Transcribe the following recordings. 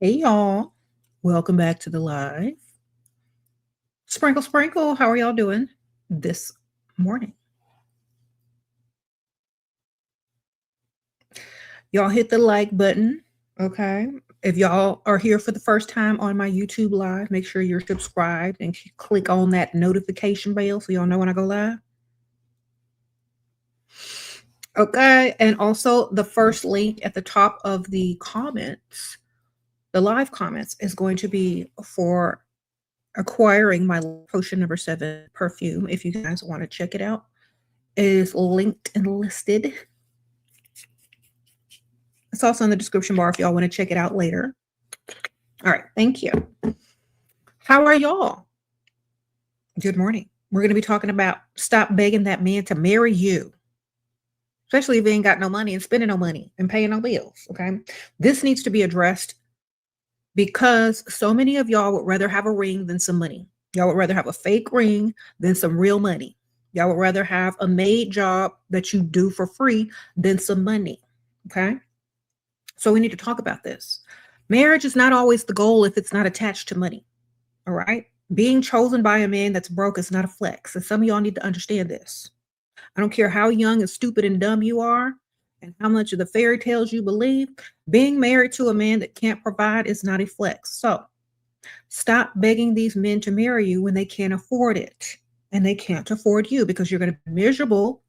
Hey y'all, welcome back to the live. Sprinkle, sprinkle, how are y'all doing this morning? Y'all hit the like button, okay? If y'all are here for the first time on my YouTube live, make sure you're subscribed and click on that notification bell so y'all know when I go live. Okay, and also the first link at the top of the comments, the live comments, is going to be for acquiring my potion number 7 perfume. If you guys want to check it out, it is linked and listed. It's also in the description bar if y'all want to check it out later. All right, thank you. How are y'all? Good morning. We're going to be talking about stop begging that man to marry you, especially if he ain't got no money and spending no money and paying no bills, okay? This needs to be addressed because so many of y'all would rather have a ring than some money. Y'all would rather have a fake ring than some real money. Y'all would rather have a maid job that you do for free than some money, okay? So we need to talk about this. Marriage is not always the goal if it's not attached to money, all right? Being chosen by a man that's broke is not a flex, and some of y'all need to understand this. I don't care how young and stupid and dumb you are and how much of the fairy tales you believe, being married to a man that can't provide is not a flex. So stop begging these men to marry you when they can't afford it, and they can't afford you because you're going to be miserable.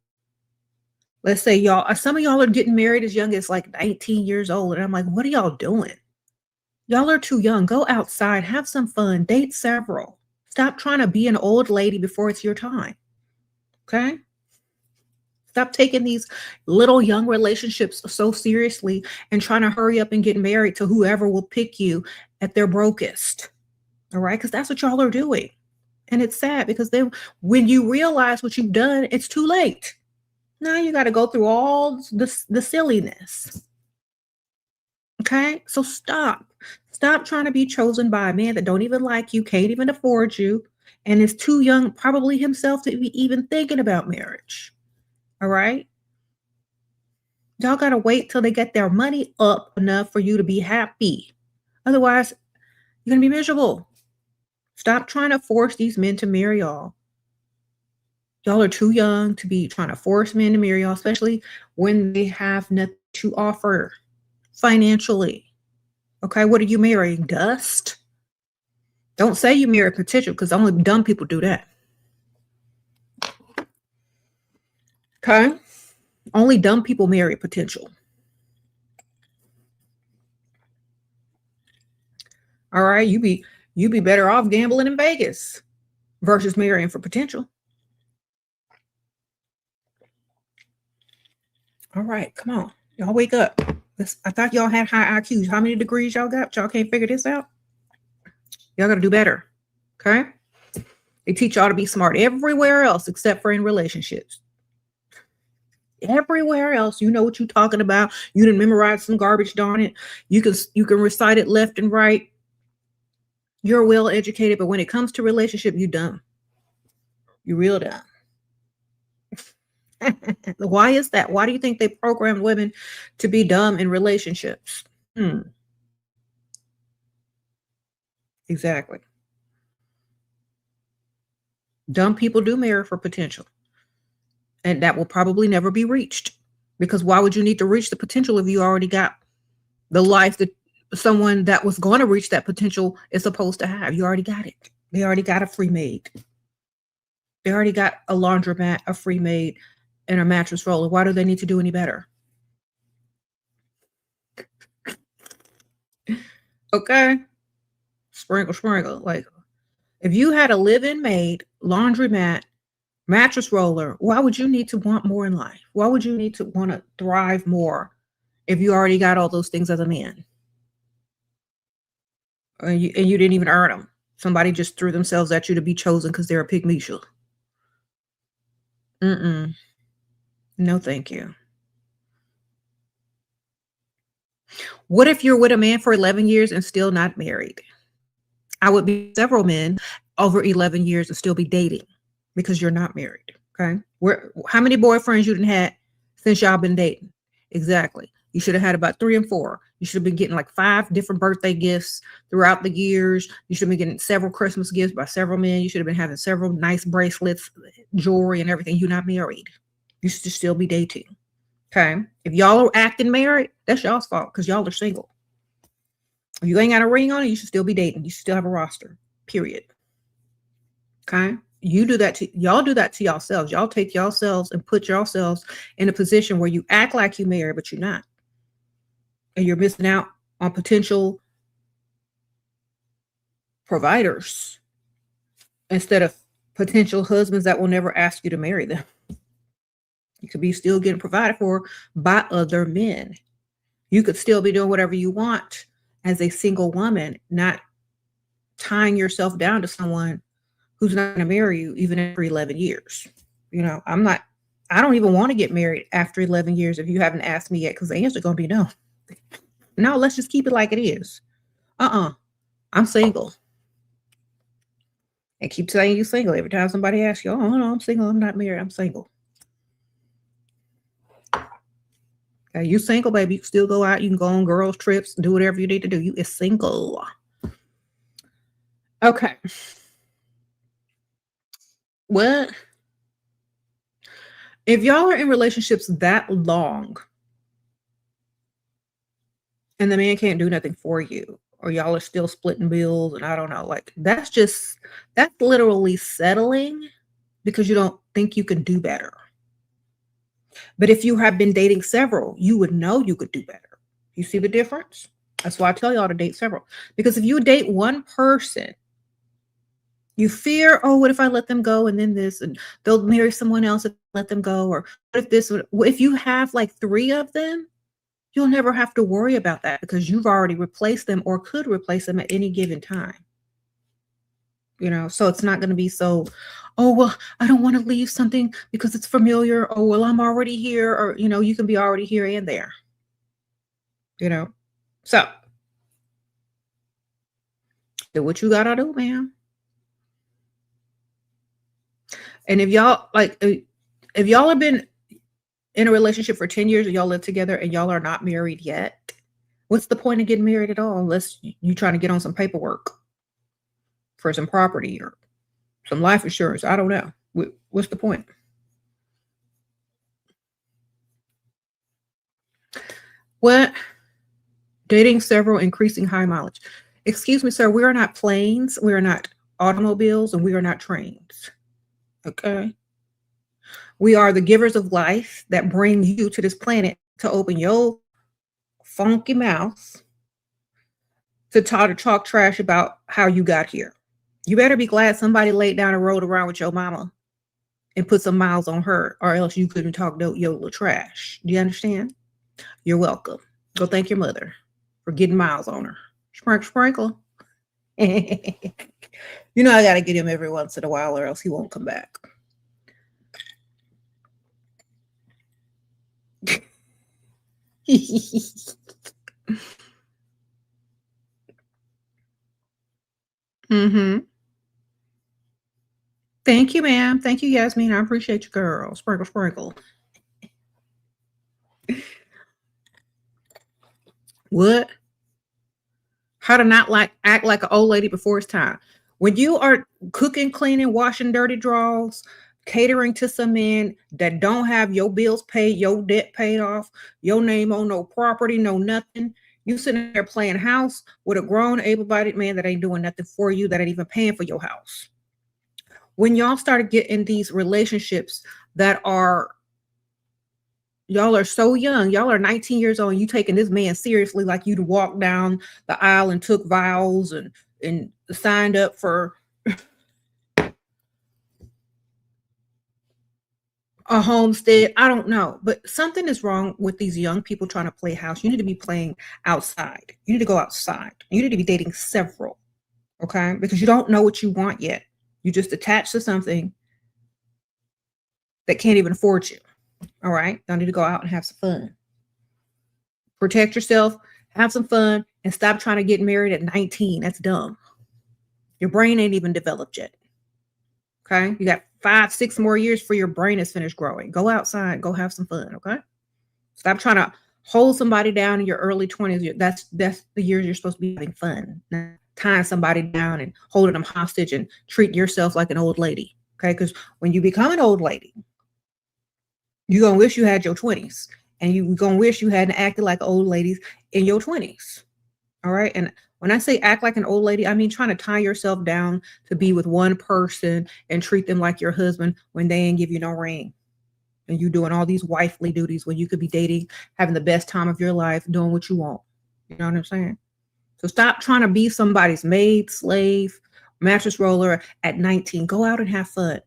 Let's say y'all, some of y'all are getting married as young as like 19 years old. And I'm like, what are y'all doing? Y'all are too young. Go outside, have some fun, date several. Stop trying to be an old lady before it's your time. Okay? Stop taking these little young relationships so seriously and trying to hurry up and get married to whoever will pick you at their brokest. All right? Because that's what y'all are doing. And it's sad because then when you realize what you've done, it's too late. Now you got to go through all the silliness. Okay? So stop. Stop trying to be chosen by a man that don't even like you, can't even afford you, and is too young, probably himself, to be even thinking about marriage. All right? Y'all got to wait till they get their money up enough for you to be happy. Otherwise, you're going to be miserable. Stop trying to force these men to marry y'all. Y'all are too young to be trying to force men to marry y'all, especially when they have nothing to offer financially. Okay, what are you marrying? Dust? Don't say you marry potential because only dumb people do that. Okay? Only dumb people marry potential. All right, you be better off gambling in Vegas versus marrying for potential. All right, come on. Y'all wake up. I thought y'all had high IQs. How many degrees y'all got? Y'all can't figure this out? Y'all got to do better. Okay? They teach y'all to be smart everywhere else except for in relationships. Everywhere else, you know what you're talking about. You didn't memorize some garbage, darn it. You can recite it left and right. You're well educated, but when it comes to relationship, you dumb. You're real dumb. Why is that? Why do you think they programmed women to be dumb in relationships? Exactly. Dumb people do marry for potential. And that will probably never be reached. Because why would you need to reach the potential if you already got the life that someone that was going to reach that potential is supposed to have? You already got it. They already got a free maid. They already got a laundromat, a free maid, and a mattress roller. Why do they need to do any better? Okay? Sprinkle, sprinkle. Like, if you had a live-in maid, laundromat, mattress roller, why would you need to want more in life? Why would you need to want to thrive more if you already got all those things as a man? And you didn't even earn them. Somebody just threw themselves at you to be chosen because they're a pygmy. No, thank you. What if you're with a man for 11 years and still not married? I would be several men over 11 years and still be dating because you're not married. Okay. How many boyfriends you done had since y'all been dating? Exactly. You should have had about 3 and 4. You should have been getting like 5 different birthday gifts throughout the years. You should have been getting several Christmas gifts by several men. You should have been having several nice bracelets, jewelry, and everything. You're not married. You should still be dating. Okay. If y'all are acting married, that's y'all's fault because y'all are single. If you ain't got a ring on it, you should still be dating. You should still have a roster. Period. Okay. You do that to y'all, do that to yourselves. Y'all take yourselves and put yourselves in a position where you act like you married, but you're not. And you're missing out on potential providers instead of potential husbands that will never ask you to marry them. You could be still getting provided for by other men. You could still be doing whatever you want as a single woman, not tying yourself down to someone who's not going to marry you even after 11 years. You know, I don't even want to get married after 11 years if you haven't asked me yet, because the answer is going to be no. No, let's just keep it like it is. I'm single. And keep saying you're single. Every time somebody asks you, oh, no, I'm single, I'm not married, I'm single. Okay, you single, baby. You can still go out. You can go on girls' trips, do whatever you need to do. You is single. Okay. What? If y'all are in relationships that long and the man can't do nothing for you, or y'all are still splitting bills, and I don't know, like that's literally settling because you don't think you can do better. But if you have been dating several, you would know you could do better. You see the difference? That's why I tell y'all to date several. Because if you date one person, you fear, oh, what if I let them go and then this, and they'll marry someone else if I let them go, or what if this, if you have like 3 of them, you'll never have to worry about that because you've already replaced them or could replace them at any given time. You know, so it's not going to be so, oh, well, I don't want to leave something because it's familiar. Oh, well, I'm already here. Or, you know, you can be already here and there. You know, so do what you got to do, man. And if y'all have been in a relationship for 10 years and y'all live together and y'all are not married yet, what's the point of getting married at all unless you trying to get on some paperwork for some property or some life insurance? I don't know. What's the point? What? Dating several, increasing high mileage. Excuse me, sir, we are not planes, we are not automobiles, and we are not trains. Okay? We are the givers of life that bring you to this planet to open your funky mouth to talk trash about how you got here. You better be glad somebody laid down and rode around with your mama and put some miles on her, or else you couldn't talk your little trash. Do you understand? You're welcome. Go thank your mother for getting miles on her. Sprinkle. You know I got to get him every once in a while or else he won't come back. Mm-hmm. Thank you, ma'am. Thank you, Yasmin. I appreciate you, girl. Sprinkle. What? How to not act like an old lady before it's time. When you are cooking, cleaning, washing dirty drawers, catering to some men that don't have your bills paid, your debt paid off, your name on no property, no nothing. You sitting there playing house with a grown, able-bodied man that ain't doing nothing for you, that ain't even paying for your house. When y'all started getting these relationships that are, y'all are so young, y'all are 19 years old, and you taking this man seriously like you'd walk down the aisle and took vows and signed up for a homestead. I don't know, but something is wrong with these young people trying to play house. You need to be playing outside. You need to go outside. You need to be dating several, okay? Because you don't know what you want yet. You just attached to something that can't even afford you. All right? Y'all need to go out and have some fun. Protect yourself, have some fun, and stop trying to get married at 19. That's dumb. Your brain ain't even developed yet. Okay? You got 5-6 more years for your brain is finished growing. Go outside, go have some fun, okay? Stop trying to hold somebody down in your early 20s. That's the years you're supposed to be having fun, not tying somebody down and holding them hostage and treating yourself like an old lady. Okay, because when you become an old lady, you're gonna wish you had your 20s, and you're gonna wish you hadn't acted like old ladies in your 20s. All right. And when I say act like an old lady, I mean trying to tie yourself down to be with one person and treat them like your husband when they ain't give you no ring. And you doing all these wifely duties when you could be dating, having the best time of your life, doing what you want. You know what I'm saying? So stop trying to be somebody's maid, slave, mattress roller at 19. Go out and have fun.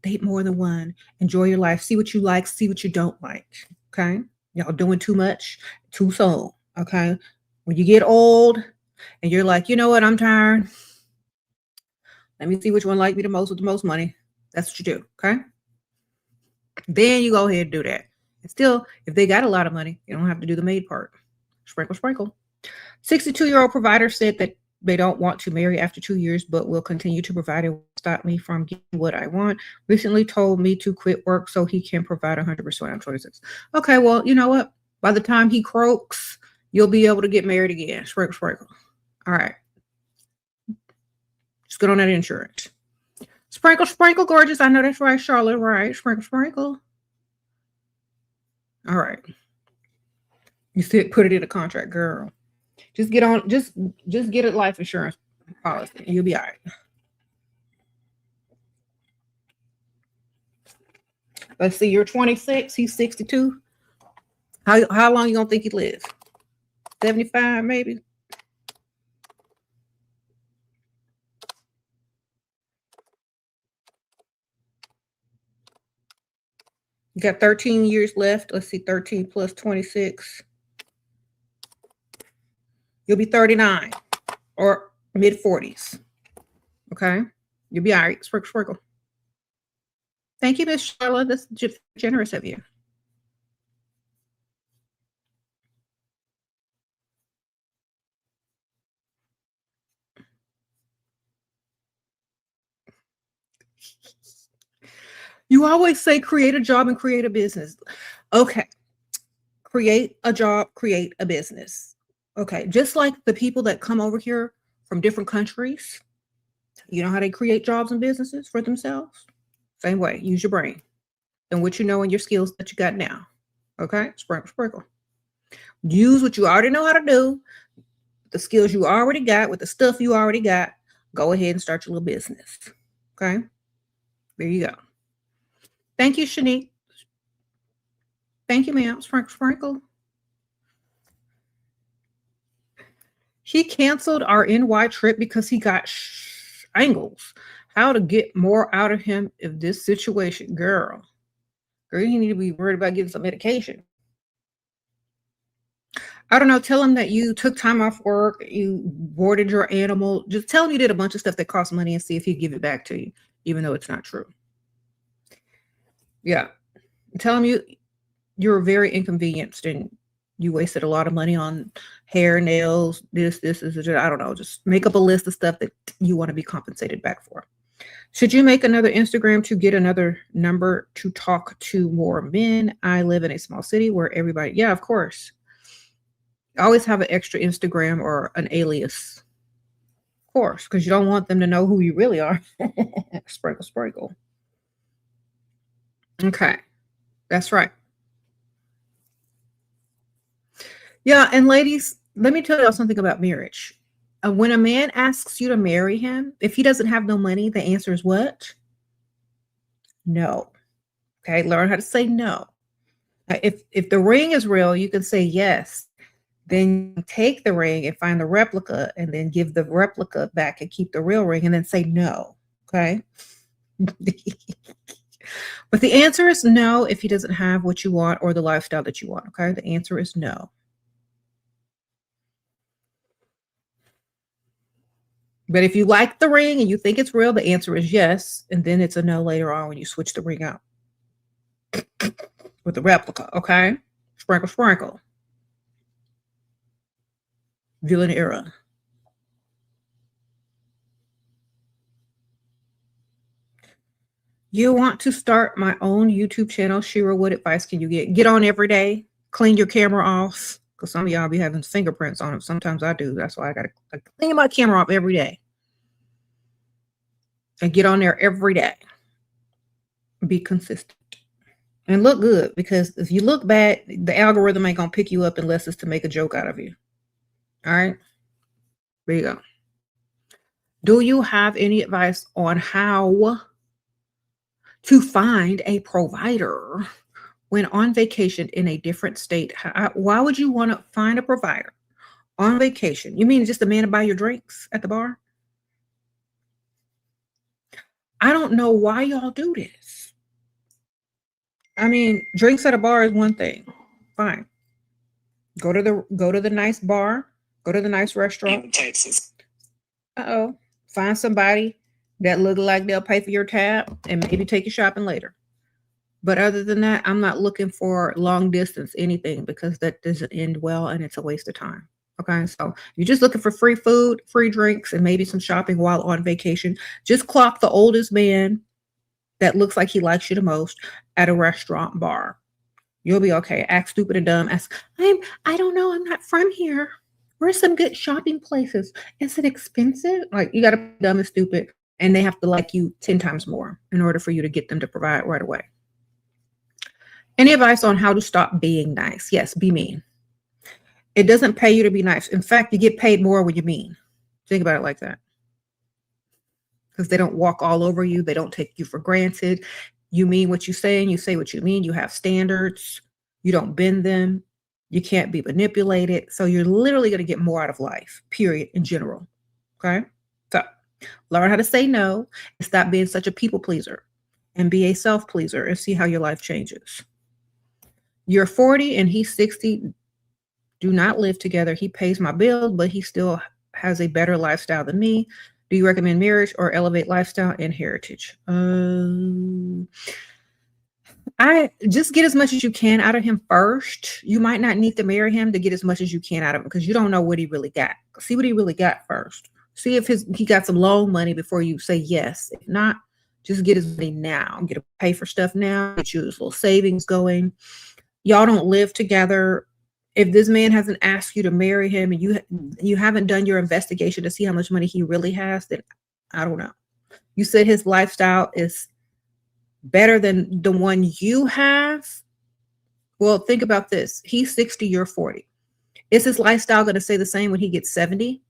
Date more than one. Enjoy your life. See what you like. See what you don't like. Okay? Y'all doing too much too soon. Okay? When you get old and you're like, you know what? I'm tired. Let me see which one like me the most with the most money. That's what you do. Okay? Then you go ahead and do that. And still, if they got a lot of money, you don't have to do the maid part. Sprinkle, sprinkle. 62-year-old provider said that they don't want to marry after 2 years, but will continue to provide and stop me from getting what I want. Recently told me to quit work so he can provide 100%. I'm 26. Okay, well, you know what? By the time he croaks, you'll be able to get married again. Sprinkle, sprinkle. All right. Just get on that insurance. Sprinkle, sprinkle, gorgeous. I know that's right, Charlotte. Right. Sprinkle, sprinkle. All right. You said put it in a contract, girl. Just get on, just get a life insurance policy and you'll be all right. Let's see, you're 26, he's 62. How long you gonna think he live? 75 maybe? You got 13 years left. Let's see, 13 plus 26. You'll be 39 or mid 40s. Okay? You'll be all right. Sprinkle, sprinkle. Thank you, Miss Charlotte. That's generous of you. You always say create a job and create a business. Okay. Create a job, create a business. Okay. Just like the people that come over here from different countries, you know how they create jobs and businesses for themselves? Same way. Use your brain and what you know and your skills that you got now. Okay? Sprinkle, sprinkle. Use what you already know how to do, the skills you already got, with the stuff you already got. Go ahead and start your little business. Okay? There you go. Thank you, Shanique. Thank you, ma'am. Sprinkle, sprinkle. He canceled our NY trip because he got angles. How to get more out of him if this situation, girl, you need to be worried about getting some medication. I don't know. Tell him that you took time off work, you boarded your animal. Just tell him you did a bunch of stuff that cost money and see if he'd give it back to you, even though it's not true. Yeah. Tell him you're very inconvenienced and you wasted a lot of money on hair, nails, this, I don't know. Just make up a list of stuff that you want to be compensated back for. Should you make another Instagram to get another number to talk to more men? I live in a small city where everybody, yeah, of course. Always have an extra Instagram or an alias. Of course, because you don't want them to know who you really are. Sprinkle, sprinkle. Okay. That's right. Yeah, and ladies, let me tell y'all something about marriage. When a man asks you to marry him, if he doesn't have no money, the answer is what? No. Okay, learn how to say no. If the ring is real, you can say yes. Then take the ring and find the replica and then give the replica back and keep the real ring and then say no. Okay. But the answer is no if he doesn't have what you want or the lifestyle that you want. Okay. The answer is no. But if you like the ring and you think it's real, the answer is yes. And then it's a no later on when you switch the ring out with the replica. Okay. Sprinkle, sprinkle. Villain era. You want to start my own YouTube channel, Shera, what advice can you get? Get on every day, clean your camera off, because some of y'all be having fingerprints on it. Sometimes I do. That's why I gotta clean my camera off every day and get on there every day. Be consistent and look good, because if you look bad, the algorithm ain't gonna pick you up unless it's to make a joke out of you. All right, there you go. Do you have any advice on how to find a provider when on vacation in a different state? Why would you want to find a provider on vacation? You mean just a man to buy your drinks at the bar? I don't know why y'all do this. I mean, drinks at a bar is one thing. Fine. Go to the nice bar, go to the nice restaurant. Texas. Uh-oh. Find somebody that look like they'll pay for your tab and maybe take you shopping later. But other than that, I'm not looking for long distance anything, because that doesn't end well and it's a waste of time. Okay, so you're just looking for free food, free drinks, and maybe some shopping while on vacation. Just clock the oldest man that looks like he likes you the most at a restaurant bar. You'll be okay. Act stupid and dumb. Ask, I don't know. I'm not from here. Where's some good shopping places? Is it expensive? Like, you got to be dumb and stupid, and they have to like you 10 times more in order for you to get them to provide right away. Any advice on how to stop being nice? Yes, be mean. It doesn't pay you to be nice. In fact, you get paid more when you're mean. Think about it like that. Because they don't walk all over you. They don't take you for granted. You mean what you say, and you say what you mean. You have standards. You don't bend them. You can't be manipulated. So you're literally going to get more out of life, period, in general. Okay? So learn how to say no and stop being such a people pleaser and be a self pleaser, and see how your life changes. You're 40 and he's 60. Do not live together. He pays my bills, but he still has a better lifestyle than me. Do you recommend marriage or elevate lifestyle and heritage? I just get as much as you can out of him first. You might not need to marry him to get as much as you can out of him, because you don't know what he really got. See what he really got first. See if he got some loan money before you say yes. If not, just get his money now. Get to pay for stuff now. Get you his little savings going. Y'all don't live together. If this man hasn't asked you to marry him and you haven't done your investigation to see how much money he really has, then I don't know. You said his lifestyle is better than the one you have. Well, think about this. He's 60, you're 40. Is his lifestyle going to stay the same when he gets 70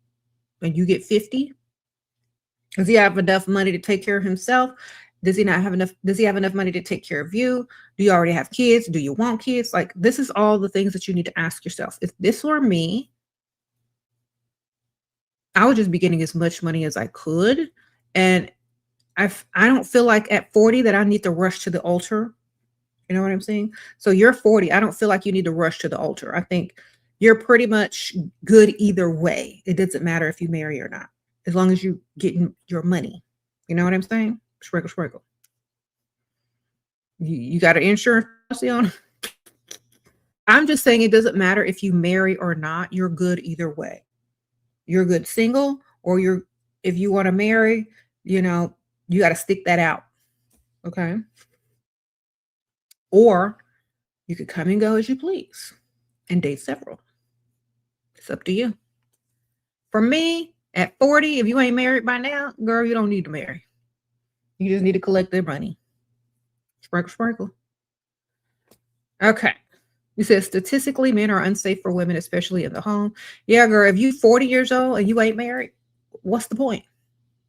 and you get 50? Does he have enough money to take care of himself? Does he not have enough? Does he have enough money to take care of you? Do you already have kids? Do you want kids? Like, this is all the things that you need to ask yourself. If this were me, I would just be getting as much money as I could. And I don't feel like at 40 that I need to rush to the altar. You know what I'm saying? So you're 40. I don't feel like you need to rush to the altar. I think you're pretty much good either way. It doesn't matter if you marry or not, as long as you getting your money. You know what I'm saying? Sprinkle, sprinkle. You got an insurance policy on? I'm just saying it doesn't matter if you marry or not. You're good either way. You're good single, or if you want to marry, you know, you got to stick that out. Okay. Or you could come and go as you please and date several. It's up to you. For me, at 40, if you ain't married by now, girl, you don't need to marry. You just need to collect their money. Sprinkle, sprinkle. Okay. You said statistically, men are unsafe for women, especially in the home. Yeah, girl, if you 40 years old and you ain't married, what's the point?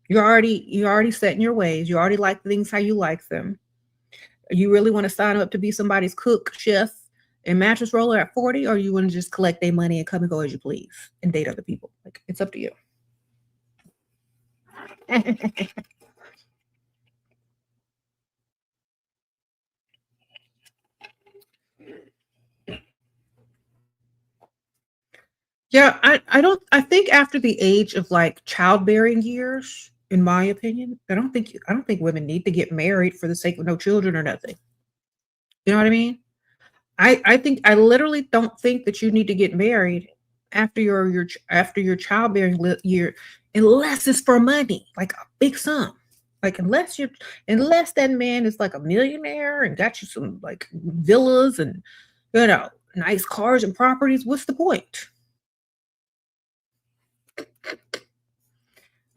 You're already set in your ways. You already like things how you like them. You really want to sign up to be somebody's cook, chef, and mattress roller at 40, or you want to just collect their money and come and go as you please and date other people? Like, it's up to you. Yeah, I think after the age of like childbearing years, in my opinion, I don't think women need to get married for the sake of no children or nothing. You know what I mean? I literally don't think that you need to get married after your childbearing year, unless it's for money, like a big sum. Like, unless that man is like a millionaire and got you some like villas and, you know, nice cars and properties. What's the point?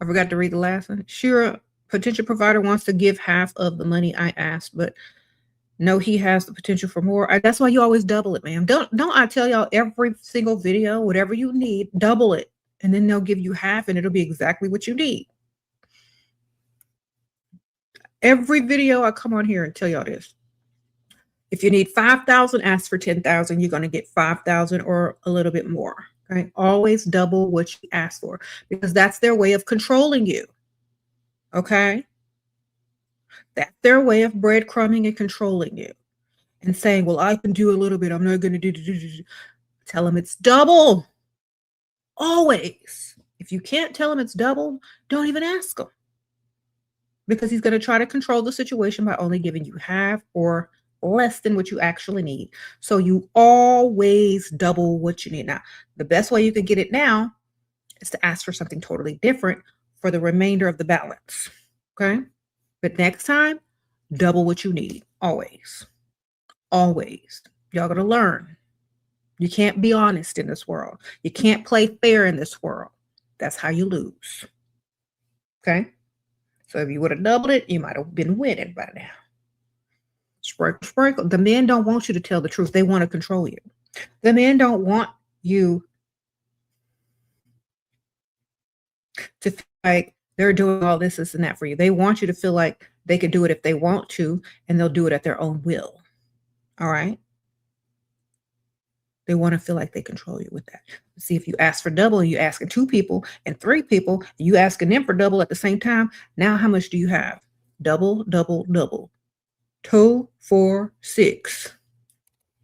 I forgot to read the last one. Shera, potential provider wants to give half of the money I asked, but no, he has the potential for more. That's why you always double it, ma'am. Don't I tell y'all every single video, whatever you need, double it. And then they'll give you half and it'll be exactly what you need. Every video I come on here and tell y'all this. If you need 5,000, ask for 10,000. You're going to get 5,000 or a little bit more. Right? Always double what you ask for because that's their way of controlling you. Okay? That's their way of breadcrumbing and controlling you and saying, well, I can do a little bit. I'm not going to do. Tell them it's double. Always. If you can't tell him it's double, don't even ask him. Because he's going to try to control the situation by only giving you half or less than what you actually need. So you always double what you need. Now, the best way you can get it now is to ask for something totally different for the remainder of the balance. Okay? But next time, double what you need. Always. Always. Y'all got to learn. You can't be honest in this world. You can't play fair in this world. That's how you lose. Okay? So if you would have doubled it, you might have been winning by now. Sprinkle, sprinkle. The men don't want you to tell the truth. They want to control you. The men don't want you to feel like they're doing all this and that for you. They want you to feel like they can do it if they want to, and they'll do it at their own will. All right? They want to feel like they control you with that. See, if you ask for double and you asking 2 people and 3 people, and you asking them for double at the same time, now how much do you have? Double, double, double. 2, 4, 6.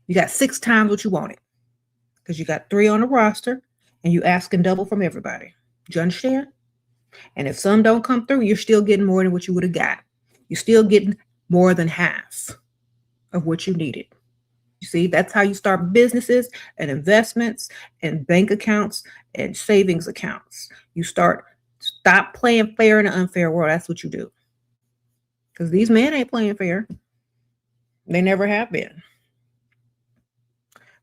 You got 6 times what you wanted because you got 3 on the roster and you asking double from everybody. Do you understand? And if some don't come through, you're still getting more than what you would have got. You're still getting more than half of what you needed. You see, that's how you start businesses and investments and bank accounts and savings accounts. You stop playing fair in an unfair world. That's what you do. Because these men ain't playing fair. They never have been.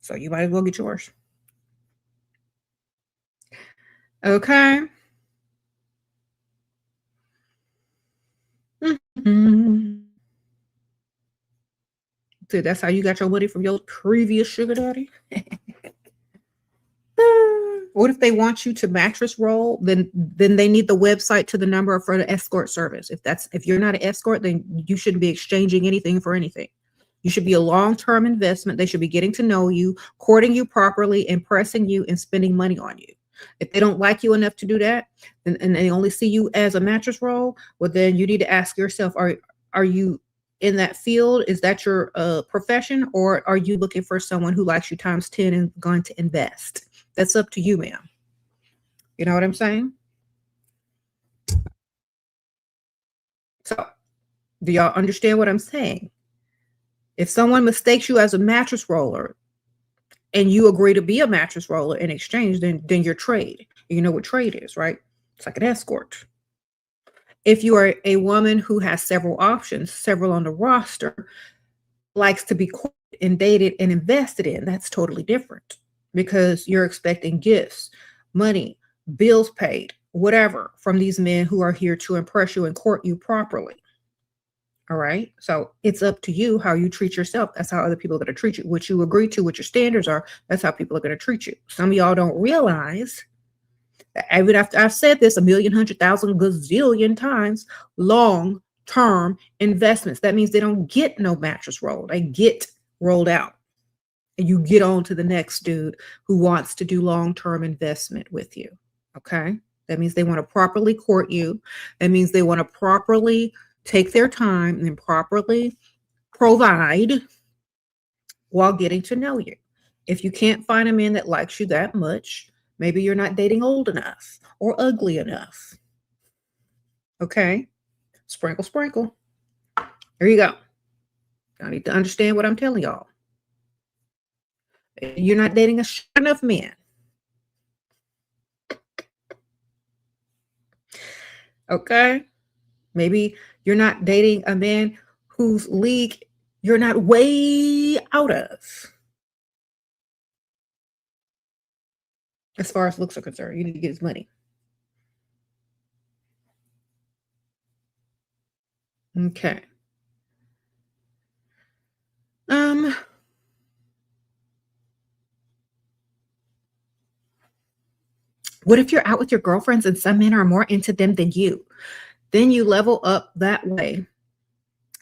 So you might as well get yours. Okay. So that's how you got your money from your previous sugar daddy. What if they want you to mattress roll? Then they need the website to the number for the escort service. If you're not an escort, then you shouldn't be exchanging anything for anything. You should be a long-term investment. They should be getting to know you, courting you properly, impressing you, and spending money on you. If they don't like you enough to do that, and they only see you as a mattress roll, well, then you need to ask yourself, are you in that field? Is that your profession? Or are you looking for someone who likes you times 10 and going to invest? That's up to you, ma'am. You know what I'm saying? So, do y'all understand what I'm saying? If someone mistakes you as a mattress roller and you agree to be a mattress roller in exchange, then you're trade. You know what trade is, right? It's like an escort. If you are a woman who has several options, several on the roster, likes to be courted and dated and invested in, that's totally different because you're expecting gifts, money, bills paid, whatever from these men who are here to impress you and court you properly. All right. So it's up to you how you treat yourself. That's how other people are going to treat you. What you agree to, what your standards are, that's how people are going to treat you. Some of y'all don't realize that even after I've said this 1,100,000 gazillion times, long-term investments. That means they don't get no mattress roll. They get rolled out. And you get on to the next dude who wants to do long-term investment with you. Okay. That means they want to properly court you. That means they want to properly take their time and properly provide while getting to know you. If you can't find a man that likes you that much, maybe you're not dating old enough or ugly enough. Okay? Sprinkle, sprinkle. There you go. I need to understand what I'm telling y'all. You're not dating a short enough man. Okay? Maybe you're not dating a man whose league you're not way out of. as far as looks are concerned. You need to get his money. Okay. What if you're out with your girlfriends and some men are more into them than you? Then you level up that way,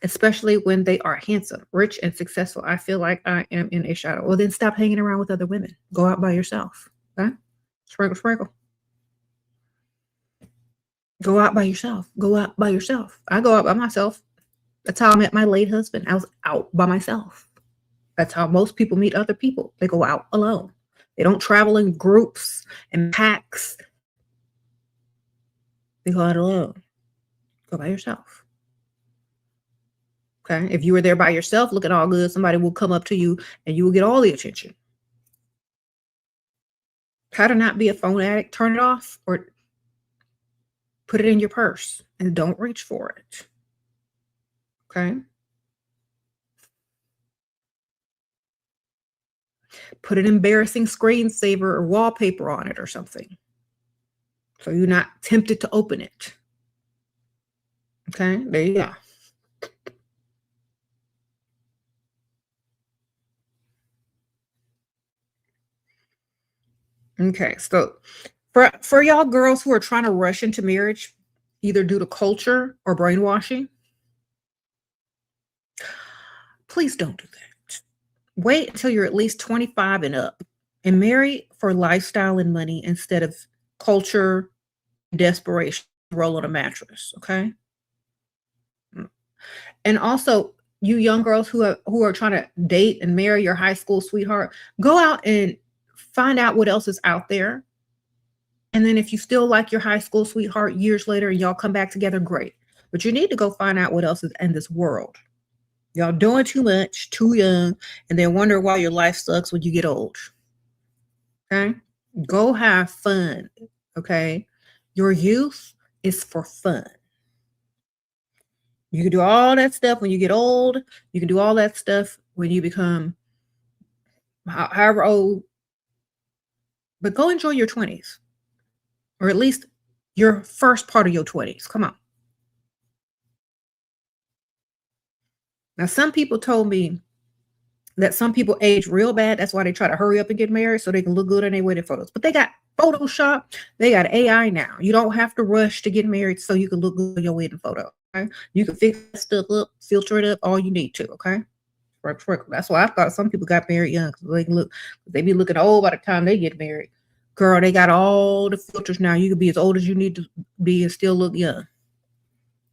especially when they are handsome, rich, and successful. I feel like I am in a shadow. Well, then stop hanging around with other women. Go out by yourself. Okay? Sprinkle, sprinkle. Go out by yourself. Go out by yourself. I go out by myself. That's how I met my late husband. I was out by myself. That's how most people meet other people. They go out alone. They don't travel in groups and packs. They go out alone. Go by yourself. Okay. If you were there by yourself looking all good, somebody will come up to you and you will get all the attention. How to not be a phone addict? Turn it off or put it in your purse and don't reach for it. Okay. Put an embarrassing screensaver or wallpaper on it or something, so you're not tempted to open it. Okay, there you go. Okay, so for y'all girls who are trying to rush into marriage, either due to culture or brainwashing, please don't do that. Wait until you're at least 25 and up and marry for lifestyle and money instead of culture, desperation, roll on a mattress. Okay. And also, you young girls who are trying to date and marry your high school sweetheart, go out and find out what else is out there. And then if you still like your high school sweetheart years later and y'all come back together, great. But you need to go find out what else is in this world. Y'all doing too much, too young, and then wonder why your life sucks when you get old. Okay? Go have fun. Okay? Your youth is for fun. You can do all that stuff when you get old. You can do all that stuff when you become however old. But go enjoy your 20s, or at least your first part of your 20s. Come on. Now, some people told me that some people age real bad. That's why they try to hurry up and get married so they can look good in their wedding photos. But they got Photoshop. They got AI now. You don't have to rush to get married so you can look good in your wedding photo. Okay? You can fix that stuff up, filter it up, all you need to. Okay. That's why I thought some people got married young, because they be looking old by the time they get married. Girl, they got all the filters now. You can be as old as you need to be and still look young.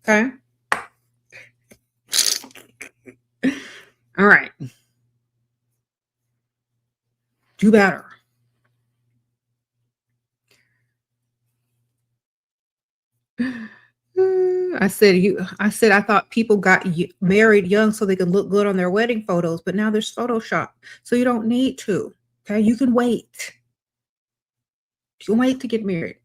Okay. All right. Do better. I said I thought people got married young so they could look good on their wedding photos, but now there's Photoshop, so you don't need to. Okay, you can wait. You can wait to get married.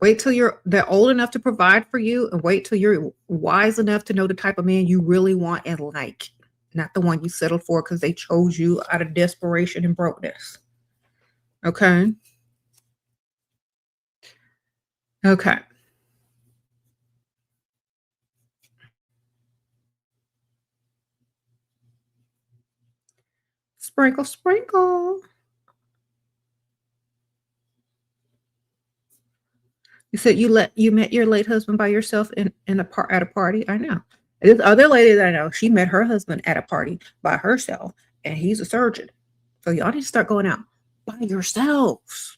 Wait till they're old enough to provide for you, and wait till you're wise enough to know the type of man you really want and like, not the one you settled for because they chose you out of desperation and brokenness. Okay. Okay. Sprinkle, sprinkle. You said you met your late husband by yourself at a party. I know. This other lady that I know, she met her husband at a party by herself, and he's a surgeon. So y'all need to start going out by yourselves.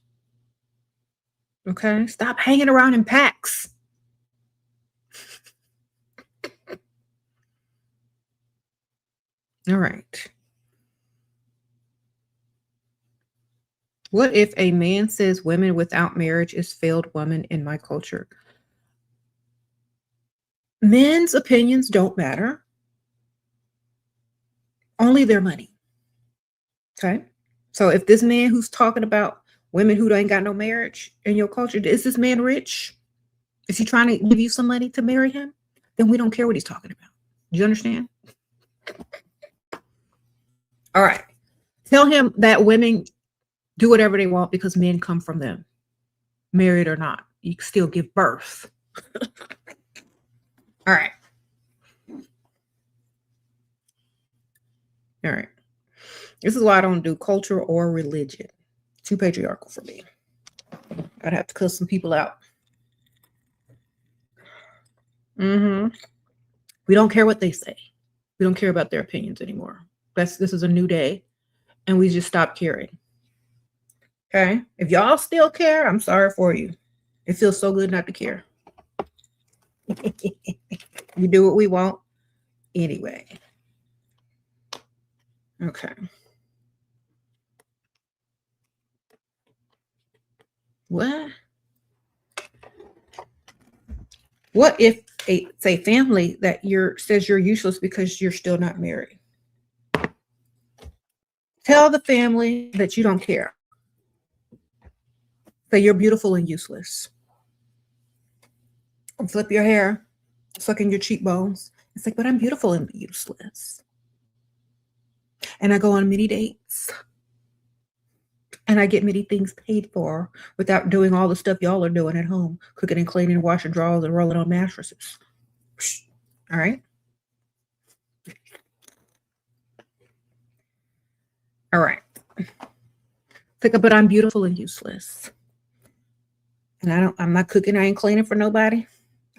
Okay? Stop hanging around in packs. All right. What if a man says women without marriage is failed woman in my culture? Men's opinions don't matter. Only their money. Okay? So if this man who's talking about women who ain't got no marriage in your culture, is this man rich? Is he trying to give you some money to marry him? Then we don't care what he's talking about. Do you understand? All right. Tell him that women do whatever they want because men come from them, married or not. You can still give birth. All right. All right. This is why I don't do culture or religion. Too patriarchal for me. I'd have to cuss some people out. We don't care what they say. We don't care about their opinions anymore. This is a new day, and we just stop caring. Okay? If y'all still care, I'm sorry for you. It feels so good not to care. We do what we want anyway. Okay. What if it's a family that says you're useless because you're still not married? Tell the family that you don't care. Say you're beautiful and useless. Or flip your hair, sucking your cheekbones. It's like, but I'm beautiful and useless. And I go on many dates. And I get many things paid for without doing all the stuff y'all are doing at home. Cooking and cleaning, washing drawers, and rolling on mattresses. All right? All right. But I'm beautiful and useless. And I'm not cooking, I ain't cleaning for nobody.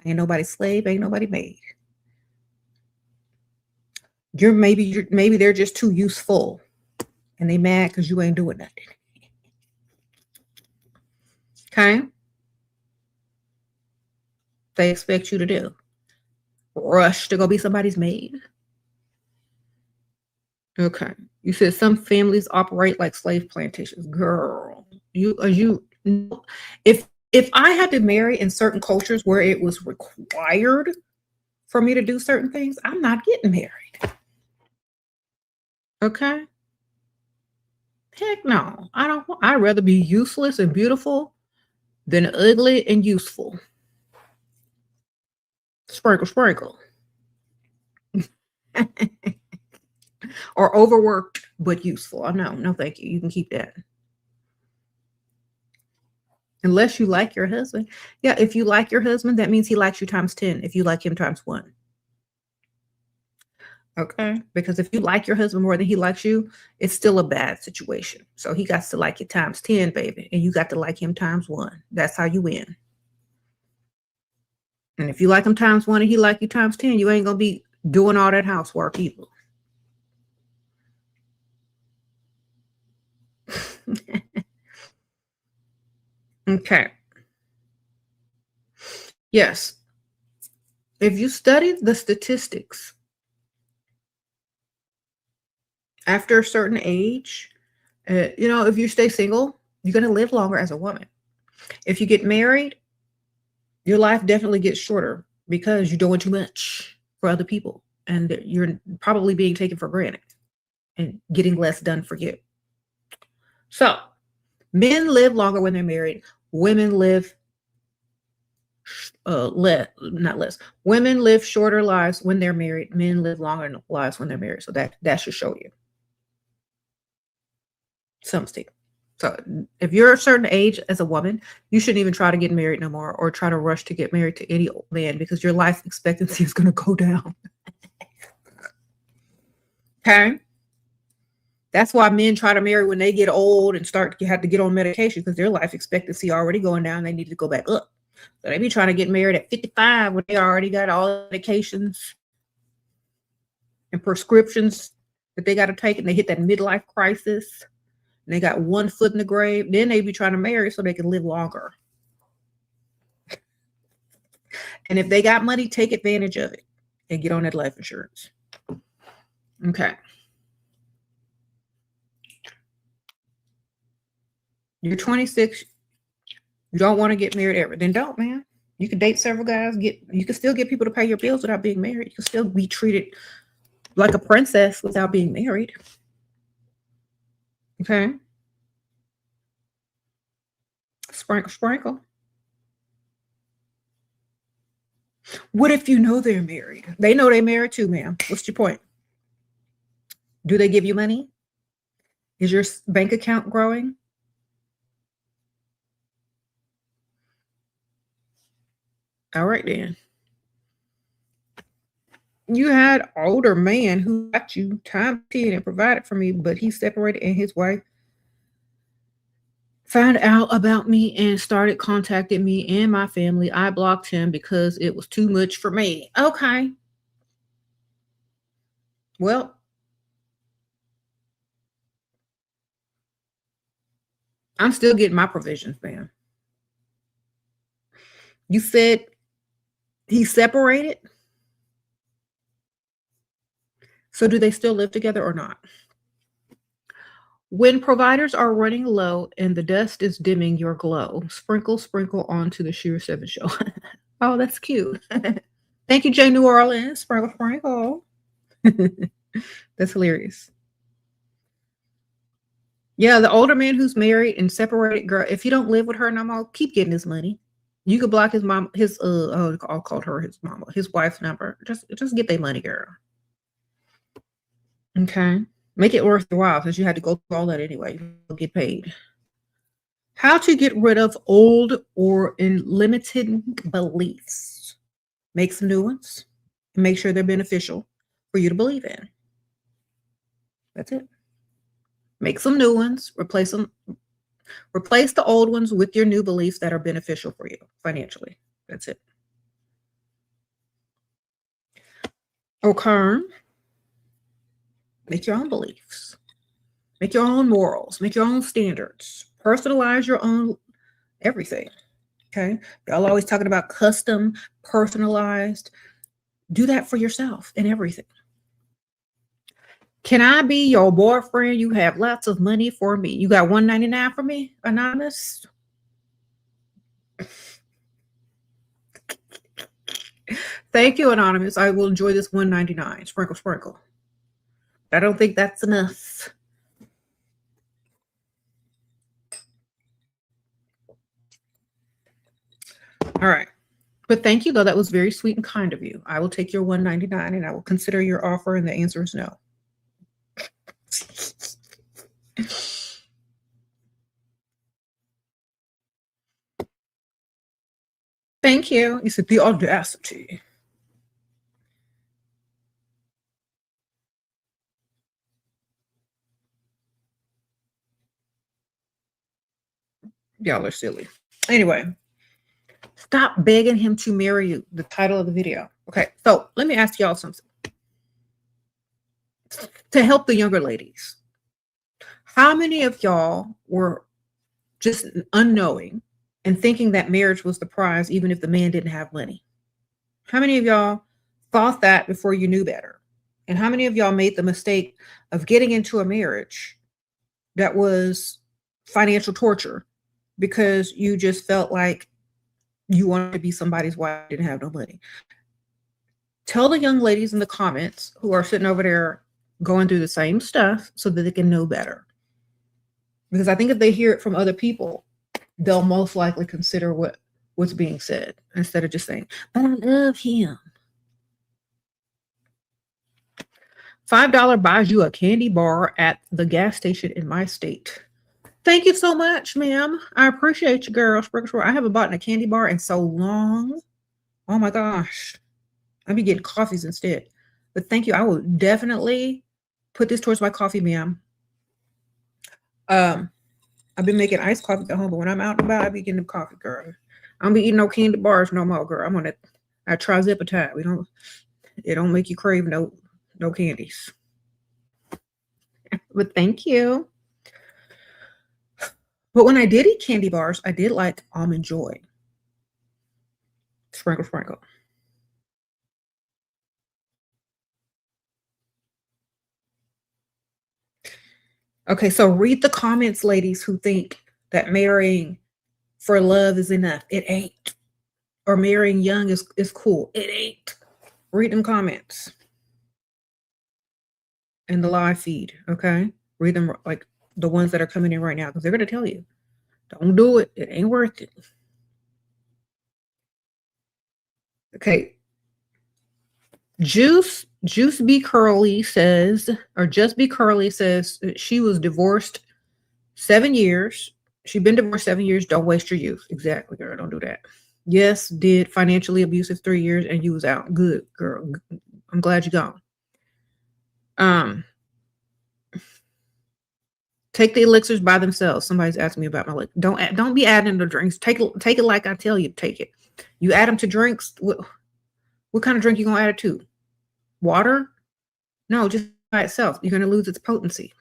Ain't nobody slave, ain't nobody maid. Maybe they're just too useful. And they mad because you ain't doing nothing. Okay? They expect you to do. Rush to go be somebody's maid. Okay. You said some families operate like slave plantations. Girl, if I had to marry in certain cultures where it was required for me to do certain things, I'm not getting married. Okay? Heck no. I'd rather be useless and beautiful than ugly and useful. Sprinkle, sprinkle. Or overworked but useful. Oh, no, thank you. You can keep that. Unless you like your husband. Yeah, if you like your husband, that means he likes you times 10. If you like him times 1. Okay? Because if you like your husband more than he likes you, it's still a bad situation. So he got to like you times 10, baby. And you got to like him times 1. That's how you win. And if you like him times 1 and he like you times 10, you ain't going to be doing all that housework either. Okay. Yes. If you study the statistics, after a certain age, if you stay single, you're going to live longer as a woman. If you get married, your life definitely gets shorter because you're doing too much for other people and you're probably being taken for granted and getting less done for you. So men live longer when they're married. Women live not less. Women live shorter lives when they're married. Men live longer lives when they're married. So that should show you something. So if you're a certain age as a woman, you shouldn't even try to get married no more or try to rush to get married to any old man because your life expectancy is going to go down. Okay? That's why men try to marry when they get old and have to get on medication because their life expectancy already going down. They need to go back up. So they be trying to get married at 55 when they already got all the medications and prescriptions that they got to take, and they hit that midlife crisis. And they got one foot in the grave. Then they be trying to marry so they can live longer. And if they got money, take advantage of it and get on that life insurance. Okay. You're 26. You don't want to get married ever. Then don't, man. You can date several guys. You can still get people to pay your bills without being married. You can still be treated like a princess without being married. Okay. Sprinkle, sprinkle. What if you know they're married? They know they're married too, ma'am. What's your point? Do they give you money? Is your bank account growing? All right, then. You had older man who got you time 10 and provided for me, but he separated and his wife found out about me and started contacting me and my family. I blocked him because it was too much for me. Okay. Well, I'm still getting my provisions, man. You said he separated. So do they still live together or not? When providers are running low and the dust is dimming your glow, sprinkle, sprinkle onto the SheraSeven show. Oh, that's cute. Thank you, Jay New Orleans. Sprinkle, sprinkle. That's hilarious. Yeah, the older man who's married and separated, girl, if you don't live with her no more, keep getting his money. You could block his mom, his I'll call her his mama, his wife's number. Just get their money, girl. Okay. Make it worth your while because you had to go through all that anyway. You'll get paid. How to get rid of old or limiting beliefs. Make some new ones and make sure they're beneficial for you to believe in. That's it. Make some new ones, replace them. Replace the old ones with your new beliefs that are beneficial for you financially. That's it. Okay. Make your own beliefs. Make your own morals. Make your own standards. Personalize your own everything. Okay. Y'all always talking about custom, personalized. Do that for yourself and everything. Can I be your boyfriend? You have lots of money for me. You got $1.99 for me, anonymous? Thank you, anonymous. I will enjoy this $1.99. Sprinkle, sprinkle. I don't think that's enough. All right. But thank you, though. That was very sweet and kind of you. I will take your $1.99 and I will consider your offer, and the answer is no. Thank you. You said the audacity. Y'all are silly. Anyway, stop begging him to marry you. The title of the video. Okay, so let me ask y'all something. To help the younger ladies, how many of y'all were just unknowing and thinking that marriage was the prize, even if the man didn't have money? How many of y'all thought that before you knew better? And how many of y'all made the mistake of getting into a marriage that was financial torture because you just felt like you wanted to be somebody's wife, didn't have no money? Tell the young ladies in the comments who are sitting over there going through the same stuff so that they can know better. Because I think if they hear it from other people, they'll most likely consider what's being said instead of just saying, but I love him. $5 buys you a candy bar at the gas station in my state. Thank you so much, ma'am. I appreciate you, girl. I haven't bought a candy bar in so long. Oh my gosh. I'll be getting coffees instead. But thank you. I will definitely put this towards my coffee, ma'am. I've been making iced coffee at home, but when I'm out and about, I be getting the coffee, girl. I don't be eating no candy bars no more, girl. I'm on that trizepatide. It don't make you crave no candies. But thank you. But when I did eat candy bars, I did like Almond Joy. Sprinkle, sprinkle. Okay, so read the comments, ladies, who think that marrying for love is enough. It ain't. Or marrying young is cool. It ain't. Read them comments in the live feed, okay? Read them like the ones that are coming in right now, because they're going to tell you, don't do it. It ain't worth it. Okay. Juice Be Curly says, or Just Be Curly says she was divorced 7 years. She's been divorced 7 years. Don't waste your youth. Exactly, girl. Don't do that. Yes, did financially abusive 3 years and you was out. Good, girl. I'm glad you're gone. Take the elixirs by themselves. Somebody's asking me about my liquor. Don't be adding the drinks. Take it like I tell you to take it. You add them to drinks. What kind of drink you gonna add it to? Water? No, just by itself. You're gonna lose its potency.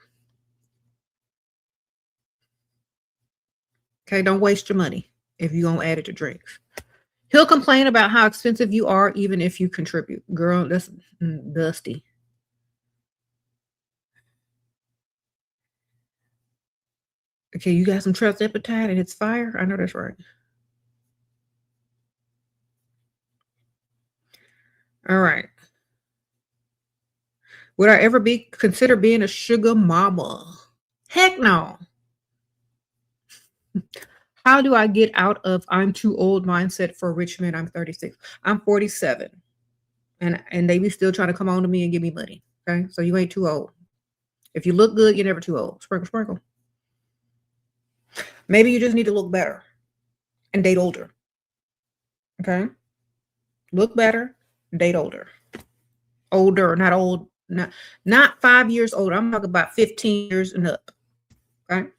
Okay, don't waste your money if you're gonna add it to drinks. He'll complain about how expensive you are even if you contribute. Girl, that's dusty. Okay, you got some trust appetite and it's fire? I know that's right. All right. Would I ever consider being a sugar mama? Heck no. How do I get out of I'm too old mindset for rich men? I'm 36. I'm 47. And they be still trying to come on to me and give me money. Okay. So you ain't too old. If you look good, you're never too old. Sprinkle, sprinkle. Maybe you just need to look better and date older. Okay. Look better, date older. Older, not old, not 5 years older. I'm talking about 15 years and up. Okay.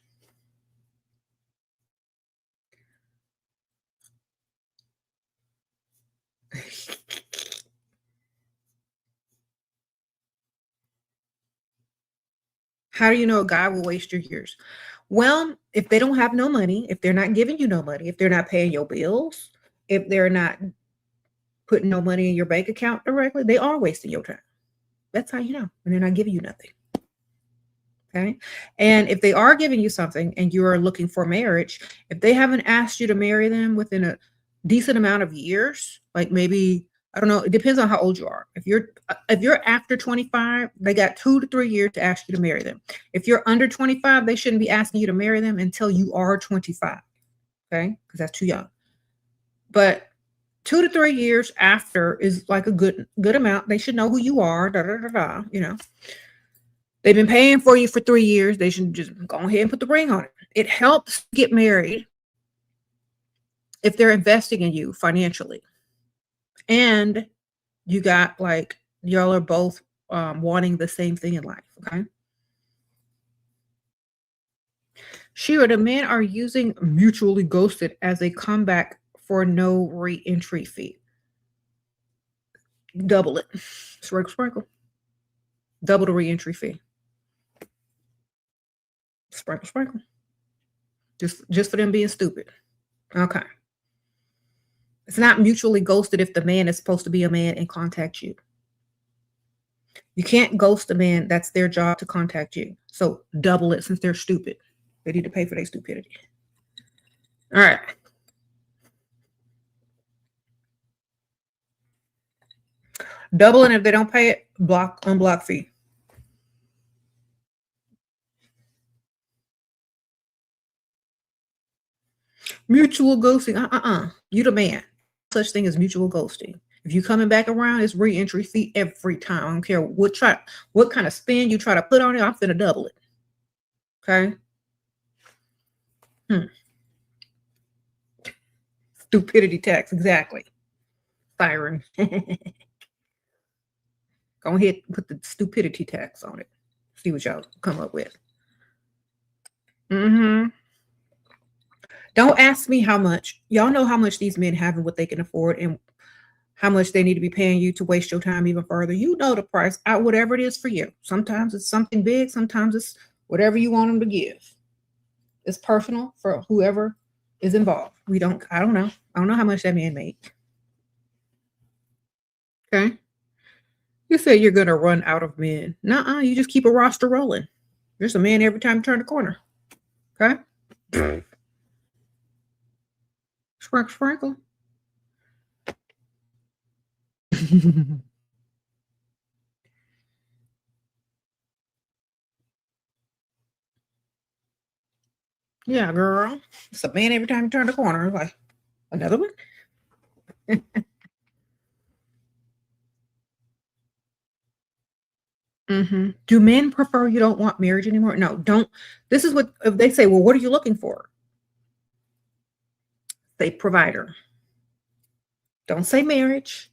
How do you know a guy will waste your years? Well, if they don't have no money, if they're not giving you no money, if they're not paying your bills, if they're not putting no money in your bank account directly, they are wasting your time. That's how you know when they're not giving you nothing. Okay. And if they are giving you something and you are looking for marriage, if they haven't asked you to marry them within a decent amount of years, like maybe, I don't know, it depends on how old you are. If you're after 25, they got 2 to 3 years to ask you to marry them. If you're under 25, they shouldn't be asking you to marry them until you are 25. Okay, because that's too young. But 2 to 3 years after is like a good amount. They should know who you are. You know, they've been paying for you for 3 years. They should just go ahead and put the ring on it. It helps get married if they're investing in you financially, and you got like y'all are both wanting the same thing in life. Okay. Shera, the men are using mutually ghosted as a comeback for no re-entry fee. Double it. Sprinkle, sprinkle. Double the re-entry fee. Sprinkle, sprinkle. Just for them being stupid. Okay. It's not mutually ghosted if the man is supposed to be a man and contact you. You can't ghost a man. That's their job to contact you. So double it since they're stupid. They need to pay for their stupidity. All right. Double it. If they don't pay it, unblock fee. Mutual ghosting. You the man. Such thing as mutual ghosting. If you coming back around, it's re-entry fee every time. I don't care what kind of spin you try to put on it. I'm finna double it. Okay. Stupidity tax, exactly. Siren. Go ahead and put the stupidity tax on it. See what y'all come up with. Don't ask me how much. Y'all know how much these men have and what they can afford and how much they need to be paying you to waste your time even further. You know the price, whatever it is for you. Sometimes it's something big. Sometimes it's whatever you want them to give. It's personal for whoever is involved. I don't know. I don't know how much that man made. Okay. You say you're going to run out of men. Nuh-uh. You just keep a roster rolling. There's a man every time you turn the corner. Okay. Sprinkle, sprinkle. Yeah, girl. It's a man every time you turn the corner. Like, another one? Do men prefer you don't want marriage anymore? No, don't. This is what, if they say, well, what are you looking for? Say provider. Don't say marriage.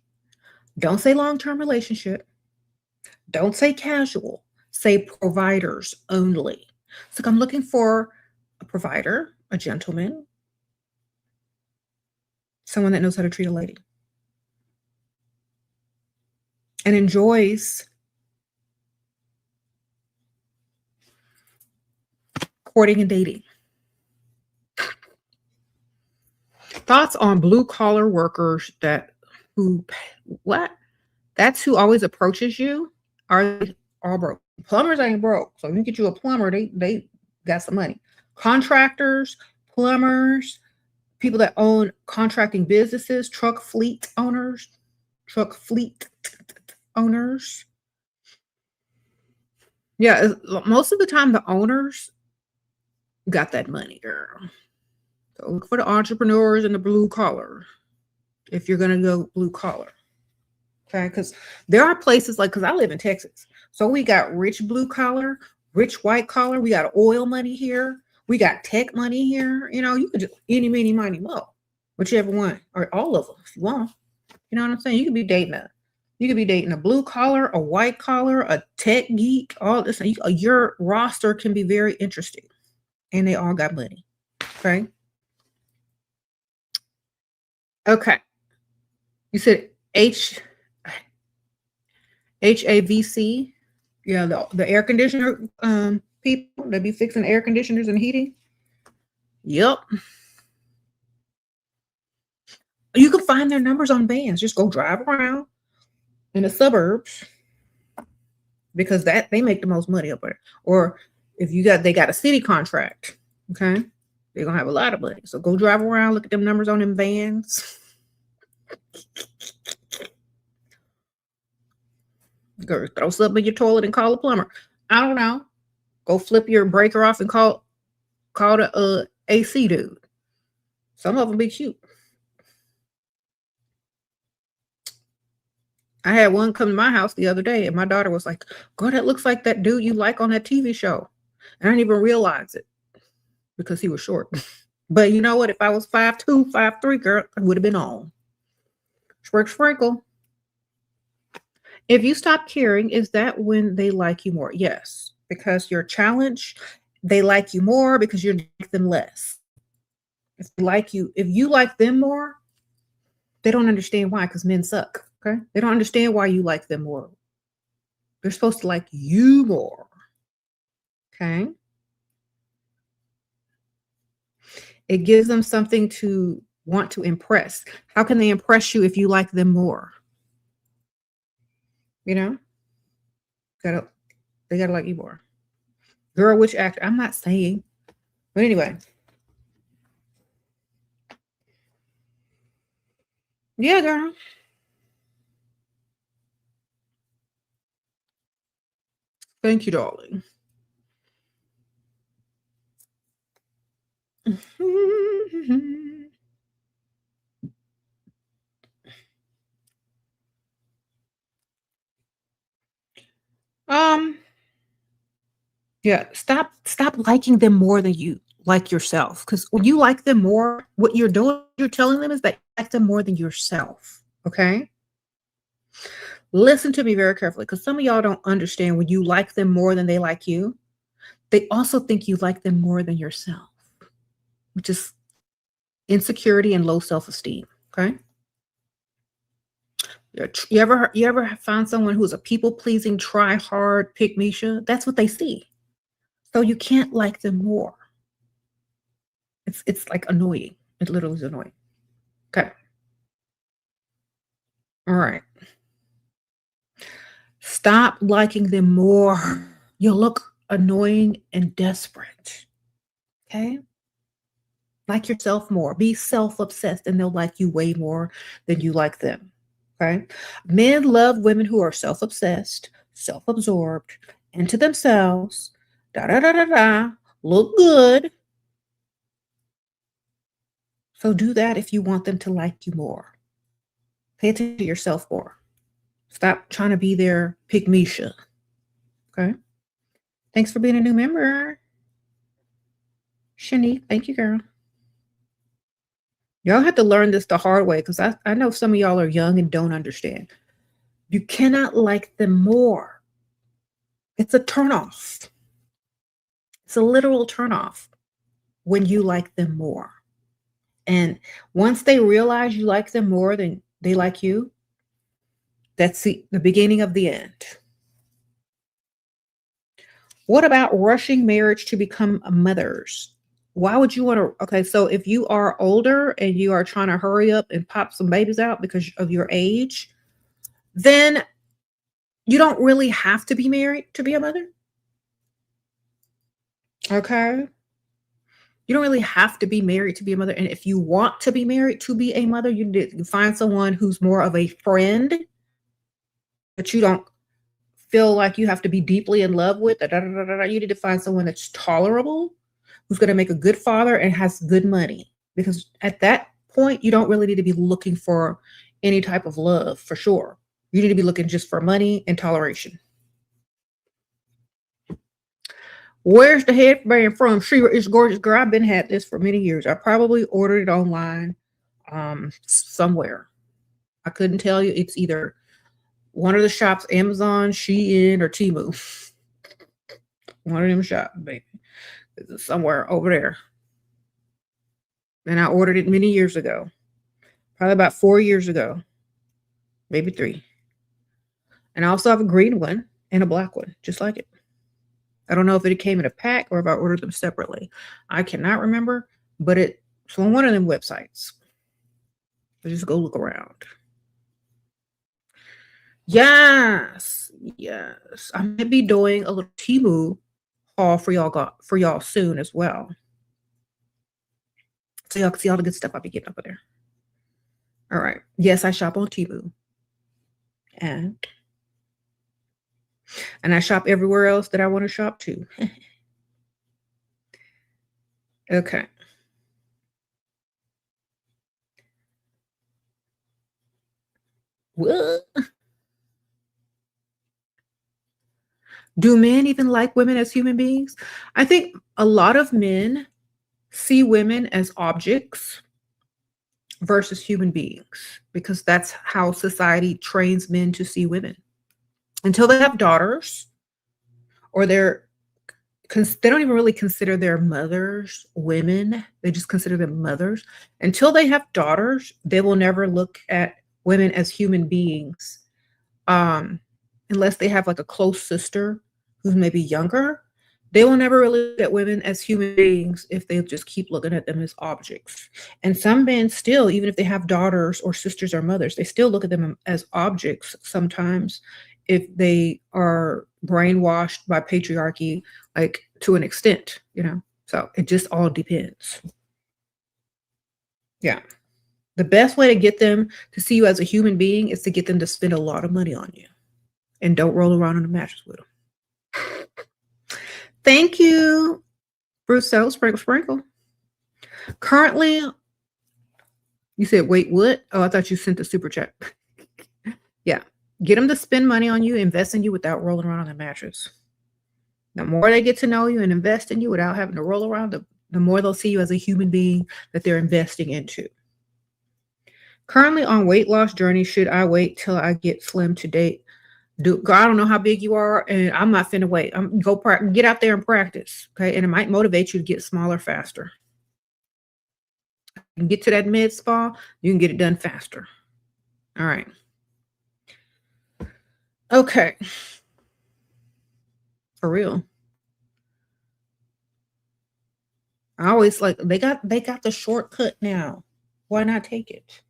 Don't say long-term relationship. Don't say casual. Say providers only. So I'm looking for a provider, a gentleman, someone that knows how to treat a lady and enjoys courting and dating. Thoughts on blue collar workers what? That's who always approaches you. Are they all broke? Plumbers ain't broke. So you get you a plumber, they got some money. Contractors, plumbers, people that own contracting businesses, truck fleet owners. Yeah, most of the time the owners got that money, girl. So look for the entrepreneurs and the blue collar if you're going to go blue collar. Okay, because there are places like, because I live in Texas. So we got rich blue collar, rich white collar. We got oil money here. We got tech money here. You know, you could just any, many, money, mo, whichever one, or all of them if you want. You know what I'm saying? You could be dating a blue collar, a white collar, a tech geek, all this. Your roster can be very interesting. And they all got money. Okay. Okay. You said HAVC. Yeah, the air conditioner people that be fixing air conditioners and heating. Yep. You can find their numbers on vans. Just go drive around in the suburbs because they make the most money up there. Or if they got a city contract, okay, they're gonna have a lot of money. So go drive around, look at them numbers on them vans. Go throw something in your toilet and call a plumber. I don't know. Go flip your breaker off and call the AC dude. Some of them be cute. I had one come to my house the other day, and my daughter was like, "God, that looks like that dude you like on that TV show." And I didn't even realize it because he was short. But you know what? If I was 5'2", 5'3", girl, I would have been on. Sprinkle. If you stop caring, is that when they like you more? Yes, because your challenge, they like you more because you like them less. If you like them more, they don't understand why, because men suck. Okay, they don't understand why you like them more. They're supposed to like you more. Okay, it gives them something to want to impress. How can they impress you if you like them more? You know, they gotta like you more. Girl, which actor? I'm not saying, but anyway. Yeah, girl. Thank you, darling. Yeah, stop liking them more than you like yourself. Because when you like them more, what you're doing, you're telling them is that you like them more than yourself. Okay? Listen to me very carefully, because some of y'all don't understand when you like them more than they like you. They also think you like them more than yourself, which is insecurity and low self-esteem. Okay? You ever find someone who's a people-pleasing, try-hard, pick-me-sha? That's what they see. So you can't like them more. It's like annoying. It literally is annoying. Okay. All right. Stop liking them more. You'll look annoying and desperate. Okay. Like yourself more. Be self-obsessed and they'll like you way more than you like them. Okay. Men love women who are self-obsessed, self-absorbed, into themselves, look good. So do that if you want them to like you more. Pay attention to yourself more. Stop trying to be their pick-me-sha. Okay. Thanks for being a new member. Shani, thank you, girl. Y'all have to learn this the hard way because I know some of y'all are young and don't understand. You cannot like them more. It's a turnoff. It's a literal turnoff when you like them more. And once they realize you like them more than they like you, that's the beginning of the end. What about rushing marriage to become mothers? Why would you want to? Okay, so if you are older and you are trying to hurry up and pop some babies out because of your age, then you don't really have to be married to be a mother. Okay. You don't really have to be married to be a mother. And if you want to be married to be a mother, you find someone who's more of a friend, but you don't feel like you have to be deeply in love with. You need to find someone that's tolerable, who's going to make a good father and has good money. Because at that point, you don't really need to be looking for any type of love for sure. You need to be looking just for money and toleration. Where's the headband from? SHERA is gorgeous, girl. I've been had this for many years. I probably ordered it online somewhere. I couldn't tell you. It's either one of the shops, Amazon, Shein, or Temu. One of them shops, baby. It's somewhere over there. And I ordered it many years ago. Probably about 4 years ago. Maybe 3. And I also have a green one and a black one, just like it. I don't know if it came in a pack or if I ordered them separately. I cannot remember, but it's on one of them websites. So just go look around. Yes. I might be doing a little Temu haul for y'all soon as well. So y'all can see all the good stuff I'll be getting over there. All right. Yes, I shop on Temu. And I shop everywhere else that I want to shop too. Okay. What? Do men even like women as human beings? I think a lot of men see women as objects versus human beings because that's how society trains men to see women. Until they have daughters or they don't even really consider their mothers women. They just consider them mothers. Until they have daughters, they will never look at women as human beings unless they have like a close sister who's maybe younger. They will never really look at women as human beings if they just keep looking at them as objects. And some men still, even if they have daughters or sisters or mothers, they still look at them as objects sometimes if they are brainwashed by patriarchy, like to an extent, So it just all depends. Yeah. The best way to get them to see you as a human being is to get them to spend a lot of money on you and don't roll around on the mattress with them. Thank you, Bruce. Sprinkle. Currently, you said, wait, what? Oh, I thought you sent the super chat. Yeah. Get them to spend money on you, invest in you without rolling around on the mattress. The more they get to know you and invest in you without having to roll around, the more they'll see you as a human being that they're investing into. Currently on weight loss journey, should I wait till I get slim to date? I don't know how big you are, and I'm not finna wait. Get out there and practice, okay? And it might motivate you to get smaller faster. And get to that med spa, you can get it done faster. All right. Okay. For real. I always like they got the shortcut now. Why not take it?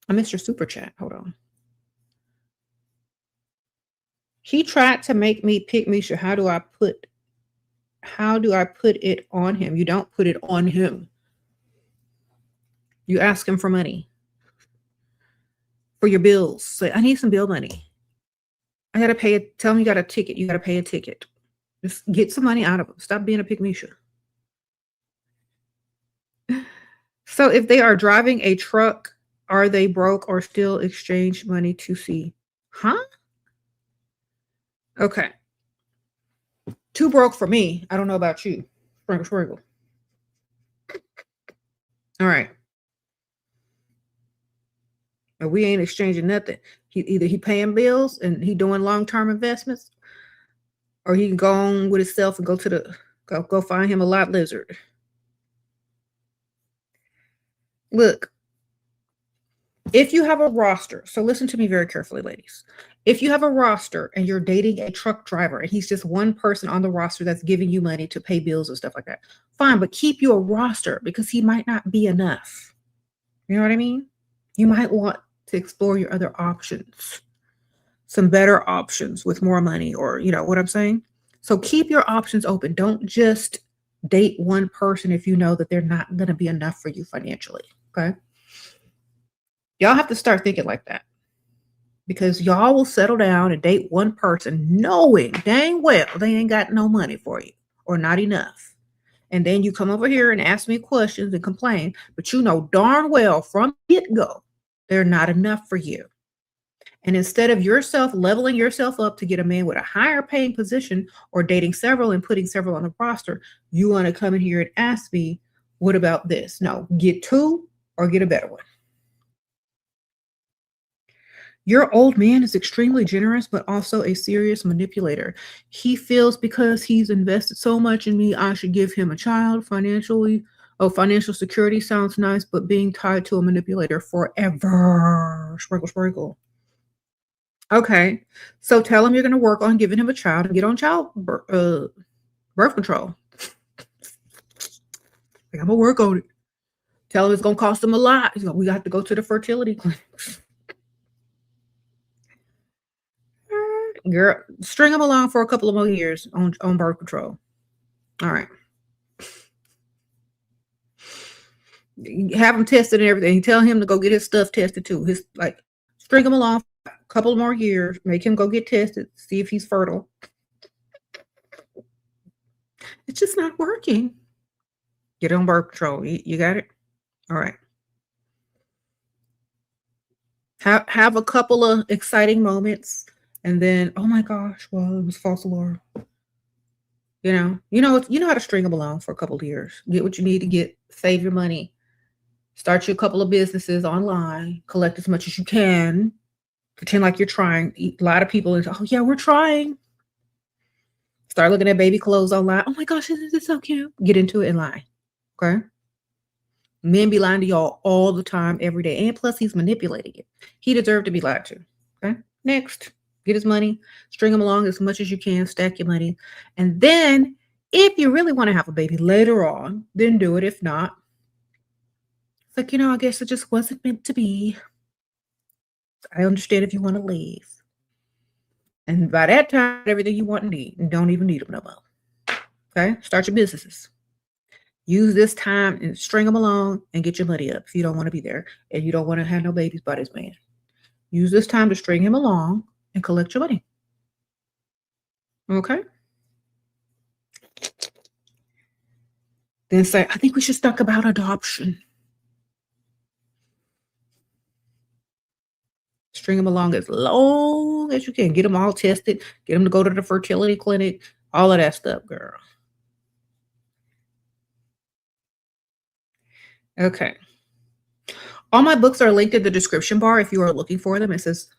I missed your super chat. Hold on. He tried to make me pick Misha. How do I put it on him? You don't put it on him. You ask him for money. For your bills. Say, I need some bill money. I gotta pay it. Tell him you got a ticket. You gotta pay a ticket. Just get some money out of him. Stop being a pick Misha. So if they are driving a truck, are they broke or still exchange money to see? Huh? Okay. Too broke for me. I don't know about you. Sprinkle, sprinkle. All right. And we ain't exchanging nothing. Either he paying bills and he doing long-term investments, or he can go on with himself and go find him a lot lizard. Look, if you have a roster, so listen to me very carefully, ladies. If you have a roster and you're dating a truck driver and he's just one person on the roster that's giving you money to pay bills and stuff like that, fine, but keep you a roster because he might not be enough. You know what I mean? You might want to explore your other options, some better options with more money, or you know what I'm saying? So keep your options open. Don't just date one person if you know that they're not going to be enough for you financially. Okay. Y'all have to start thinking like that because y'all will settle down and date one person knowing dang well they ain't got no money for you or not enough. And then you come over here and ask me questions and complain, but you know darn well from get-go, they're not enough for you. And instead of yourself leveling yourself up to get a man with a higher paying position or dating several and putting several on the roster, you want to come in here and ask me, what about this? No, get two or get a better one. Your old man is extremely generous, but also a serious manipulator. He feels because he's invested so much in me, I should give him a child financially. Oh, financial security sounds nice, but being tied to a manipulator forever. Sprinkle, sprinkle. Okay, so tell him you're going to work on giving him a child and get on birth control. I'm going to work on it. Tell him it's going to cost him a lot. We got to go to the fertility clinics. Girl, string him along for a couple of more years on birth control. All right. Have him tested and everything. Tell him to go get his stuff tested too. String him along for a couple more years. Make him go get tested. See if he's fertile. It's just not working. Get on birth control. You got it? All right. Have a couple of exciting moments. And then, oh my gosh, well, it was false alarm. You know how to string them along for a couple of years. Get what you need to get, save your money, start you a couple of businesses online, collect as much as you can, pretend like you're trying. A lot of people is, oh yeah, we're trying. Start looking at baby clothes online. Oh my gosh, isn't this so cute? Get into it and lie. Okay. Men be lying to y'all all the time, every day. And plus he's manipulating it. He deserved to be lied to. Okay. Next. Get his money, string him along as much as you can, stack your money. And then if you really want to have a baby later on, then do it. If not, it's like, I guess it just wasn't meant to be. I understand if you want to leave. And by that time, everything you want and need, and don't even need them no more. Okay? Start your businesses. Use this time and string them along and get your money up if you don't want to be there and you don't want to have no babies by this man. Use this time to string him along and collect your money. Okay? Then say, I think we should talk about adoption. String them along as long as you can. Get them all tested. Get them to go to the fertility clinic. All of that stuff, girl. Okay. All my books are linked in the description bar if you are looking for them. It says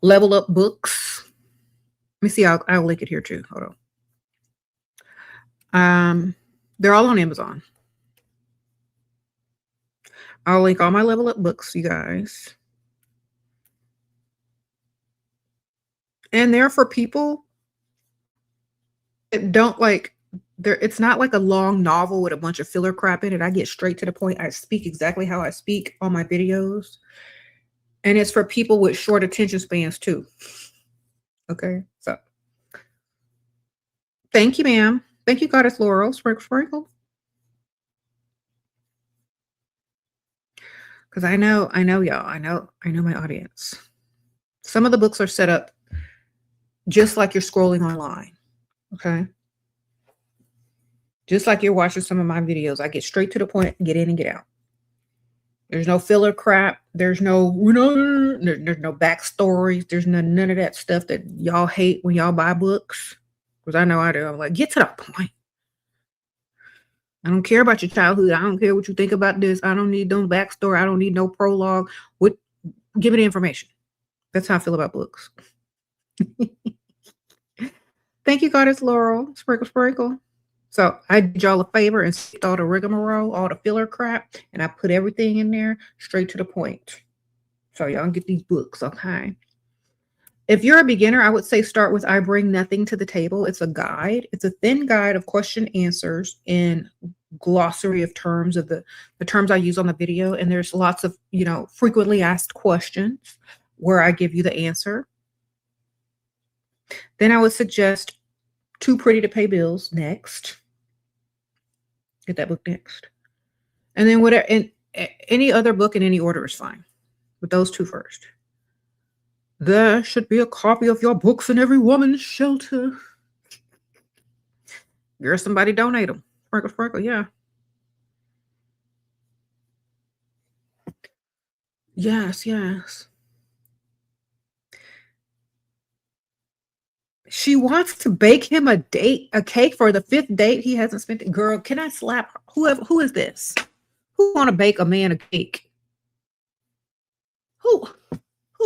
Level Up Books. Let me see. I'll link it here too. Hold on. They're all on Amazon. I'll link all my Level Up books, you guys. And they're for people that don't like. It's not like a long novel with a bunch of filler crap in it. I get straight to the point. I speak exactly how I speak on my videos. And it's for people with short attention spans too. Okay, so thank you, ma'am. Thank you, Goddess Laurel. Sprinkle. Because I know y'all. I know my audience. Some of the books are set up just like you're scrolling online. Okay. Just like you're watching some of my videos. I get straight to the point, get in and get out. There's no filler crap. There's no, there's no backstories. There's none of that stuff that y'all hate when y'all buy books. Because I know I do. I'm like, get to the point. I don't care about your childhood. I don't care what you think about this. I don't need no backstory. I don't need no prologue. What? Give me the information. That's how I feel about books. Thank you, Goddess Laurel. Sprinkle, sprinkle. So I did y'all a favor and skipped all the rigmarole, all the filler crap, and I put everything in there straight to the point. So y'all get these books, okay? If you're a beginner, I would say start with I Bring Nothing to the Table. It's a guide. It's a thin guide of question answers and glossary of terms of the terms I use on the video. And there's lots of, frequently asked questions where I give you the answer. Then I would suggest Too Pretty to Pay Bills next. Get that book next. And then whatever, and any other book in any order is fine. But those two first. There should be a copy of your books in every woman's shelter. Girl, somebody donate them. Sprinkle, sprinkle, yeah. Yes, yes. She wants to bake him a cake for the 5th date he hasn't spent. Girl, can I slap her? Who is this? Who want to bake a man a cake? Who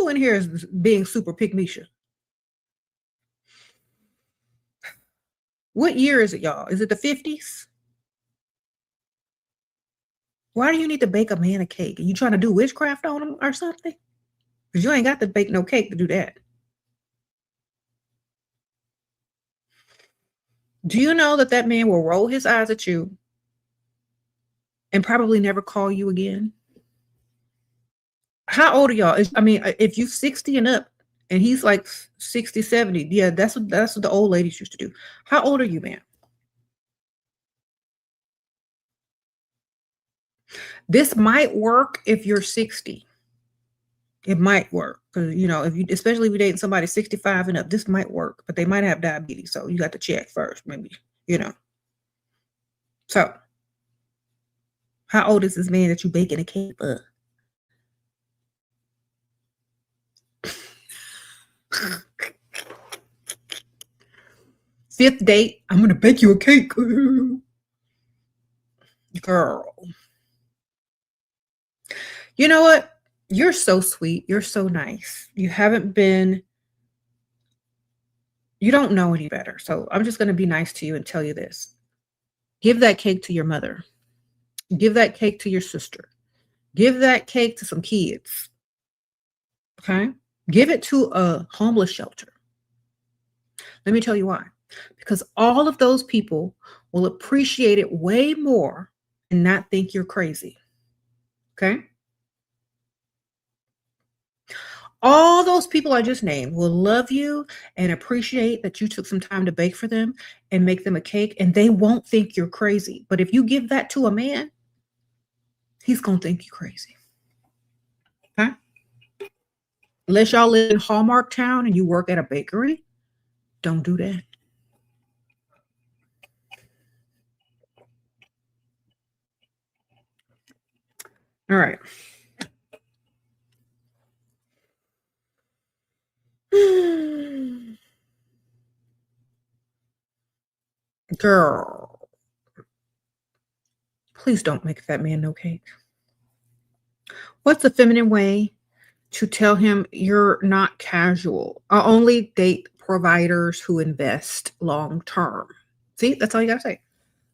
in here is being super pygmisha? What year is it, y'all? Is it the 50s? Why do you need to bake a man a cake? Are you trying to do witchcraft on him or something? Because you ain't got to bake no cake to do that. Do you know that man will roll his eyes at you and probably never call you again? How old are y'all? I mean, if you're 60 and up and he's like 60, 70, yeah, that's what the old ladies used to do. How old are you, man? This might work if you're 60. It might work because, especially if you're dating somebody 65 and up, this might work, but they might have diabetes. So you got to check first, maybe, So how old is this man that you baking a cake for? Fifth date, I'm going to bake you a cake. Girl. You know what? You're so sweet. You're so nice. You don't know any better. So I'm just going to be nice to you and tell you this. Give that cake to your mother. Give that cake to your sister. Give that cake to some kids. Okay? Give it to a homeless shelter. Let me tell you why. Because all of those people will appreciate it way more and not think you're crazy. Okay? All those people I just named will love you and appreciate that you took some time to bake for them and make them a cake, and they won't think you're crazy. But if you give that to a man, he's going to think you're crazy. Okay? Unless y'all live in Hallmark Town and you work at a bakery, don't do that. All right. Girl, please don't make that man no cake. What's a feminine way to tell him you're not casual? I only date providers who invest long term. See, that's all you gotta say.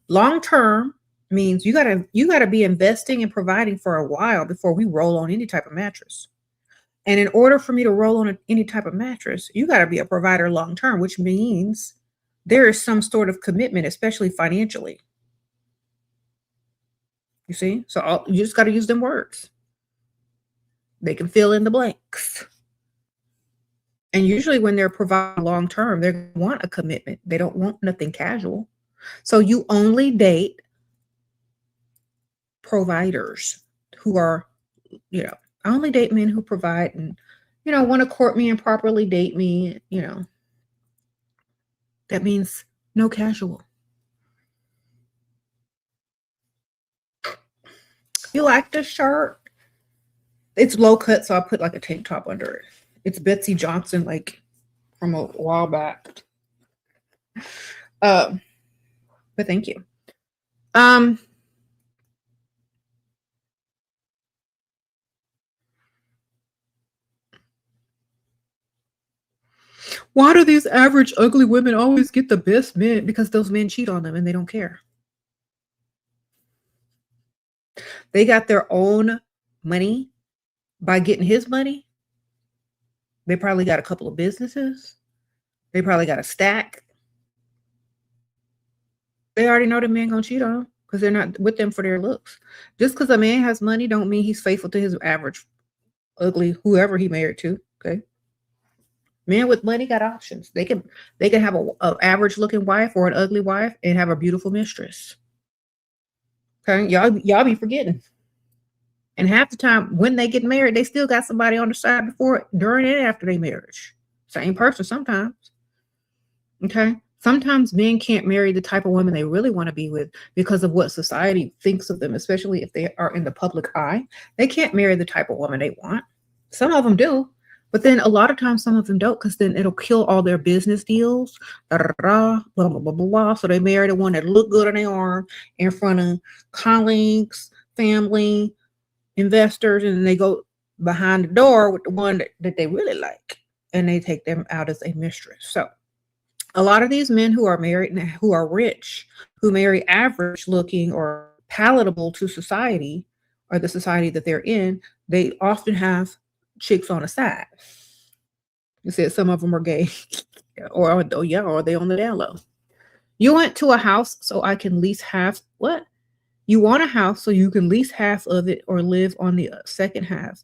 Long term means you gotta be investing and providing for a while before we roll on any type of mattress. And in order for me to roll on any type of mattress, you gotta be a provider long term, which means there is some sort of commitment, especially financially. You see? So you just got to use them words. They can fill in the blanks. And usually when they're providing long term, they want a commitment. They don't want nothing casual. So you only date providers who are, I only date men who provide and, want to court me and properly date me, That means no casual. You like this shirt? It's low cut, so I put like a tank top under it. It's Betsy Johnson, like from a while back. But thank you. Why do these average ugly women always get the best men? Because those men cheat on them and they don't care. They got their own money by getting his money. They probably got a couple of businesses. They probably got a stack. They already know the man gonna cheat on them because they're not with them for their looks. Just because a man has money don't mean he's faithful to his average ugly whoever he married to. Okay. Men with money got options. They can have a average looking wife or an ugly wife and have a beautiful mistress. Okay, y'all be forgetting. And half the time when they get married, they still got somebody on the side before, during, and after their marriage. Same person sometimes. Okay. Sometimes men can't marry the type of woman they really want to be with because of what society thinks of them, especially if they are in the public eye. They can't marry the type of woman they want. Some of them do, but then a lot of times some of them don't, because then it'll kill all their business deals. Blah, blah, blah, blah, blah. So they marry the one that look good on their arm in front of colleagues, family, investors, and they go behind the door with the one that they really like, and they take them out as a mistress. So a lot of these men who are married and who are rich, who marry average looking or palatable to society or the society that they're in, they often have chicks on the side. You said some of them are gay or they on the down low. You went to a house so I can lease half. What? You want a house so you can lease half of it or live on the second half.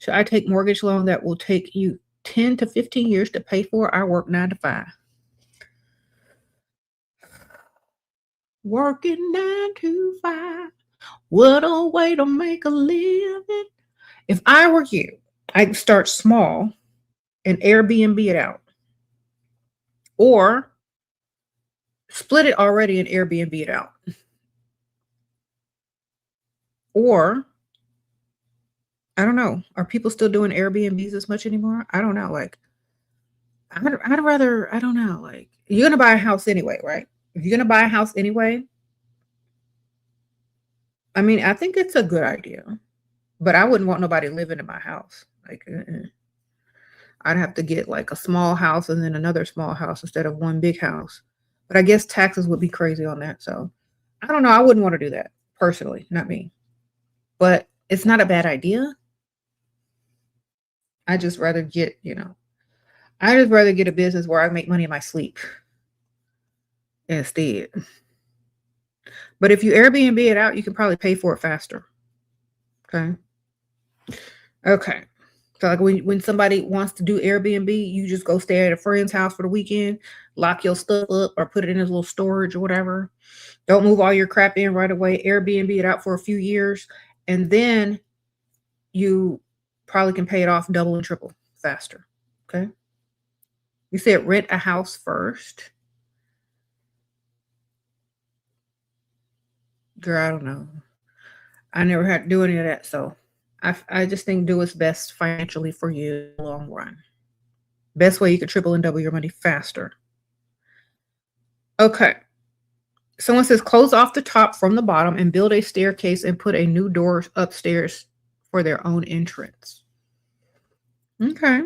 Should I take mortgage loan that will take you 10 to 15 years to pay for? I work 9 to 5. Working 9 to 5. What a way to make a living. If I were you, I'd start small and Airbnb it out. Or split it already and Airbnb it out. Or, I don't know. Are people still doing Airbnbs as much anymore? I don't know. Like, I'd rather, I don't know. Like, you're going to buy a house anyway, right? If you're going to buy a house anyway, I mean, I think it's a good idea. But I wouldn't want nobody living in my house. Like, I'd have to get like a small house and then another small house instead of one big house. But I guess taxes would be crazy on that. So, I don't know. I wouldn't want to do that personally, not me. But it's not a bad idea. I just rather get, I just rather get a business where I make money in my sleep instead. But if you Airbnb it out, you can probably pay for it faster. Okay. Okay. So like when somebody wants to do Airbnb, you just go stay at a friend's house for the weekend, lock your stuff up or put it in a little storage or whatever. Don't move all your crap in right away. Airbnb it out for a few years. And then you probably can pay it off double and triple faster. Okay. You said rent a house first. Girl, I don't know. I never had to do any of that. So I just think do what's best financially for you in the long run. Best way you could triple and double your money faster. Okay. Someone says close off the top from the bottom and build a staircase and put a new door upstairs for their own entrance. Okay.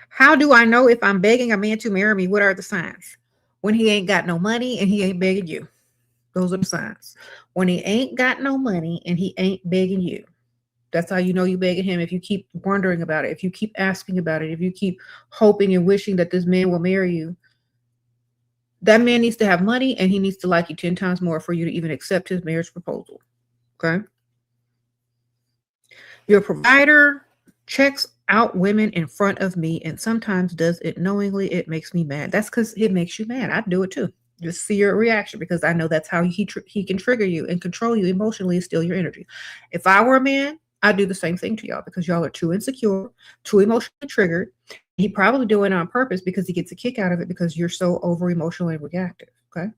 How do I know if I'm begging a man to marry me? What are the signs? When he ain't got no money and he ain't begging you. Those are the signs. When he ain't got no money and he ain't begging you. That's how you know you begging him. If you keep wondering about it, if you keep asking about it, if you keep hoping and wishing that this man will marry you, that man needs to have money and he needs to like you 10 times more for you to even accept his marriage proposal. Okay. Your provider checks out women in front of me and sometimes does it knowingly. It makes me mad. That's because it makes you mad. I do it too. Just see your reaction because I know that's how he can trigger you and control you emotionally and steal your energy. If I were a man, I'd do the same thing to y'all because y'all are too insecure, too emotionally triggered. He probably doing it on purpose because he gets a kick out of it because you're so over emotional and reactive. Okay.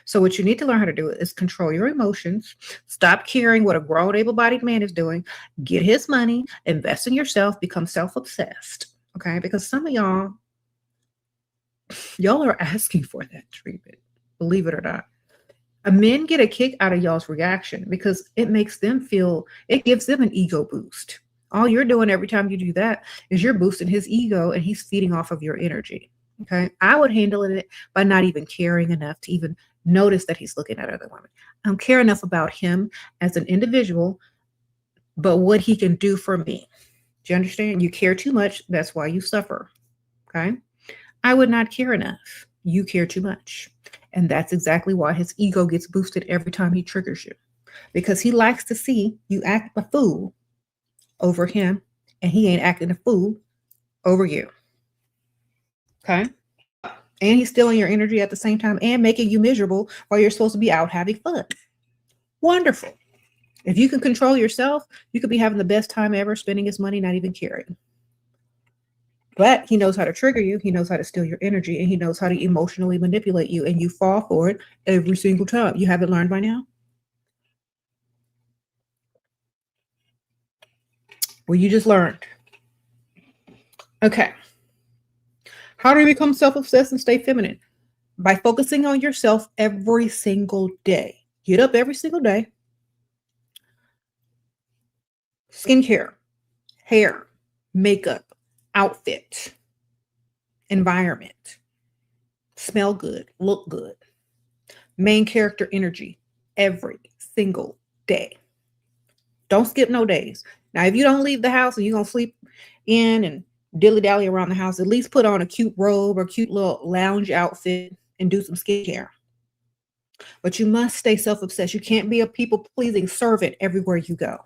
So what you need to learn how to do is control your emotions. Stop caring what a grown, able-bodied man is doing. Get his money, invest in yourself, become self-obsessed. Okay, because some of y'all are asking for that treatment, believe it or not. Men get a kick out of y'all's reaction because it makes them feel, it gives them an ego boost. All you're doing every time you do that is you're boosting his ego and he's feeding off of your energy. Okay. I would handle it by not even caring enough to even notice that he's looking at other women. I don't care enough about him as an individual, but what he can do for me. Do you understand? You care too much. That's why you suffer. Okay. I would not care enough. You care too much. And that's exactly why his ego gets boosted every time he triggers you. Because he likes to see you act a fool over him, and he ain't acting a fool over you. Okay? And he's stealing your energy at the same time and making you miserable while you're supposed to be out having fun. Wonderful. If you can control yourself, you could be having the best time ever, spending his money, not even caring. But he knows how to trigger you. He knows how to steal your energy, and he knows how to emotionally manipulate you, and you fall for it every single time. You haven't learned by now? Well, you just learned. Okay. How do you become self-obsessed and stay feminine? By focusing on yourself every single day. Get up every single day. Skincare, hair, makeup, outfit, environment. Smell good, look good. Main character energy every single day. Don't skip no days. Now, if you don't leave the house and you're going to sleep in and dilly-dally around the house, at least put on a cute robe or cute little lounge outfit and do some skincare. But you must stay self-obsessed. You can't be a people-pleasing servant everywhere you go.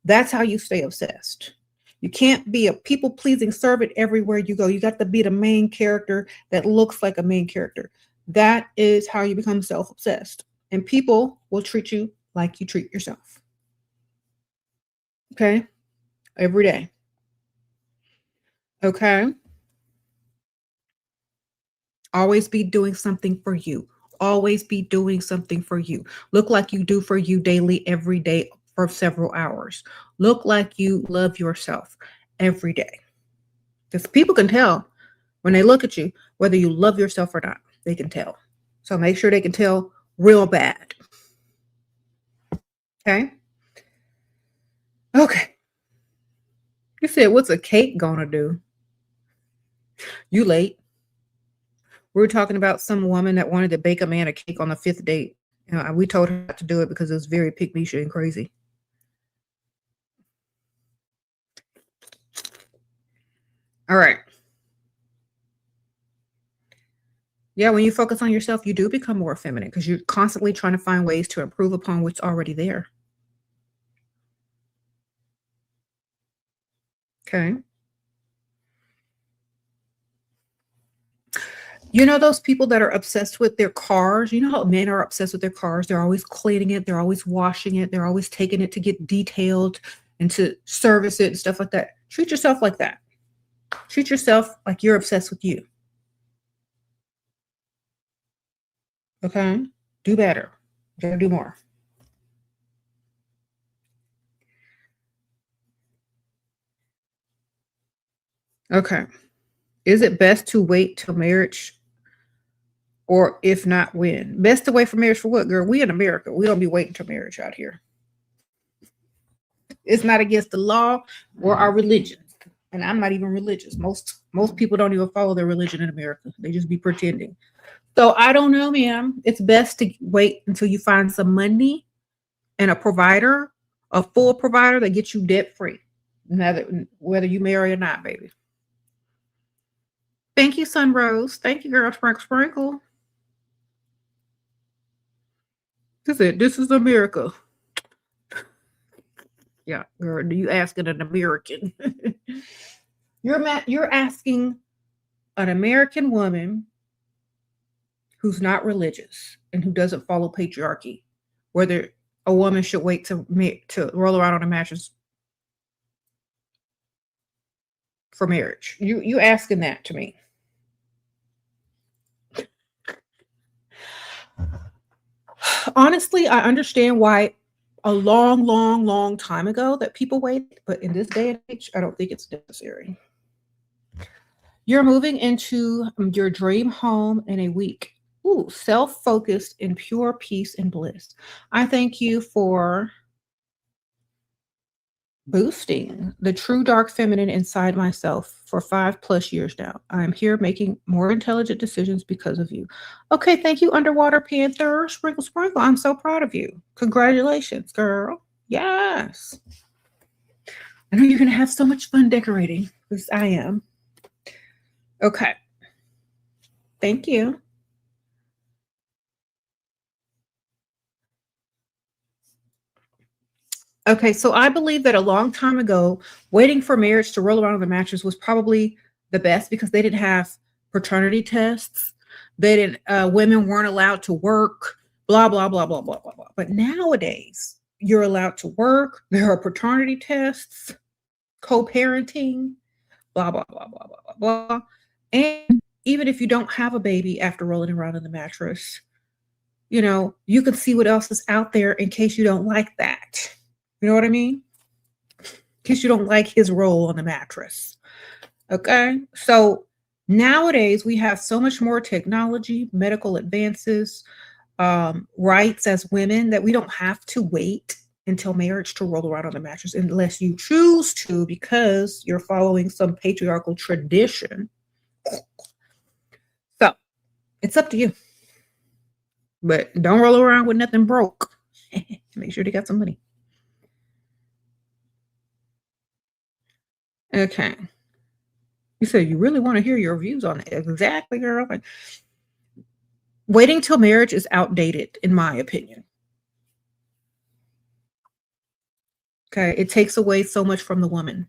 That's how you stay obsessed. You can't be a people-pleasing servant everywhere you go. You got to be the main character that looks like a main character. That is how you become self-obsessed. And people will treat you like you treat yourself. Okay? Every day. Okay? Always be doing something for you. Always be doing something for you. Look like you do for you daily, every day for several hours. Look like you love yourself every day. Because people can tell when they look at you, whether you love yourself or not. They can tell. So make sure they can tell real bad. Okay? Okay. You said, what's a cake gonna do? You late. We were talking about some woman that wanted to bake a man a cake on the 5th date. We told her not to do it because it was very pygmy and crazy. All right. Yeah, when you focus on yourself, you do become more feminine because you're constantly trying to find ways to improve upon what's already there. Okay. You know those people that are obsessed with their cars? You know how men are obsessed with their cars? They're always cleaning it. They're always washing it. They're always taking it to get detailed and to service it and stuff like that. Treat yourself like that. Treat yourself like you're obsessed with you. Okay? Do better. You gotta do more. Okay. Is it best to wait till marriage, or if not, when? Best to wait for marriage for what, girl? We in America. We don't be waiting till marriage out here. It's not against the law or our religion. And I'm not even religious. Most people don't even follow their religion in America. They just be pretending. So I don't know, ma'am. It's best to wait until you find some money and a provider, a full provider that gets you debt free, whether you marry or not, baby. Thank you, Sunrose. Thank you, girl. Sprinkle. This is America. Yeah, girl. You asking an American? You're asking an American woman who's not religious and who doesn't follow patriarchy whether a woman should wait to roll around on a mattress for marriage. You asking that to me? Honestly, I understand why a long, long, long time ago that people wait, but in this day and age, I don't think it's necessary. You're moving into your dream home in a week. Ooh, self-focused in pure peace and bliss. I thank you for boosting the true dark feminine inside myself for 5+ years now. I'm here making more intelligent decisions because of you. Okay, thank you, Underwater Panther. Sprinkle, sprinkle. I'm so proud of you. Congratulations, girl. Yes. I know you're going to have so much fun decorating, because I am. Okay. Thank you. Okay, so I believe that a long time ago, waiting for marriage to roll around on the mattress was probably the best because they didn't have paternity tests. They didn't. Women weren't allowed to work. Blah blah blah blah blah blah blah. But nowadays, you're allowed to work. There are paternity tests, co-parenting, blah blah blah blah blah blah blah. And even if you don't have a baby after rolling around in the mattress, you can see what else is out there in case you don't like that. You know what I mean? In case you don't like his role on the mattress. Okay. So nowadays we have so much more technology, medical advances, rights as women that we don't have to wait until marriage to roll around on the mattress unless you choose to because you're following some patriarchal tradition. So it's up to you. But don't roll around with nothing broke. Make sure they got some money. Okay. You said you really want to hear your views on it. Exactly, girl. Waiting till marriage is outdated, in my opinion. Okay. It takes away so much from the woman.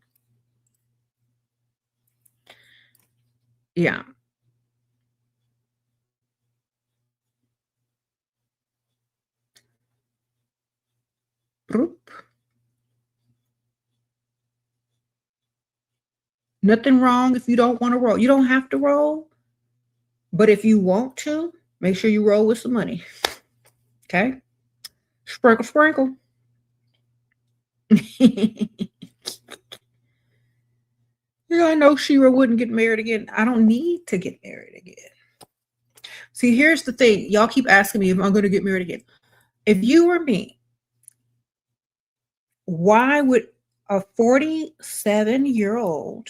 Yeah. Boop. Nothing wrong if you don't want to roll. You don't have to roll, but if you want to, make sure you roll with some money. Okay? Sprinkle, sprinkle. I know Shera wouldn't get married again. I don't need to get married again. See, here's the thing. Y'all keep asking me if I'm going to get married again. If you were me, why would a 47-year-old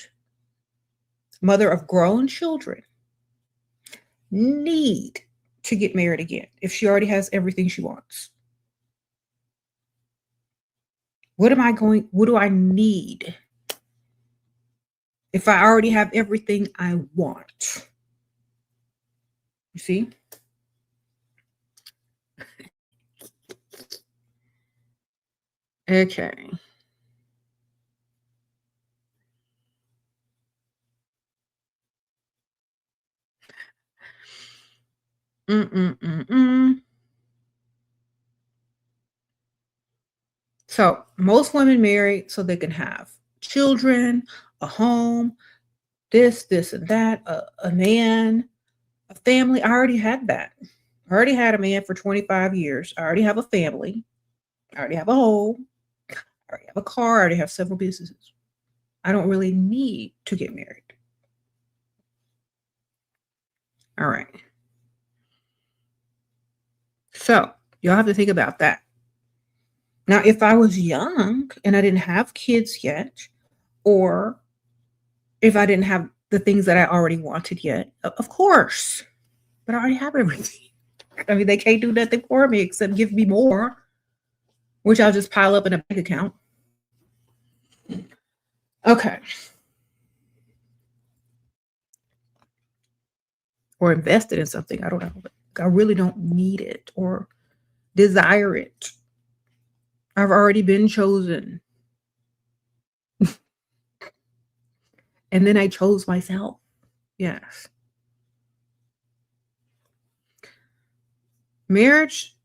mother of grown children need to get married again if she already has everything she wants? What do I need if I already have everything I want? You see? Okay. So most women marry so they can have children, a home, this, and that, a man, a family. I already had that. I already had a man for 25 years. I already have a family. I already have a home. I already have a car. I already have several businesses. I don't really need to get married. All right. So y'all have to think about that. Now, if I was young and I didn't have kids yet, or if I didn't have the things that I already wanted yet, of course, but I already have everything. I mean, they can't do nothing for me except give me more, which I'll just pile up in a bank account. Okay. Or invest it in something. I don't know. I really don't need it or desire it. I've already been chosen. And then I chose myself. Yes. Marriage,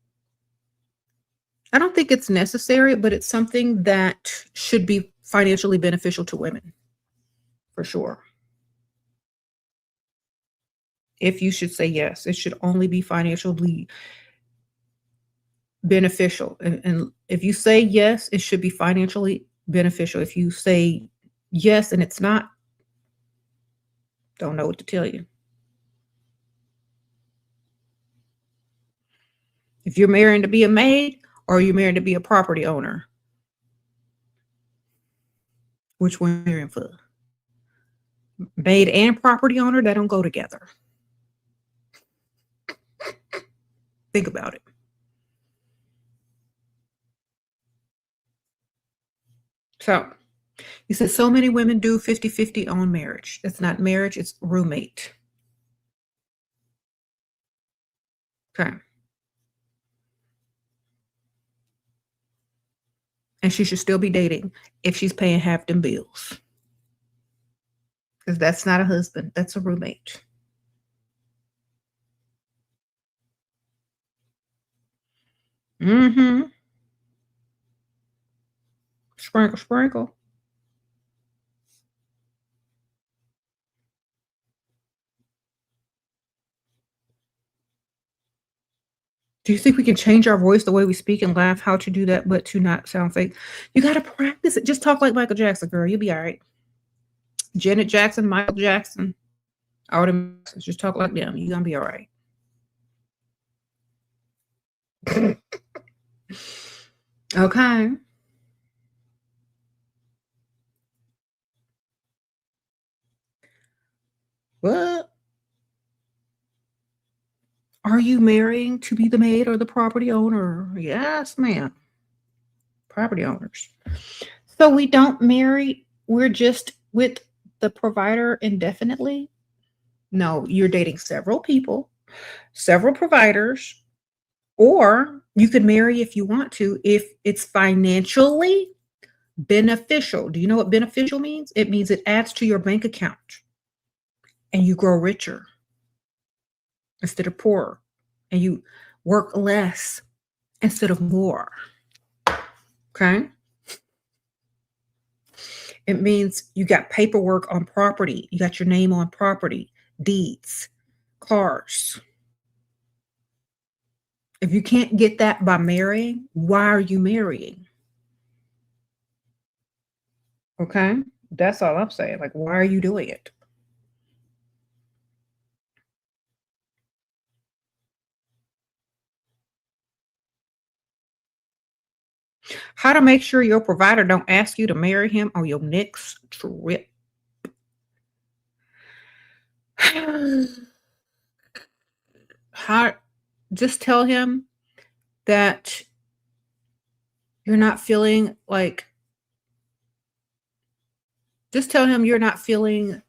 I don't think it's necessary, but it's something that should be financially beneficial to women, for sure. If you should say yes, it should only be financially beneficial. And if you say yes, it should be financially beneficial. If you say yes and it's not, don't know what to tell you. If you're marrying to be a maid or you're married to be a property owner, which one are you marrying for? Maid and property owner, they don't go together. Think about it. So you said so many women do 50-50 on marriage. It's not marriage, it's roommate. Okay. And she should still be dating if she's paying half them bills. Because that's not a husband, that's a roommate. Mm-hmm. Sprinkle, sprinkle. Do you think we can change our voice, the way we speak and laugh, how to do that, but to not sound fake? You got to practice it. Just talk like Michael Jackson, girl. You'll be all right. Janet Jackson, Michael Jackson, all them. Just talk like them. You're going to be all right. Okay. What? Are you marrying to be the maid or the property owner? Yes, ma'am. Property owners. So we don't marry, we're just with the provider indefinitely? No, you're dating several people, several providers, or you could marry if you want to, if it's financially beneficial. Do you know what beneficial means? It means it adds to your bank account and you grow richer instead of poorer, and you work less instead of more. Okay. It means you got paperwork on property. You got your name on property, deeds, cars. If you can't get that by marrying, why are you marrying? Okay. That's all I'm saying. Like, why are you doing it? How to make sure your provider don't ask you to marry him on your next trip. How, just tell him that you're not feeling like, just tell him you're not feeling,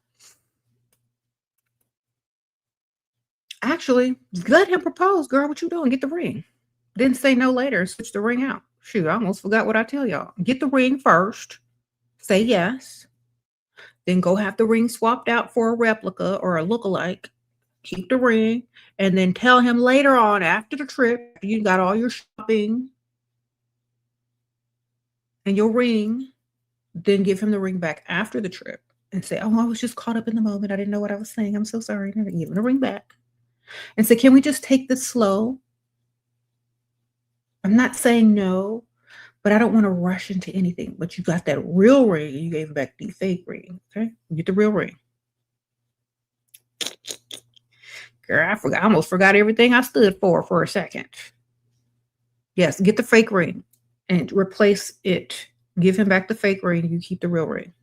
actually, let him propose, girl. What you doing? Get the ring. Didn't say no later and switch the ring out. Shoot, I almost forgot what I tell y'all. Get the ring first. Say yes. Then go have the ring swapped out for a replica or a look-alike. Keep the ring. And then tell him later on after the trip, you got all your shopping and your ring. Then give him the ring back after the trip and say, oh, I was just caught up in the moment. I didn't know what I was saying. I'm so sorry. Never give him the ring back. And say, can we just take this slow? I'm not saying no, but I don't want to rush into anything. But you got that real ring and you gave back the fake ring. Okay? Get the real ring. Girl, I almost forgot everything I stood for a second. Yes, get the fake ring and replace it. Give him back the fake ring. You keep the real ring.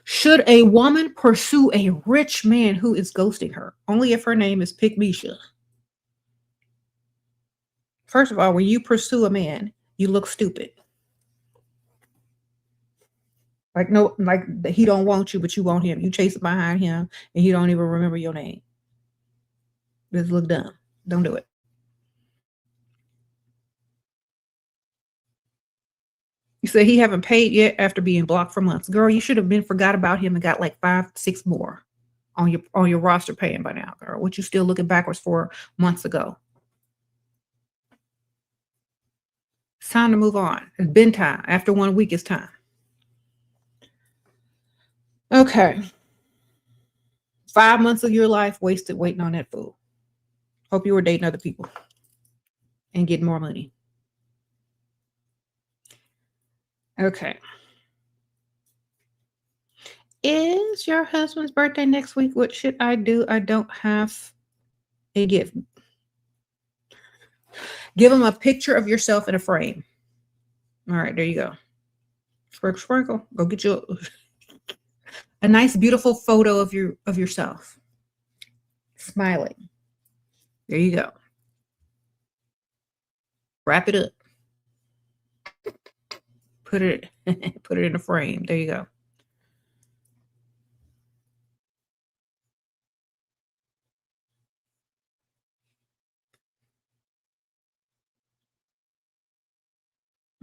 Should a woman pursue a rich man who is ghosting her? Only if her name is Pick Misha. First of all, when you pursue a man, you look stupid. Like, no, like he don't want you, but you want him. You chase behind him and you don't even remember your name. Just look dumb. Don't do it. You say he haven't paid yet after being blocked for months. Girl, you should have been forgot about him and got like 5, 6 more on your roster paying by now, girl. What you still looking backwards for months ago? It's time to move on. It's been time. After 1 week, it's time. Okay. 5 months of your life wasted waiting on that fool. Hope you were dating other people and getting more money. Okay. Is your husband's birthday next week? What should I do? I don't have a gift. Give him a picture of yourself in a frame. All right, there you go. Sprinkle, sprinkle. Go get you a nice, beautiful photo of yourself. Smiling. There you go. Wrap it up. Put it in a frame. There you go.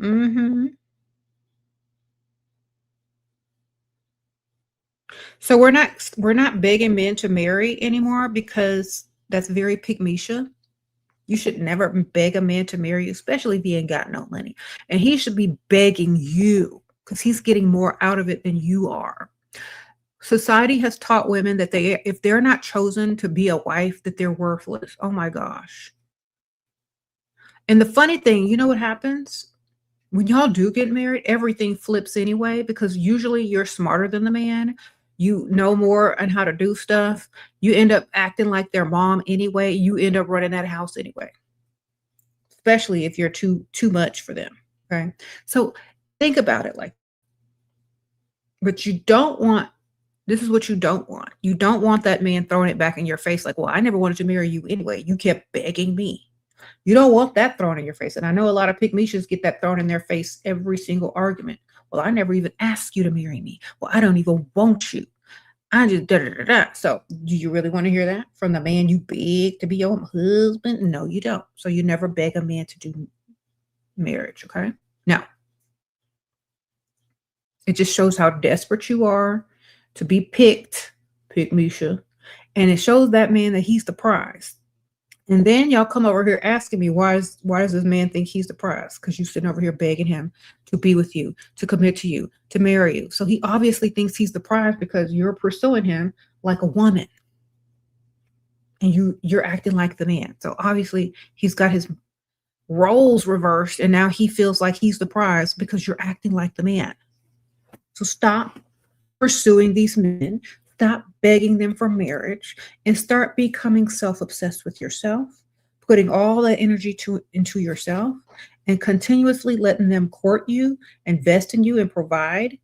Mm-hmm. So we're not begging men to marry anymore because that's very pygmisha. You should never beg a man to marry you, especially if he ain't got no money. And he should be begging you because he's getting more out of it than you are. Society has taught women that if they're not chosen to be a wife, that they're worthless. Oh my gosh. And the funny thing, you know what happens? When y'all do get married, everything flips anyway, because usually you're smarter than the man. You know more on how to do stuff. You end up acting like their mom anyway. You end up running that house anyway, especially if you're too much for them. Okay. So think about it but you don't want, this is what you don't want. You don't want that man throwing it back in your face like, well, I never wanted to marry you anyway. You kept begging me. You don't want that thrown in your face. And I know a lot of pygmishas get that thrown in their face every single argument. Well, I never even asked you to marry me. Well, I don't even want you. I just da da da da. So do you really want to hear that from the man you beg to be your husband? No, you don't. So you never beg a man to do marriage, okay? No. It just shows how desperate you are to be picked, pygmisha. And it shows that man that he's the prize. And then y'all come over here asking me, why does this man think he's the prize? Because you sitting over here begging him to be with you, to commit to you, to marry you. So he obviously thinks he's the prize because you're pursuing him like a woman. And you're acting like the man. So obviously he's got his roles reversed and now he feels like he's the prize because you're acting like the man. So stop pursuing these men, stop begging them for marriage, and start becoming self-obsessed with yourself, putting all that energy into yourself, and continuously letting them court you, invest in you, and provide.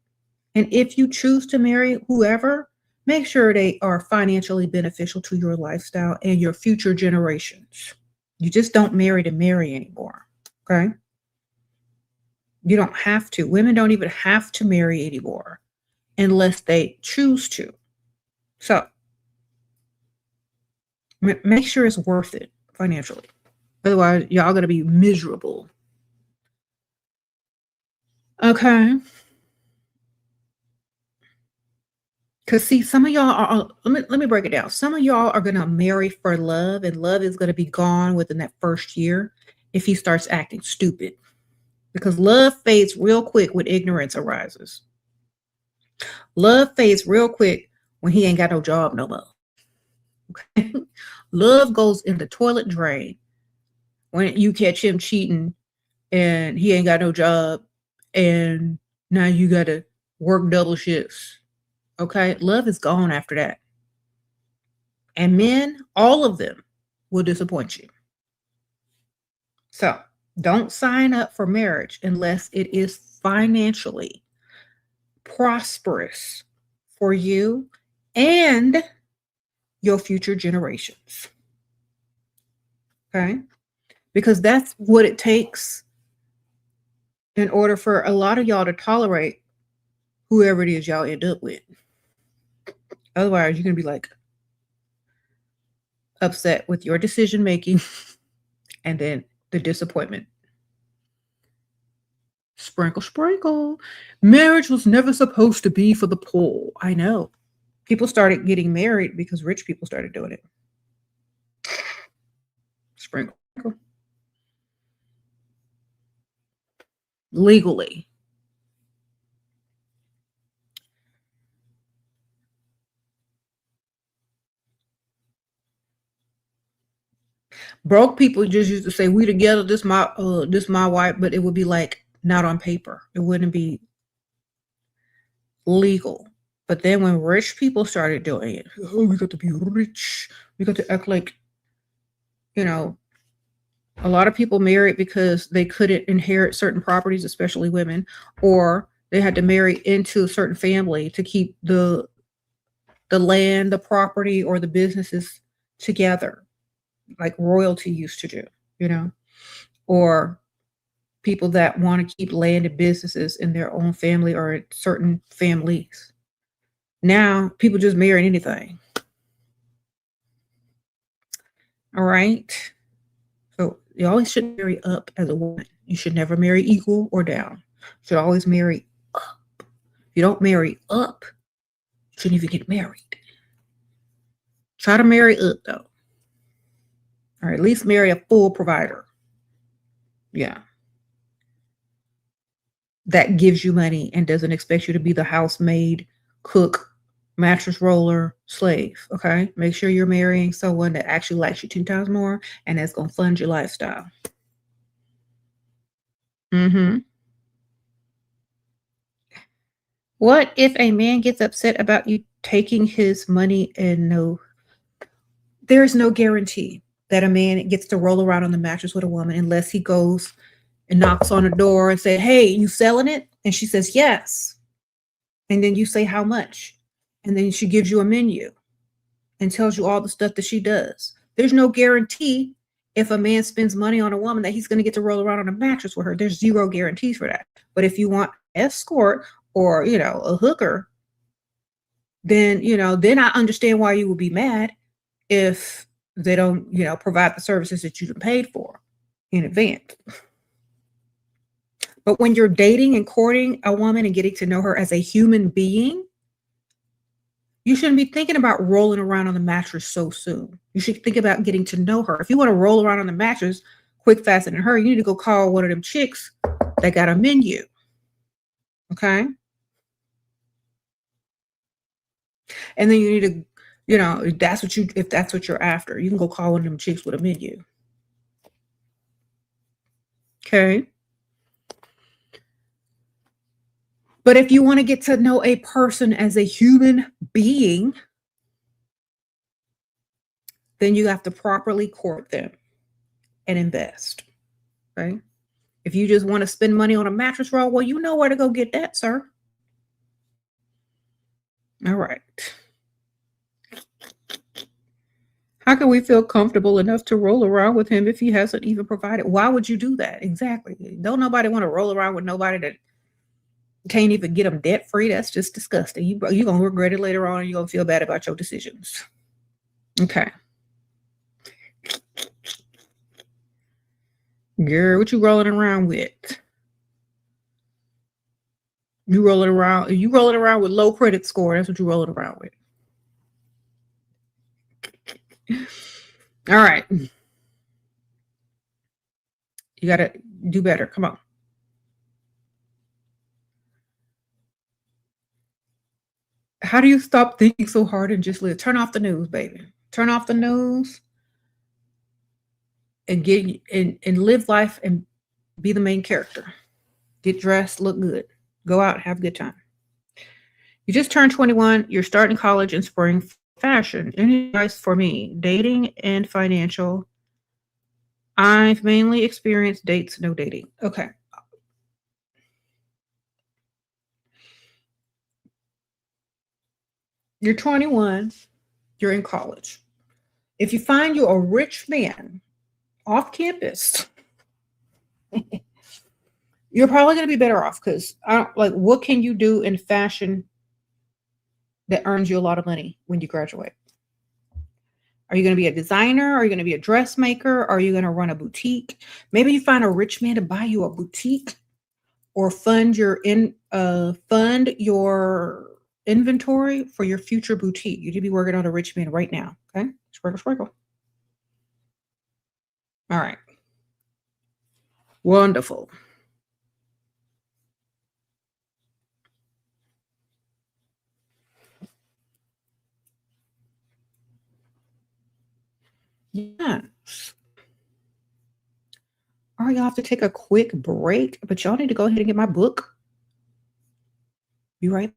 And if you choose to marry whoever, make sure they are financially beneficial to your lifestyle and your future generations. You just don't marry to marry anymore, okay? You don't have to. Women don't even have to marry anymore unless they choose to. So make sure it's worth it financially. Otherwise, y'all going to be miserable. Okay. Because see, some of y'all are, let me break it down. Some of y'all are going to marry for love, and love is going to be gone within that first year if he starts acting stupid. Because love fades real quick when ignorance arises. Love fades real quick when he ain't got no job no more. Okay? Love goes in the toilet drain when you catch him cheating and he ain't got no job and now you got to work double shifts. Okay? Love is gone after that. And men, all of them, will disappoint you. So don't sign up for marriage unless it is financially prosperous for you and your future generations. Okay? Because that's what it takes in order for a lot of y'all to tolerate whoever it is y'all end up with. Otherwise, you're going to be like upset with your decision making and then the disappointment. Sprinkle, sprinkle. Marriage was never supposed to be for the poor. I know. People started getting married because rich people started doing it. Sprinkle. Legally. Broke people just used to say, "We together, this my wife," but it would be like not on paper. It wouldn't be legal. But then when rich people started doing it, oh, we got to be rich. We got to act like, you know, a lot of people married because they couldn't inherit certain properties, especially women, or they had to marry into a certain family to keep the land, the property, or the businesses together, like royalty used to do, you know, or people that want to keep land and businesses in their own family or in certain families. Now people just marry anything. All right. So you always should marry up as a woman. You should never marry equal or down. You should always marry up. If you don't marry up, you shouldn't even get married. Try to marry up though. Or at least marry a full provider. Yeah. That gives you money and doesn't expect you to be the housemaid, cook, mattress roller, slave. Okay. Make sure you're marrying someone that actually likes you 2 times more and that's going to fund your lifestyle. What if a man gets upset about you taking his money and there's no guarantee that a man gets to roll around on the mattress with a woman unless he goes and knocks on the door and say, "Hey, you selling it?" And she says, "Yes." And then you say, "How much?" And then she gives you a menu and tells you all the stuff that she does. There's no guarantee if a man spends money on a woman that he's going to get to roll around on a mattress with her. There's zero guarantees for that. But if you want escort or, a hooker, then, then I understand why you would be mad if they don't, provide the services that you paid for in advance. But when you're dating and courting a woman and getting to know her as a human being, you shouldn't be thinking about rolling around on the mattress so soon. You should think about getting to know her. If you want to roll around on the mattress quick, fast, and in her, you need to go call one of them chicks that got a menu. Okay? And then you need to, if that's what you're after, you can go call one of them chicks with a menu. Okay? But if you want to get to know a person as a human being, then you have to properly court them and invest. Okay? If you just want to spend money on a mattress roll, well, you know where to go get that, sir. All right. How can we feel comfortable enough to roll around with him if he hasn't even provided? Why would you do that? Exactly. Don't nobody want to roll around with nobody that can't even get them debt free. That's just disgusting. You're going to regret it later on and you're going to feel bad about your decisions. Okay. Girl, what you rolling around with? You rolling around with low credit score. That's what you're rolling around with. All right. You got to do better. Come on. How do you stop thinking so hard and just live? Turn off the news, baby. Turn off the news and live life and be the main character. Get dressed, look good. Go out, have a good time. You just turned 21. You're starting college in spring. Fashion. Any advice for me? Dating and financial. I've mainly experienced dates, no dating. Okay. You're 21. You're in college. If you find you a rich man off campus, you're probably going to be better off because what can you do in fashion that earns you a lot of money when you graduate? Are you going to be a designer? Are you going to be a dressmaker? Are you going to run a boutique? Maybe you find a rich man to buy you a boutique or fund your inventory for your future boutique. You could be working on a rich man right now. Okay, sprinkle, sprinkle. All right, wonderful. Yes. sorry, y'all have to take a quick break, but y'all need to go ahead and get my book. Be right.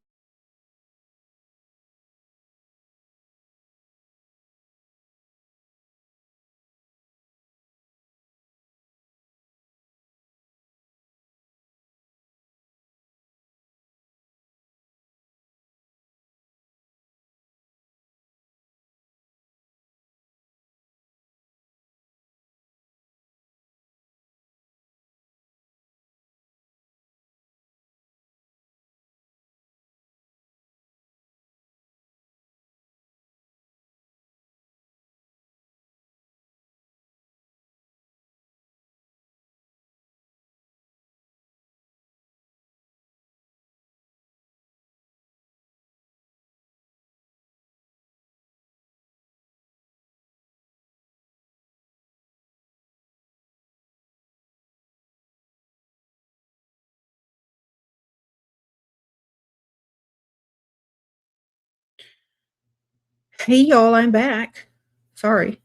Hey, y'all, I'm back. Sorry.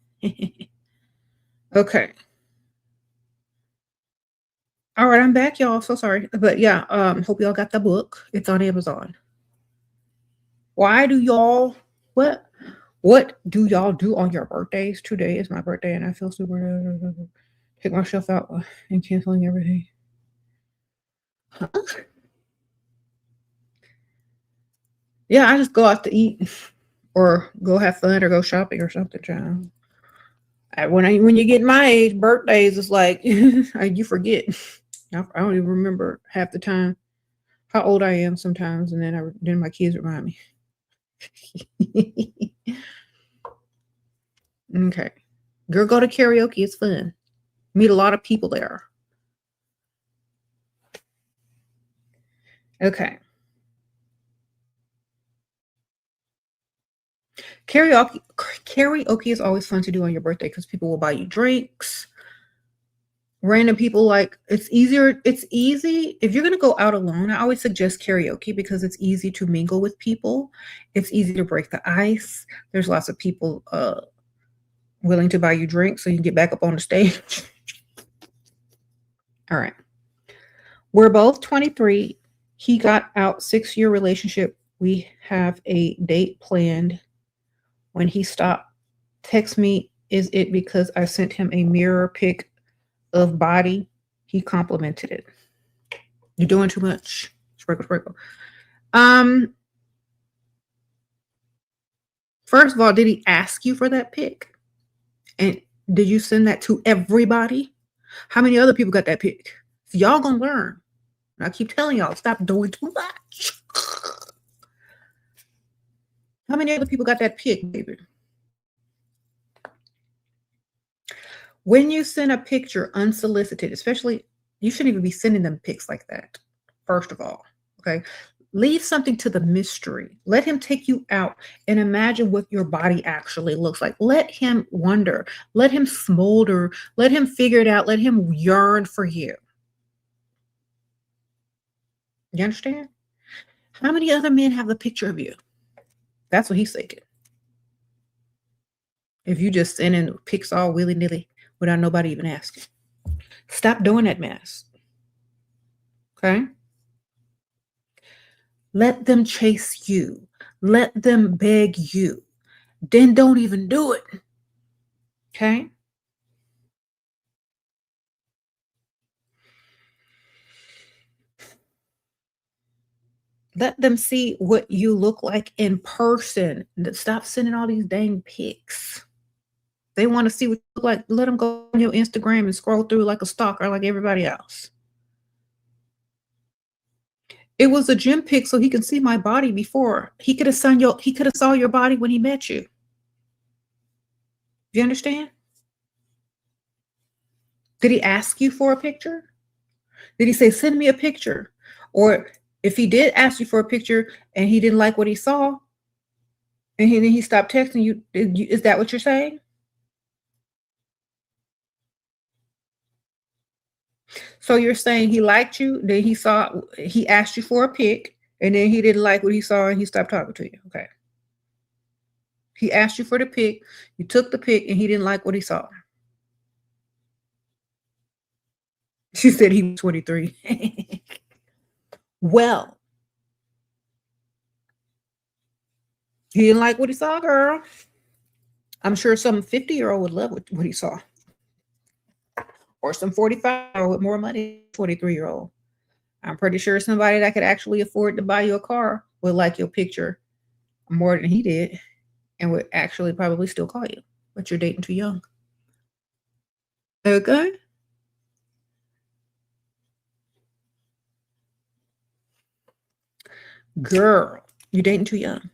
Okay. All right, I'm back, y'all. So sorry. But yeah, hope y'all got the book. It's on Amazon. Why do y'all what do y'all do on your birthdays? Today is my birthday and I feel super take myself out and canceling everything. Huh? Yeah, I just go out to eat or go have fun or go shopping or something, child. When you get my age, birthdays is like you forget. I don't even remember half the time how old I am sometimes, and then my kids remind me. Okay, girl, go to karaoke. It's fun. Meet a lot of people there. Okay, karaoke is always fun to do on your birthday because people will buy you drinks. Random people, like, it's easy if you're going to go out alone. I always suggest karaoke because it's easy to mingle with people. It's easy to break the ice. There's lots of people willing to buy you drinks so you can get back up on the stage. All right, we're both 23. He got out 6-year relationship. We have a date planned. When he stopped text me, is it because I sent him a mirror pic of body? He complimented it. You're doing too much. Sprinkle, sprinkle. First of all, did he ask you for that pic? And did you send that to everybody? How many other people got that pic? So y'all gonna learn. And I keep telling y'all, stop doing too much. How many other people got that pic, baby? When you send a picture unsolicited, especially, you shouldn't even be sending them pics like that, first of all. Okay. Leave something to the mystery. Let him take you out and imagine what your body actually looks like. Let him wonder. Let him smolder. Let him figure it out. Let him yearn for you. You understand? How many other men have a picture of you? That's what he's thinking. If you just send in pics all willy-nilly without nobody even asking. Stop doing that mess. Okay? Let them chase you. Let them beg you. Then don't even do it. Okay? Let them see what you look like in person. Stop sending all these dang pics. They want to see what you look like. Let them go on your Instagram and scroll through like a stalker, like everybody else. It was a gym pic so he could see my body before. He could have saw your body when he met you. You understand? Did he ask you for a picture? Did he say, send me a picture? Or if he did ask you for a picture and he didn't like what he saw, and then he stopped texting you, is that what you're saying? So you're saying he liked you, then he asked you for a pic, and then he didn't like what he saw and he stopped talking to you. Okay. He asked you for the pic, you took the pic, and he didn't like what he saw. She said he was 23. Well, he didn't like what he saw, girl. I'm sure some 50-year-old would love what he saw. Or some 45-year-old with more money, 23-year-old. I'm pretty sure somebody that could actually afford to buy you a car would like your picture more than he did and would actually probably still call you. But you're dating too young. Okay? Girl, you're dating too young.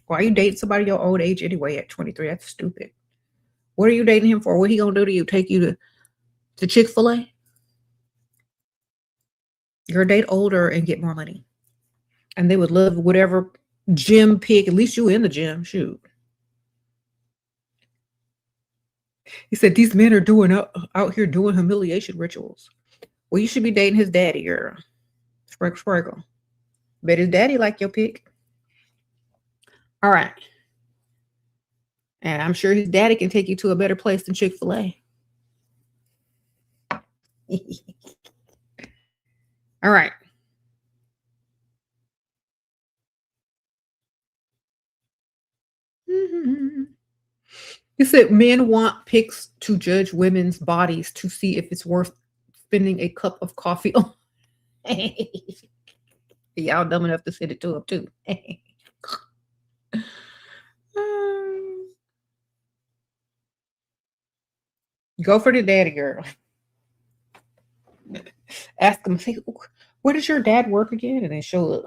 Why are you dating somebody your old age anyway at 23? That's stupid. What are you dating him for? What he gonna do to you? Take you to Chick-fil-A? You're date older and get more money. And they would love whatever gym pick. At least you in the gym. Shoot. He said these men are doing out here doing humiliation rituals. Well, you should be dating his daddy, girl. Sprinkle. Bet his daddy like your pick. All right. And I'm sure his daddy can take you to a better place than Chick-fil-A. All right. He said men want pics to judge women's bodies to see if it's worth spending a cup of coffee on. Y'all dumb enough to send it to him too. Go for the daddy, girl. Ask him, say, where does your dad work again? And then show up.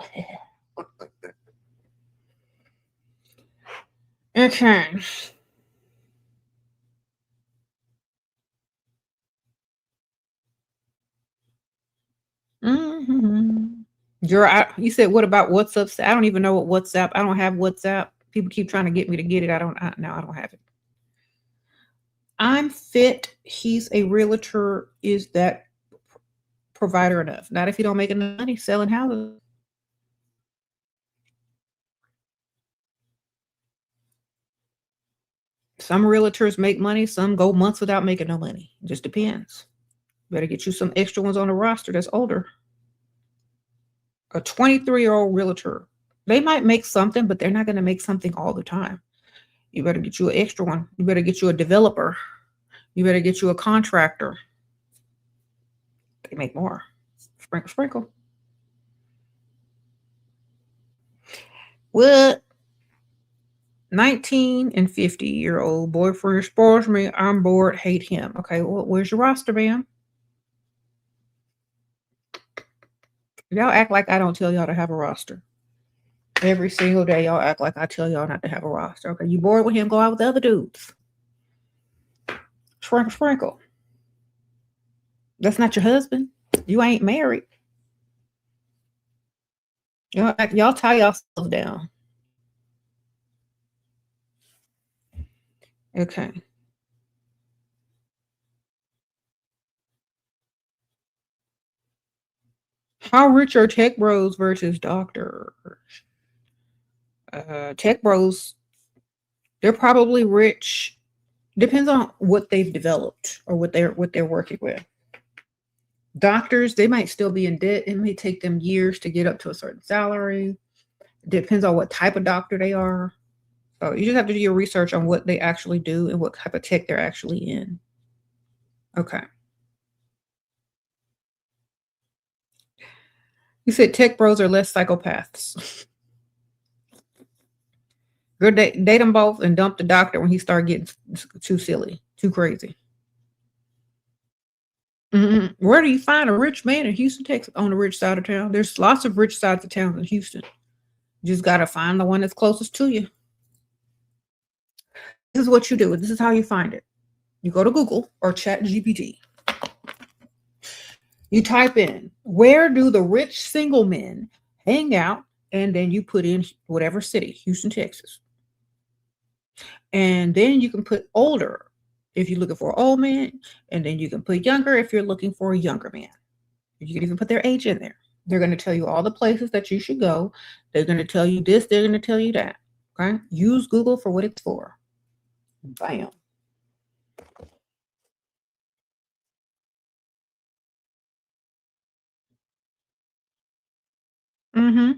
Okay. You said, what about WhatsApp? I don't even know what WhatsApp. I don't have WhatsApp. People keep trying to get me to get it. I don't have it. I'm fit. He's a realtor. Is that provider enough? Not if you don't make enough money selling houses. Some realtors make money. Some go months without making no money. It just depends. Better get you some extra ones on the roster that's older. A 23-year-old realtor, they might make something, but they're not going to make something all the time. You better get you an extra one. You better get you a developer. You better get you a contractor. They make more. Sprinkle. What? 19 and 50-year-old boyfriend spoils me. I'm bored. Hate him. Okay, well, where's your roster, ma'am? Y'all act like I don't tell y'all to have a roster. Every single day, y'all act like I tell y'all not to have a roster. Okay, you bored with him? Go out with the other dudes. Sprinkle. That's not your husband. You ain't married. Y'all tie yourselves down. Okay. How rich are tech bros versus doctors? Tech bros, they're probably rich. Depends on what they've developed or what they're working with. Doctors, they might still be in debt. It may take them years to get up to a certain salary. Depends on what type of doctor they are. So you just have to do your research on what they actually do and what type of tech they're actually in. Okay. You said tech bros are less psychopaths. Good, date them both and dump the doctor when he start getting too silly, too crazy. Where do you find a rich man in Houston, Texas? On the rich side of town. There's lots of rich sides of town in Houston. You just got to find the one that's closest to you. This is what you do. This is how you find it. You go to Google or ChatGPT. You type in, where do the rich single men hang out? And then you put in whatever city, Houston, Texas. And then you can put older if you're looking for an old man. And then you can put younger if you're looking for a younger man. You can even put their age in there. They're going to tell you all the places that you should go. They're going to tell you this. They're going to tell you that. Okay. Use Google for what it's for. Bam. Mm-hmm.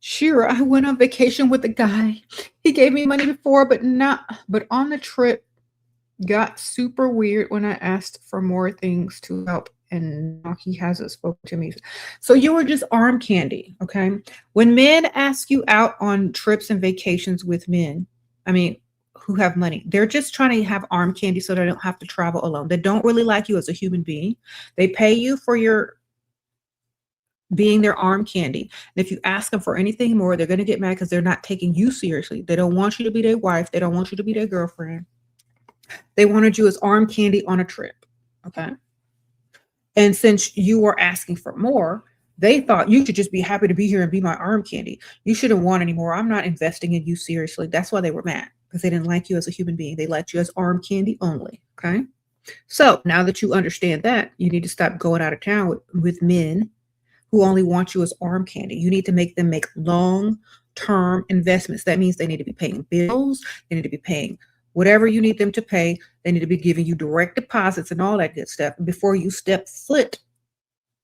Sure, I went on vacation with a guy. He gave me money before, but on the trip got super weird when I asked for more things to help, and now he hasn't spoken to me. So you were just arm candy, okay? When men ask you out on trips and vacations with men, I mean, who have money, they're just trying to have arm candy so they don't have to travel alone. They don't really like you as a human being. They pay you for your being their arm candy. And if you ask them for anything more, they're going to get mad because they're not taking you seriously. They don't want you to be their wife. They don't want you to be their girlfriend. They wanted you as arm candy on a trip. Okay. And since you were asking for more, they thought you should just be happy to be here and be my arm candy. You shouldn't want any more. I'm not investing in you seriously. That's why they were mad, because they didn't like you as a human being. They liked you as arm candy only. Okay. So now that you understand that, you need to stop going out of town with men who only want you as arm candy. You need to make them make long-term investments. That means they need to be paying bills. They need to be paying whatever you need them to pay. They need to be giving you direct deposits and all that good stuff before you step foot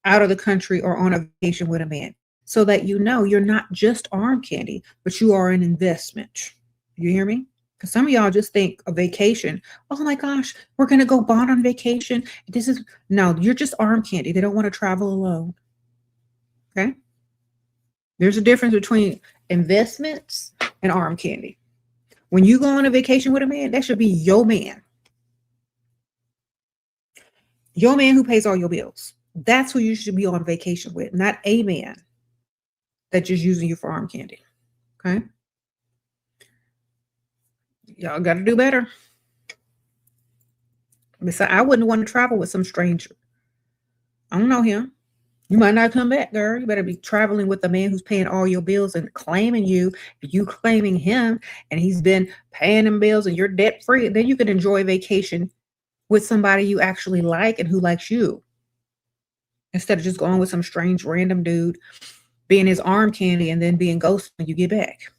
out of the country or on a vacation with a man, so that you know you're not just arm candy, but you are an investment. You hear me? Because some of y'all just think a vacation, oh my gosh, we're going to go bond on vacation. No, you're just arm candy. They don't want to travel alone. Okay. There's a difference between investments and arm candy. When you go on a vacation with a man, that should be your man. Your man who pays all your bills. That's who you should be on vacation with, not a man that's just using you for arm candy. Okay. Y'all got to do better. Besides, I wouldn't want to travel with some stranger. I don't know him. You might not come back, girl. You better be traveling with a man who's paying all your bills and claiming you claiming him, and he's been paying them bills and you're debt free. Then you can enjoy vacation with somebody you actually like and who likes you, instead of just going with some strange random dude, being his arm candy and then being ghosted when you get back.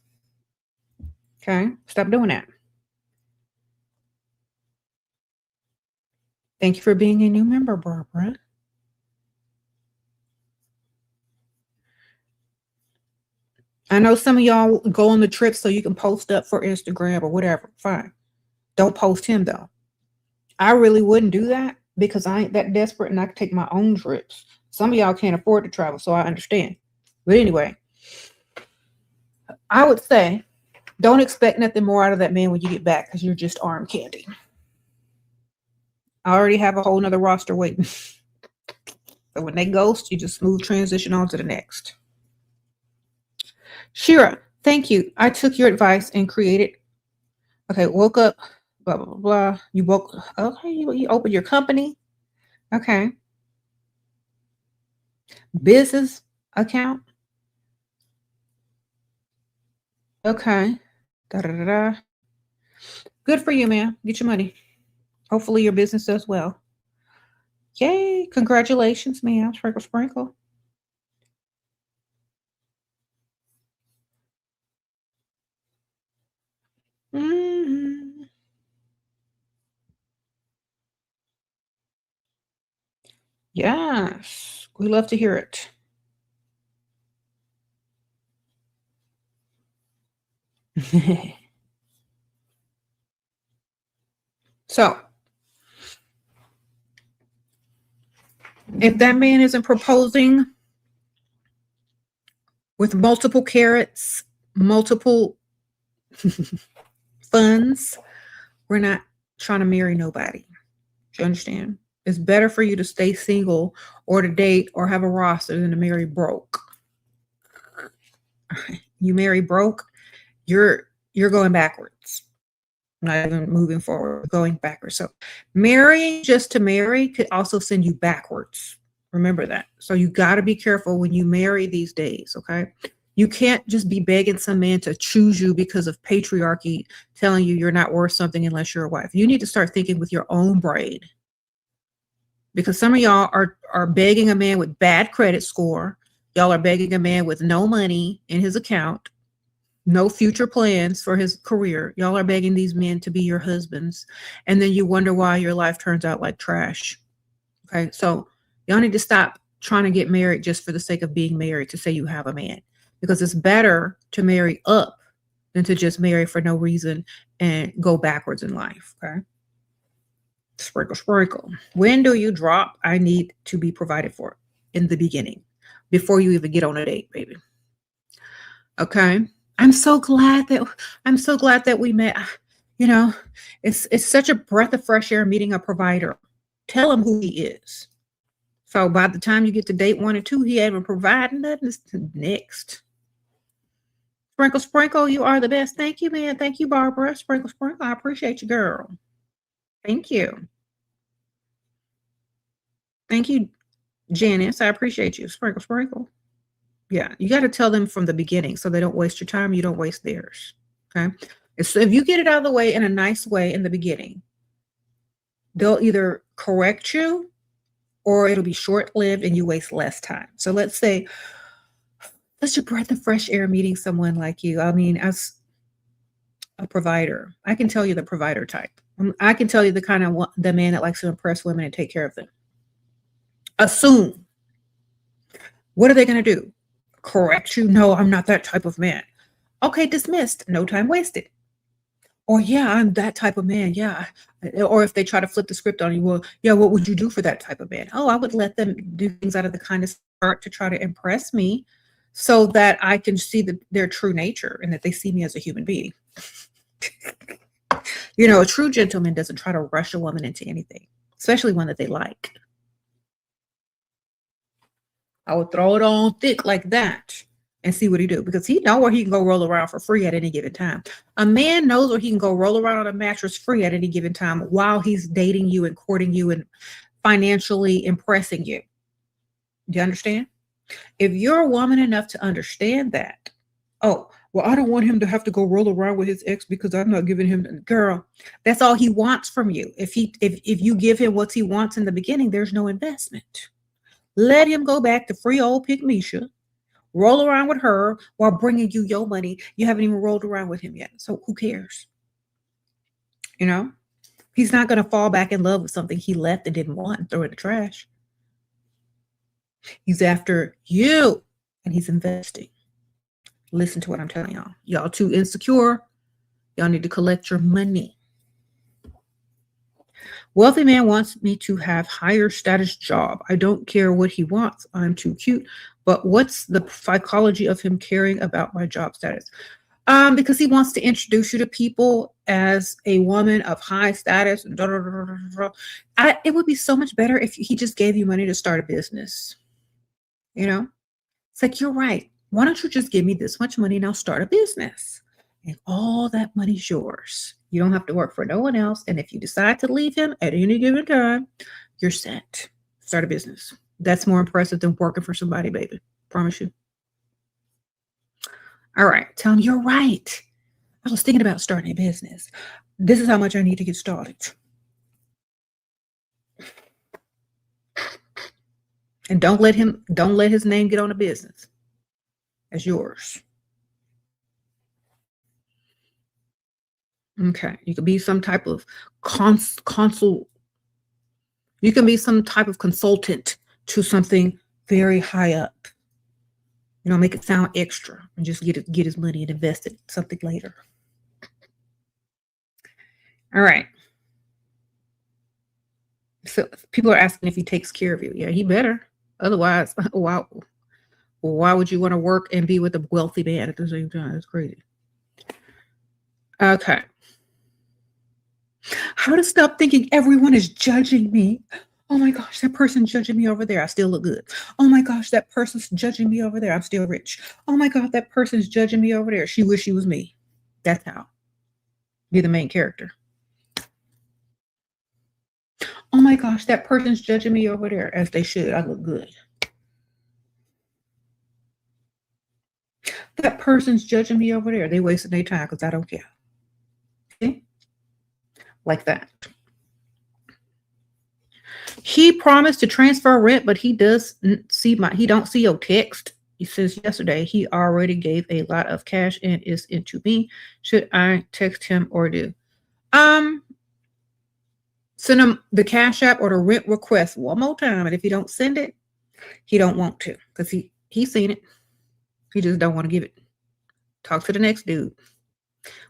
Okay? Stop doing that. Thank you for being a new member, Barbara. I know some of y'all go on the trip so you can post up for Instagram or whatever. Fine. Don't post him though. I really wouldn't do that because I ain't that desperate and I can take my own trips. Some of y'all can't afford to travel, so I understand. But anyway, I would say don't expect nothing more out of that man when you get back, because you're just arm candy. I already have a whole nother roster waiting. So when they ghost, you just smooth transition on to the next. Shera, thank you. I took your advice and created. Okay, woke up, blah, blah, blah, blah. You woke, okay, you opened your company. Okay. Business account. Okay. Da, da, da, da. Good for you, man. Get your money. Hopefully your business does well. Yay. Congratulations, ma'am. Sprinkle, sprinkle. Mm-hmm. Yes. We love to hear it. So, if that man isn't proposing with multiple carrots, multiple funds, we're not trying to marry nobody. Do you understand? It's better for you to stay single or to date or have a roster than to marry broke. You marry broke, you're going backwards. Not even moving forward, going backwards. So marrying just to marry could also send you backwards. Remember that. So you got to be careful when you marry these days, okay? You can't just be begging some man to choose you because of patriarchy telling you you're not worth something unless you're a wife. You need to start thinking with your own brain. Because some of y'all are begging a man with bad credit score. Y'all are begging a man with no money in his account. no future plans for his career. Y'all are begging these men to be your husbands. And then you wonder why your life turns out like trash. Okay. So y'all need to stop trying to get married just for the sake of being married to say you have a man, because it's better to marry up than to just marry for no reason and go backwards in life. Okay. Sprinkle, sprinkle. When do you drop I need to be provided for? In the beginning, before you even get on a date, baby. Okay. I'm so glad that we met. You know, it's such a breath of fresh air meeting a provider. Tell him who he is. So by the time you get to date 1 and 2, he ain't even providing nothing. Next. Sprinkle, sprinkle, you are the best. Thank you, man. Thank you, Barbara. Sprinkle, sprinkle. I appreciate you, girl. Thank you. Thank you, Janice. I appreciate you. Sprinkle, sprinkle. Yeah, you got to tell them from the beginning so they don't waste your time. You don't waste theirs. Okay. So if you get it out of the way in a nice way in the beginning, they'll either correct you or it'll be short-lived and you waste less time. So let's say, such a breath of fresh air meeting someone like you. I mean, as a provider, I can tell you the provider type. I can tell you the kind of the man that likes to impress women and take care of them. Assume. What are they going to do? Correct you? No, I'm not that type of man. Okay, dismissed. No time wasted. Or yeah, I'm that type of man. Yeah. Or if they try to flip the script on you, well, yeah, what would you do for that type of man? Oh, I would let them do things out of the kindness of heart to try to impress me so that I can see their true nature and that they see me as a human being. You know, a true gentleman doesn't try to rush a woman into anything, especially one that they like. I would throw it on thick like that and see what he do, because he know where he can go roll around for free at any given time. A man knows where he can go roll around on a mattress free at any given time while he's dating you and courting you and financially impressing you. Do you understand? If you're a woman enough to understand that, oh, well, I don't want him to have to go roll around with his ex because I'm not giving him, girl, that's all he wants from you. If you give him what he wants in the beginning, there's no investment. Let him go back to free old Pick Misha, roll around with her while bringing you your money. You haven't even rolled around with him yet. So who cares? You know, he's not going to fall back in love with something he left and didn't want and throw in the trash. He's after you and he's investing. Listen to what I'm telling y'all. Y'all too insecure. Y'all need to collect your money. Wealthy man wants me to have higher status job. I don't care what he wants. I'm too cute. But what's the psychology of him caring about my job status? Because he wants to introduce you to people as a woman of high status. It would be so much better if he just gave you money to start a business. You know, it's like, you're right. Why don't you just give me this much money and I'll start a business? And all that money's yours. You don't have to work for no one else. And if you decide to leave him at any given time, you're set. Start a business. That's more impressive than working for somebody, baby. Promise you. All right. Tell him you're right. I was thinking about starting a business. This is how much I need to get started. And don't let his name get on the business. It's yours. Okay. You could be some type of consul. You can be some type of consultant to something very high up. You know, make it sound extra and just get his money and invest it in something later. All right. So people are asking if he takes care of you. Yeah, he better. Otherwise, wow. Why would you want to work and be with a wealthy man at the same time? It's crazy. Okay. How to stop thinking everyone is judging me. Oh my gosh, that person's judging me over there. I still look good. Oh my gosh, that person's judging me over there. I'm still rich. Oh my God, that person's judging me over there. She wish she was me. That's how. Be the main character. Oh my gosh, that person's judging me over there. As they should. I look good. That person's judging me over there. They wasting their time because I don't care. See? Like that. He promised to transfer rent, but he don't see your text. Since yesterday. He already gave a lot of cash and is into me. Should I text him or do? Send him the cash app or the rent request one more time. And if you don't send it, he don't want to because he's seen it. He just don't want to give it. Talk to the next dude.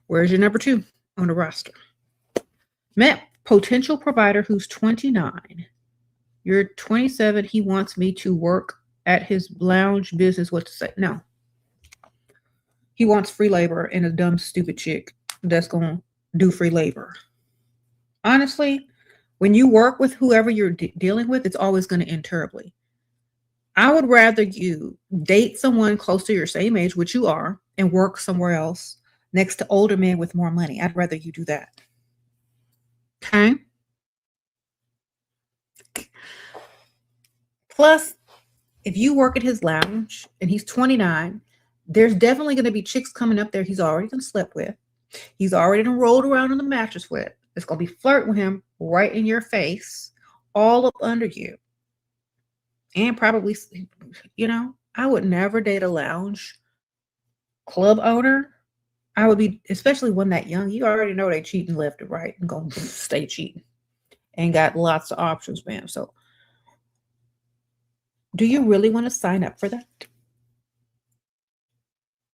Where's your number 2 on the roster? Met potential provider who's 29. You're 27. He wants me to work at his lounge business. What to say? No. He wants free labor and a dumb, stupid chick that's going to do free labor. Honestly, when you work with whoever you're dealing with, it's always going to end terribly. I would rather you date someone close to your same age, which you are, and work somewhere else next to older men with more money. I'd rather you do that. Okay? Plus, if you work at his lounge and he's 29, there's definitely going to be chicks coming up there he's already done slept with. He's already done rolled around on the mattress with. It's going to be flirting with him right in your face, all up under you. And probably, I would never date a lounge club owner. I would be, especially when that young, you already know they cheating left and right and going to stay cheating. And got lots of options, man. So, do you really want to sign up for that?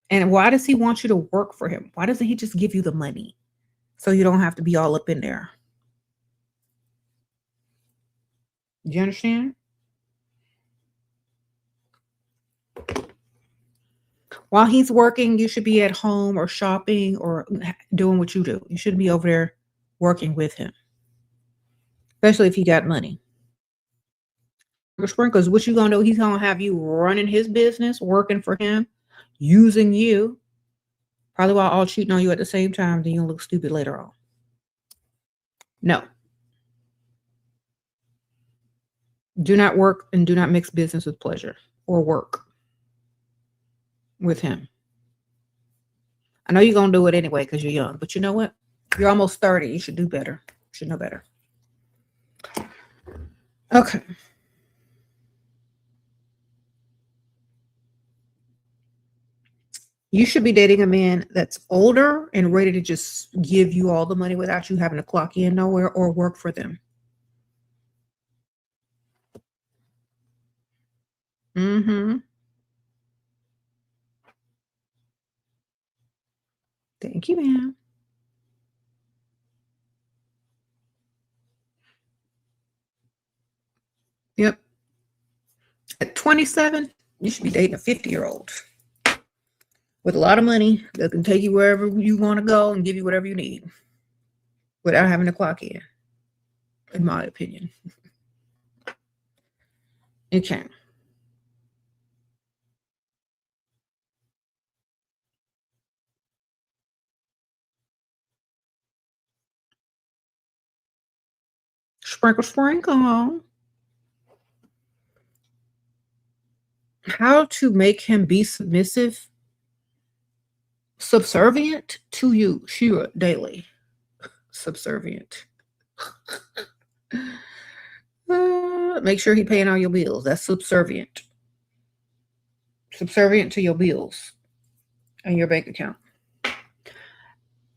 And why does he want you to work for him? Why doesn't he just give you the money so you don't have to be all up in there? Do you understand? While he's working, you should be at home or shopping or doing what you do. You shouldn't be over there working with him, especially if he got money. Sprinkles, what you gonna do? He's gonna have you running his business, working for him, using you, probably while all cheating on you at the same time. Then you'll look stupid later on. No. Do not work and do not mix business with pleasure or work with him. I know you're gonna do it anyway because you're young, but you know what? You're almost 30. You should do better. You should know better. Okay. You should be dating a man that's older and ready to just give you all the money without you having to clock in nowhere or work for them. Mm-hmm. Thank you, ma'am. Yep. At 27, you should be dating a 50-year-old with a lot of money that can take you wherever you want to go and give you whatever you need without having to clock in my opinion. Okay. Sprinkle, sprinkle. How to make him be subservient to you, Shera, daily. Subservient. Make sure he paying all your bills. That's subservient. Subservient to your bills and your bank account.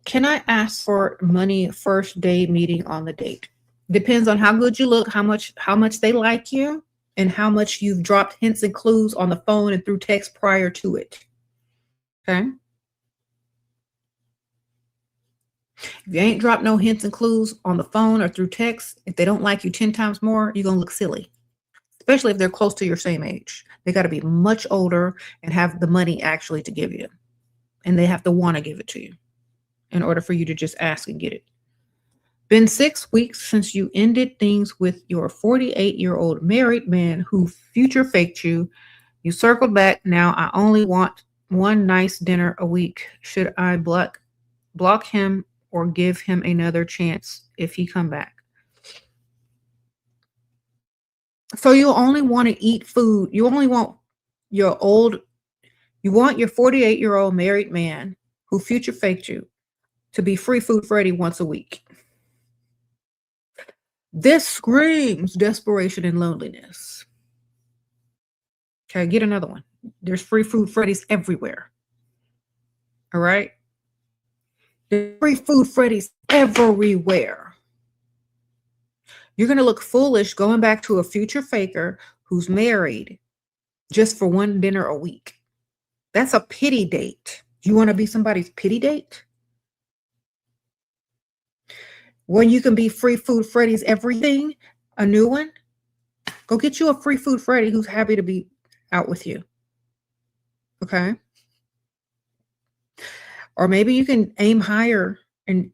Can I ask for money first day meeting on the date? Depends on how good you look, how much they like you, and how much you've dropped hints and clues on the phone and through text prior to it. Okay? If you ain't dropped no hints and clues on the phone or through text, if they don't like you 10 times more, you're going to look silly, especially if they're close to your same age. They got to be much older and have the money actually to give you. And they have to want to give it to you in order for you to just ask and get it. Been 6 weeks since you ended things with your 48-year-old married man who future faked you. You circled back. Now I only want one nice dinner a week. Should I block him or give him another chance if he come back? So you only want to eat food. You only want your 48-year-old married man who future faked you to be free food Freddy once a week. This screams desperation and loneliness. Okay, get another one. There's free food Freddy's everywhere. All right. There's free food Freddy's everywhere. You're going to look foolish going back to a future faker who's married just for one dinner a week. That's a pity date. You want to be somebody's pity date? When you can be free food Freddy's everything, a new one, go get you a free food Freddy who's happy to be out with you. Okay. Or maybe you can aim higher and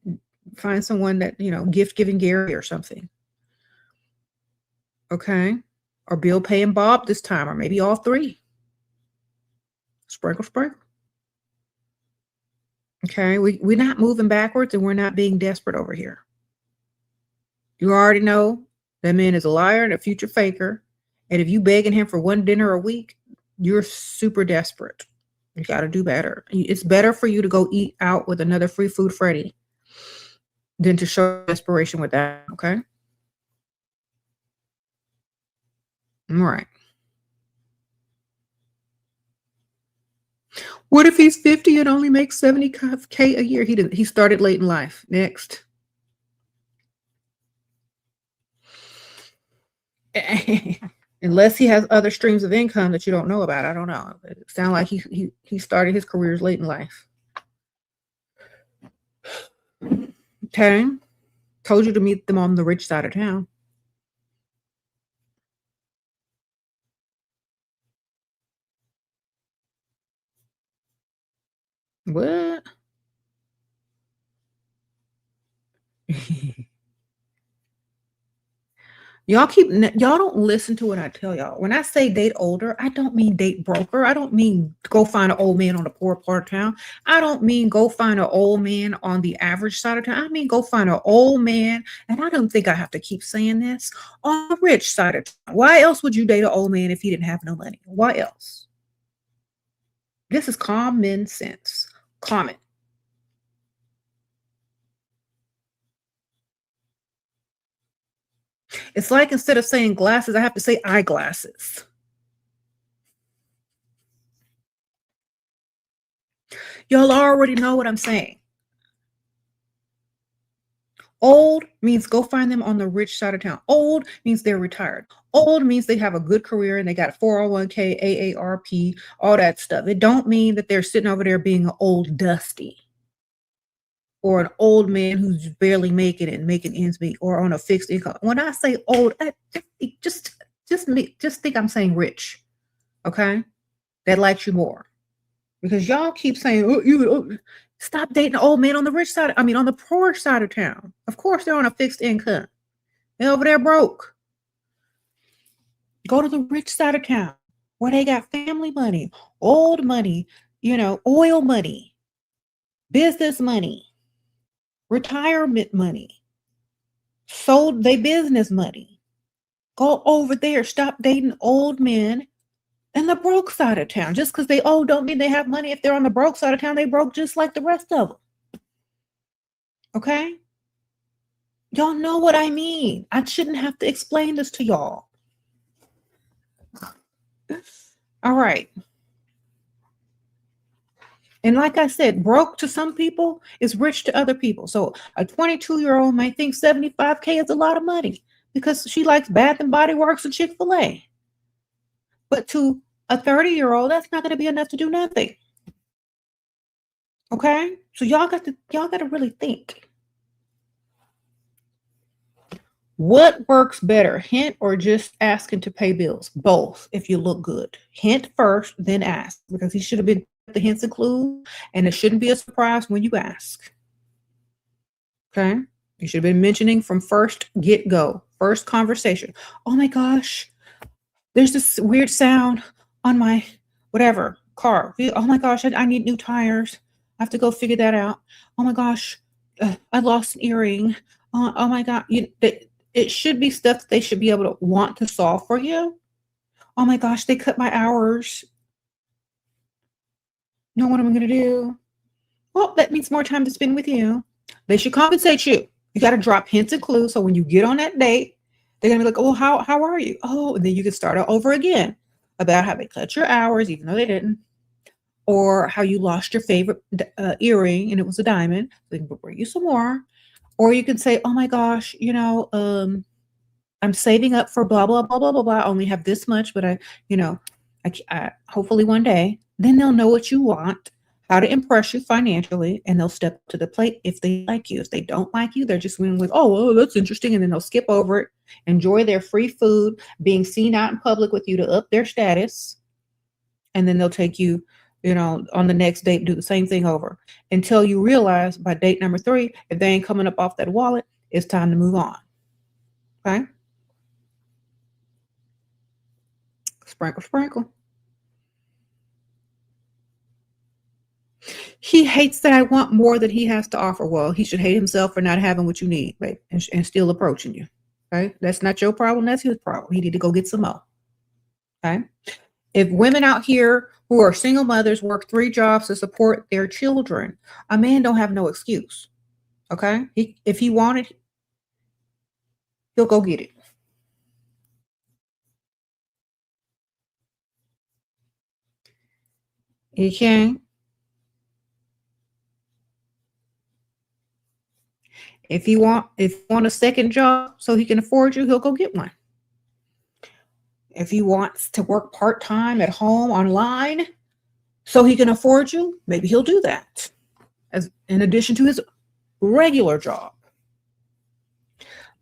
find someone that, gift giving Gary or something. Okay. Or Bill paying Bob this time, or maybe all three. Sprinkle, sprinkle. Okay. We're not moving backwards and we're not being desperate over here. You already know that man is a liar and a future faker. And if you begging him for one dinner a week, you're super desperate. You got to do better. It's better for you to go eat out with another free food Freddy than to show desperation with that. Okay. All right. What if he's 50 and only makes $70K a year? He started late in life. Next. Unless he has other streams of income that you don't know about. I don't know. It sounds like he started his careers late in life. Okay. Told you to meet them on the rich side of town. What? Y'all don't listen to what I tell y'all. When I say date older, I don't mean date broker. I don't mean go find an old man on the poor part of town. I don't mean go find an old man on the average side of town. I mean go find an old man, and I don't think I have to keep saying this, on the rich side of town. Why else would you date an old man if he didn't have no money? Why else? This is common sense. Common. It's like instead of saying glasses, I have to say eyeglasses. Y'all already know what I'm saying. Old means go find them on the rich side of town. Old means they're retired. Old means they have a good career and they got 401k, AARP, all that stuff. It don't mean that they're sitting over there being an old dusty or an old man who's barely making it and making ends meet or on a fixed income. When I say old, just think I'm saying rich. Okay? That likes you more. Because y'all keep saying, stop dating an old man on the rich side. On the poor side of town. Of course, they're on a fixed income. They're over there broke. Go to the rich side of town where they got family money, old money, oil money, business money, retirement money, sold their business money. Go over there. Stop dating old men in the broke side of town. Just because they old don't mean they have money. If they're on the broke side of town, they broke just like the rest of them. Okay? Y'all know what I mean. I shouldn't have to explain this to y'all. All right. And like I said, broke to some people is rich to other people. So a 22-year-old might think 75K is a lot of money because she likes Bath and Body Works and Chick-fil-A. But to a 30-year-old, that's not going to be enough to do nothing. Okay? So y'all got to really think. What works better, hint or just asking to pay bills? Both, if you look good. Hint first, then ask, because he should have been the hints and clues, and it shouldn't be a surprise when you ask. Okay? You should have been mentioning from first get-go, first conversation. Oh my gosh, there's this weird sound on my whatever car. Oh my gosh, I need new tires. I have to go figure that out. Oh my gosh, I lost an earring. Oh my God, it should be stuff that they should be able to want to solve for you. Oh my gosh, they cut my hours. Know what I'm going to do? Well, that means more time to spend with you. They should compensate you. You got to drop hints and clues. So when you get on that date, they're going to be like, oh, how are you? Oh, and then you can start over again. about how they cut your hours, even though they didn't, or how you lost your favorite earring and it was a diamond. They can bring you some more. Or you can say, oh my gosh, I'm saving up for blah, blah, blah, blah, blah, blah. I only have this much, but I hopefully one day, then they'll know what you want, how to impress you financially, and they'll step to the plate if they like you. If they don't like you, they're just going with, oh, well, that's interesting. And then they'll skip over it, enjoy their free food, being seen out in public with you to up their status. And then they'll take you, on the next date, do the same thing over until you realize by date number 3, if they ain't coming up off that wallet, it's time to move on. Okay? Sprinkle, sprinkle. He hates that I want more than he has to offer. Well, he should hate himself for not having what you need, babe, and still approaching you. Okay? That's not your problem. That's his problem. He need to go get some more. Okay? If women out here who are single mothers work 3 jobs to support their children, a man don't have no excuse. Okay? If he wanted, he'll go get it. He can. If you want a second job so he can afford you, he'll go get one. If he wants to work part-time at home online so he can afford you, maybe he'll do that as in addition to his regular job.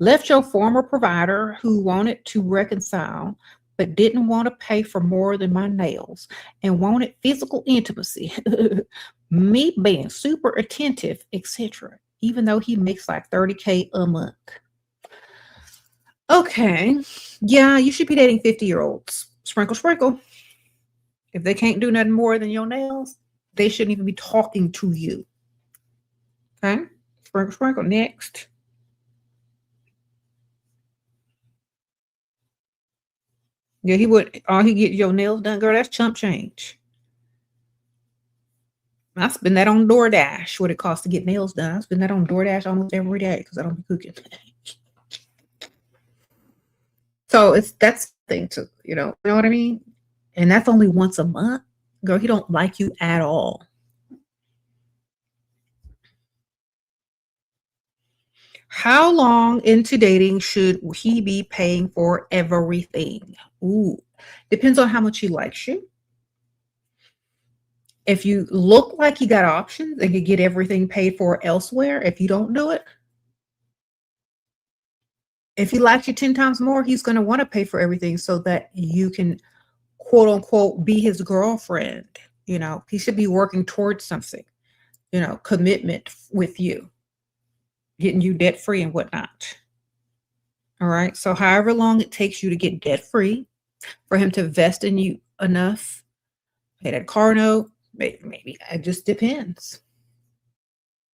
Left your former provider who wanted to reconcile but didn't want to pay for more than my nails and wanted physical intimacy, me being super attentive, etc., even though he makes like $30K a month. Okay, yeah, you should be dating 50-year-olds. Sprinkle, sprinkle. If they can't do nothing more than your nails, they shouldn't even be talking to you. Okay, sprinkle, sprinkle. Next. Yeah, he would. He get your nails done, girl. That's chump change. I spend that on DoorDash. What it costs to get nails done. I spend that on DoorDash almost every day because I don't be cooking. So that's the thing too. You know what I mean? And that's only once a month. Girl, he don't like you at all. How long into dating should he be paying for everything? Ooh, depends on how much he likes you. If you look like you got options and can get everything paid for elsewhere, if you don't do it, if he likes you 10 times more, he's going to want to pay for everything so that you can, quote unquote, be his girlfriend. He should be working towards something, commitment with you, getting you debt free and whatnot. All right. So however long it takes you to get debt free, for him to invest in you enough, pay that car note, maybe it just depends.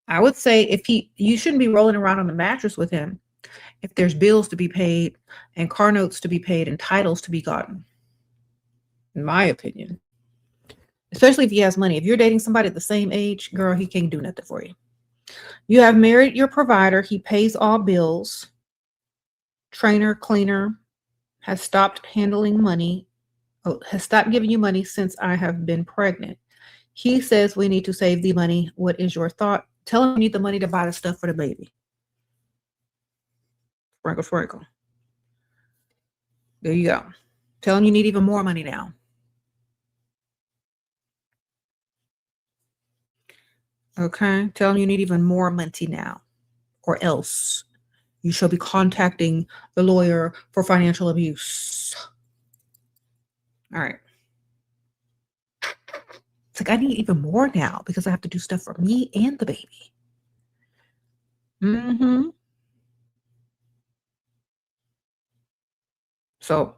I would say you shouldn't be rolling around on the mattress with him if there's bills to be paid and car notes to be paid and titles to be gotten, in my opinion. Especially if he has money. If you're dating somebody at the same age, girl, he can't do nothing for you. You have married your provider. He pays all bills. Trainer, cleaner, has stopped handling money, has stopped giving you money since I have been pregnant. He says we need to save the money. What is your thought? Tell him you need the money to buy the stuff for the baby. Sprinkle, sprinkle. There you go. Tell him you need even more money now. Okay. Tell him you need even more money now, or else you shall be contacting the lawyer for financial abuse. All right. It's like, I need even more now because I have to do stuff for me and the baby. So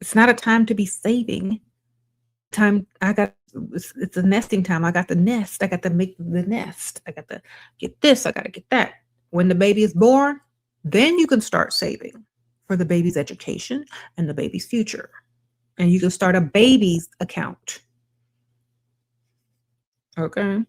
it's not a time to be saving. It's a nesting time. I got the nest. I got to make the nest. I got to get this. I got to get that. When the baby is born, then you can start saving for the baby's education and the baby's future. And you can start a baby's account. Okay.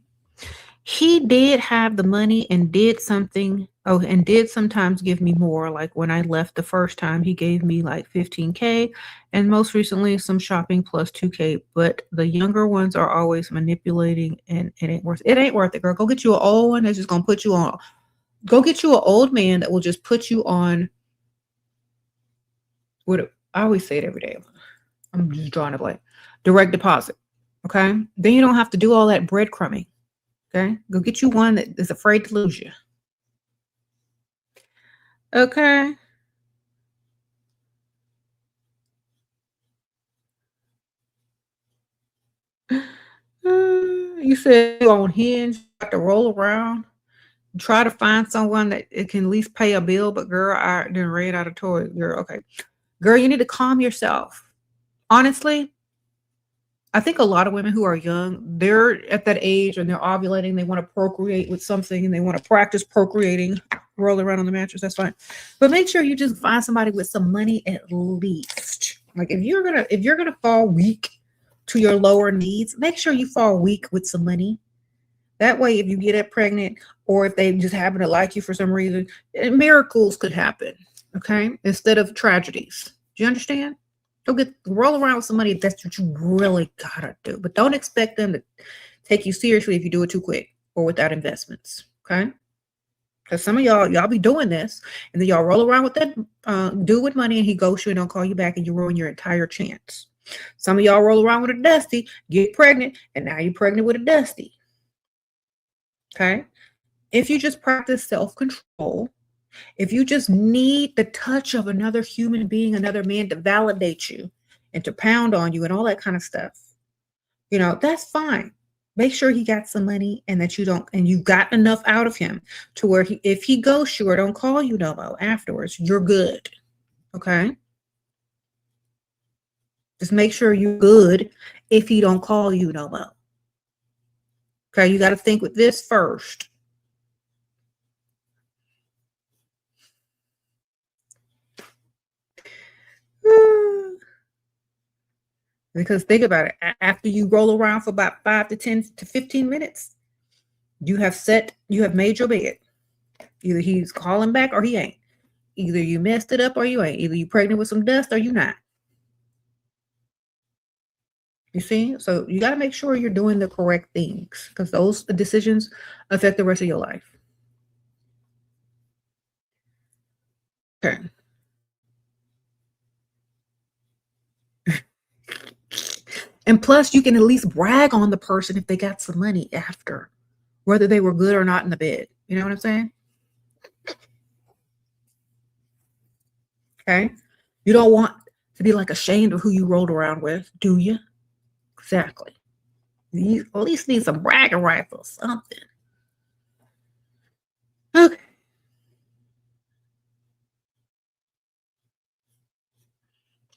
He did have the money and did something. Oh, and did sometimes give me more. Like when I left the first time, he gave me like 15K, and most recently some shopping plus 2K. But the younger ones are always manipulating, and it ain't worth it, girl. Go get you an old one that's just gonna put you on. Go get you an old man that will just put you on. What I always say it every day. I'm just drawing a blank. Direct deposit. Okay. Then you don't have to do all that breadcrumbing. Okay. Go get you one that is afraid to lose you. Okay. You said you on Hinge, you got to roll around, try to find someone that it can at least pay a bill. But girl, I didn't read out of toy. Girl, okay. Girl, you need to calm yourself. Honestly, I think a lot of women who are young, they're at that age and they're ovulating. They want to procreate with something and they want to practice procreating, roll around on the mattress. That's fine. But make sure you just find somebody with some money at least. Like if you're gonna fall weak to your lower needs, make sure you fall weak with some money. That way, if you get it pregnant or if they just happen to like you for some reason, miracles could happen. Okay. Instead of tragedies. Do you understand? Roll around with somebody if that's what you really gotta do. But don't expect them to take you seriously if you do it too quick or without investments. Okay. Because some of y'all be doing this and then y'all roll around with that dude with money and he ghosts you and don't call you back and you ruin your entire chance. Some of y'all roll around with a dusty, get pregnant, and now you're pregnant with a dusty. Okay. If you just practice self-control, if you just need the touch of another human being, another man to validate you and to pound on you and all that kind of stuff, that's fine. Make sure he got some money and that you don't, and you got enough out of him to where if he goes you or don't call you no more afterwards, you're good. Okay. Just make sure you're good if he don't call you no more. Okay. You got to think with this first. Because think about it, after you roll around for about 5 to 10 to 15 minutes, you have made your bed. Either he's calling back or he ain't. Either you messed it up or you ain't. Either you pregnant with some dust or you not. You see? So you got to make sure you're doing the correct things because those decisions affect the rest of your life. Okay. And plus, you can at least brag on the person if they got some money after, whether they were good or not in the bed. You know what I'm saying? Okay. You don't want to be like ashamed of who you rolled around with, do you? Exactly. You at least need some bragging rights or something. Okay.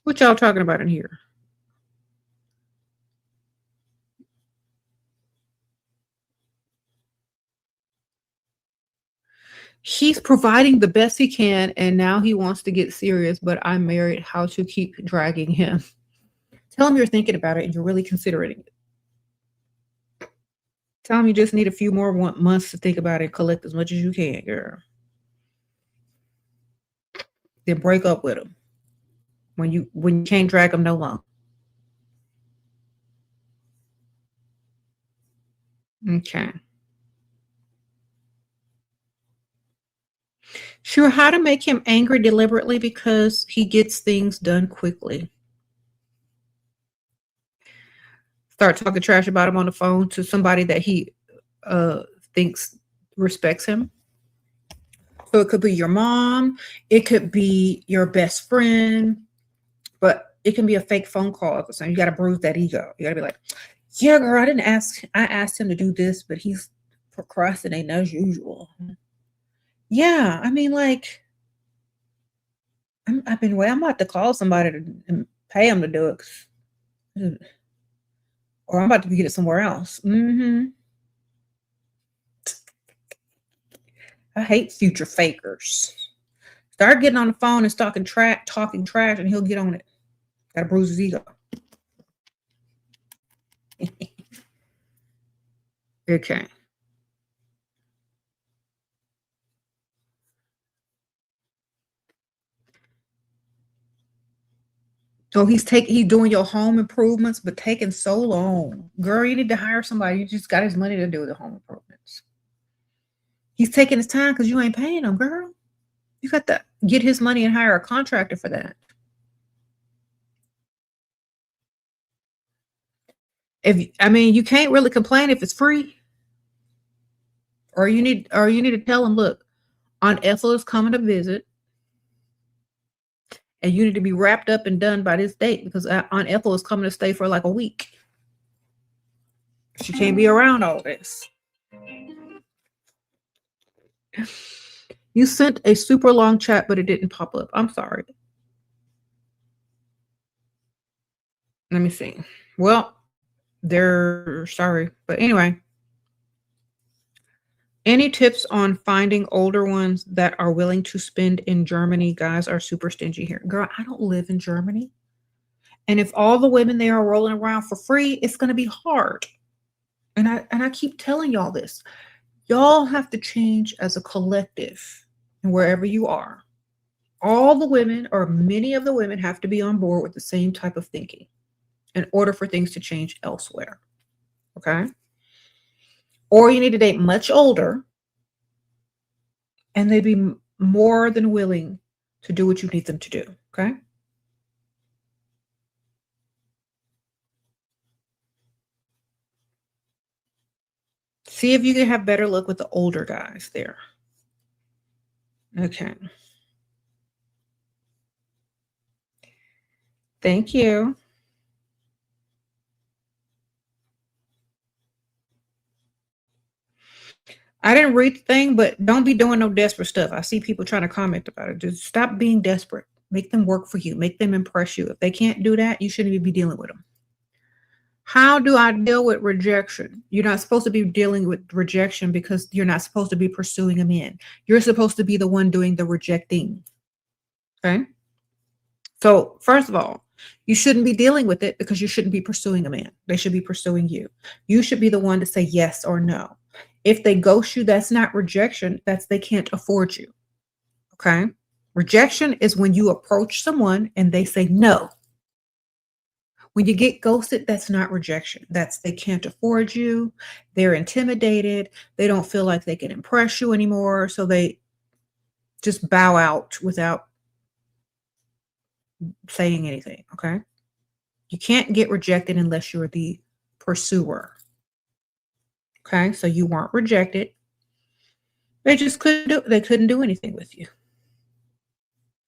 What y'all talking about in here? He's providing the best he can, and now he wants to get serious, but I'm married. How to keep dragging him? Tell him you're thinking about it and you're really considering it. Tell him you just need a few more months to think about it, collect as much as you can, girl. Then break up with him when you can't drag him no longer. Okay. Sure, how to make him angry deliberately because he gets things done quickly. Start talking trash about him on the phone to somebody that he thinks respects him. So it could be your mom, it could be your best friend, but it can be a fake phone call. So you got to bruise that ego. You got to be like, yeah, girl, I didn't ask. I asked him to do this, but he's procrastinating as usual. Yeah, I mean, like, I'm about to call somebody and pay him to do it, or I'm about to get it somewhere else. I hate future fakers. Start getting on the phone and talking trash, and he'll get on it. Got to bruise his ego. Okay. Oh, he's doing your home improvements, but taking so long. Girl, you need to hire somebody. You just got his money to do the home improvements. He's taking his time because you ain't paying him, girl. You got to get his money and hire a contractor for that. You can't really complain if it's free. Or you need to tell him, look, Aunt Ethel is coming to visit, and you need to be wrapped up and done by this date because Aunt Ethel is coming to stay for like a week. She can't be around all this. You sent a super long chat, but it didn't pop up. I'm sorry. Let me see. Well, they're sorry. But anyway, any tips on finding older ones that are willing to spend in Germany? Guys are super stingy here. Girl, I don't live in Germany. And if all the women there are rolling around for free, it's going to be hard. And I keep telling y'all this. Y'all have to change as a collective and wherever you are. All the women or many of the women have to be on board with the same type of thinking in order for things to change elsewhere. Okay? Or you need to date much older and they'd be more than willing to do what you need them to do. Okay? See if you can have better luck with the older guys there. Okay. Thank you. I didn't read the thing, but don't be doing no desperate stuff. I see people trying to comment about it. Just stop being desperate. Make them work for you. Make them impress you. If they can't do that, you shouldn't be dealing with them. How do I deal with rejection? You're not supposed to be dealing with rejection because you're not supposed to be pursuing a man. You're supposed to be the one doing the rejecting. Okay? So, first of all, you shouldn't be dealing with it because you shouldn't be pursuing a man. They should be pursuing you. You should be the one to say yes or no. If they ghost you, that's not rejection. That's they can't afford you. Okay? Rejection is when you approach someone and they say no. When you get ghosted, that's not rejection. That's they can't afford you. They're intimidated. They don't feel like they can impress you anymore. So they just bow out without saying anything. Okay? You can't get rejected unless you're the pursuer. Okay? So you weren't rejected. They just couldn't do anything with you.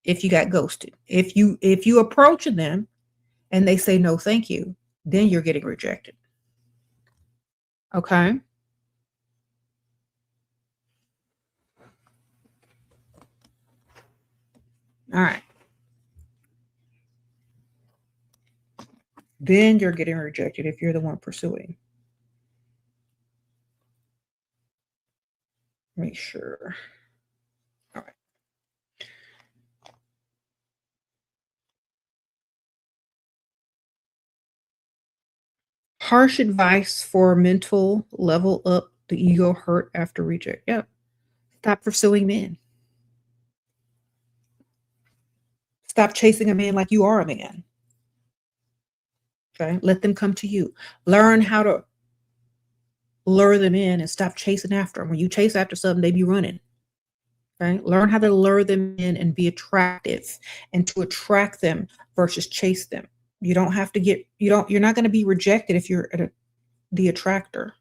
If you got ghosted. If you approach them and they say no thank you, then you're getting rejected. Okay? All right. Then you're getting rejected if you're the one pursuing. Make sure. All right. Harsh advice for mental level up the ego hurt after reject. Yeah. Stop pursuing men. Stop chasing a man like you are a man. Okay. Let them come to you. Learn how to lure them in and stop chasing after them. When you chase after something, they be running. Okay. Learn how to lure them in and be attractive and to attract them versus chase them. You don't have to you're not going to be rejected if you're the attractor.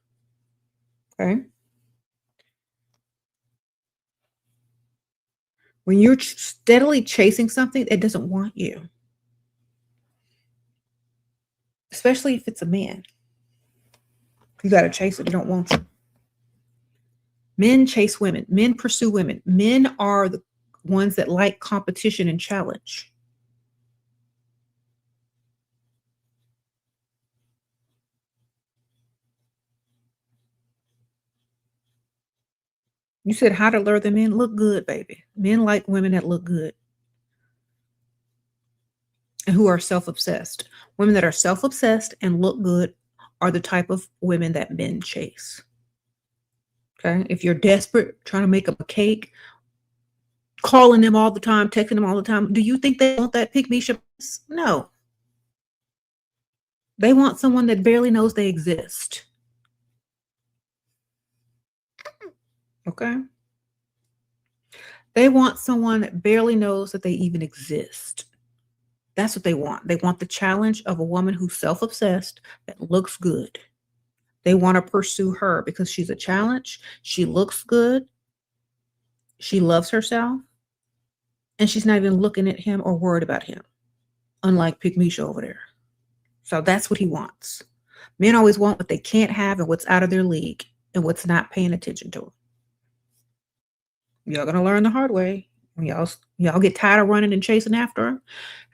Okay. When you're steadily chasing something, it doesn't want you. Especially if it's a man. You got to chase it. They don't want you. Men chase women. Men pursue women. Men are the ones that like competition and challenge. You said how to lure them in? Look good, baby. Men like women that look good. And who are self-obsessed. Women that are self-obsessed and look good are the type of women that men chase. Okay? If you're desperate, trying to make up a cake, calling them all the time, texting them all the time, do you think they want that pick-me-ship? No. They want someone that barely knows they exist. Okay. They want someone that barely knows that they even exist. That's what they want. They want the challenge of a woman who's self-obsessed, that looks good. They want to pursue her because she's a challenge. She looks good. She loves herself. And she's not even looking at him or worried about him, unlike Pygmisha over there. So that's what he wants. Men always want what they can't have and what's out of their league and what's not paying attention to them. Y'all gonna learn the hard way. When y'all get tired of running and chasing after her,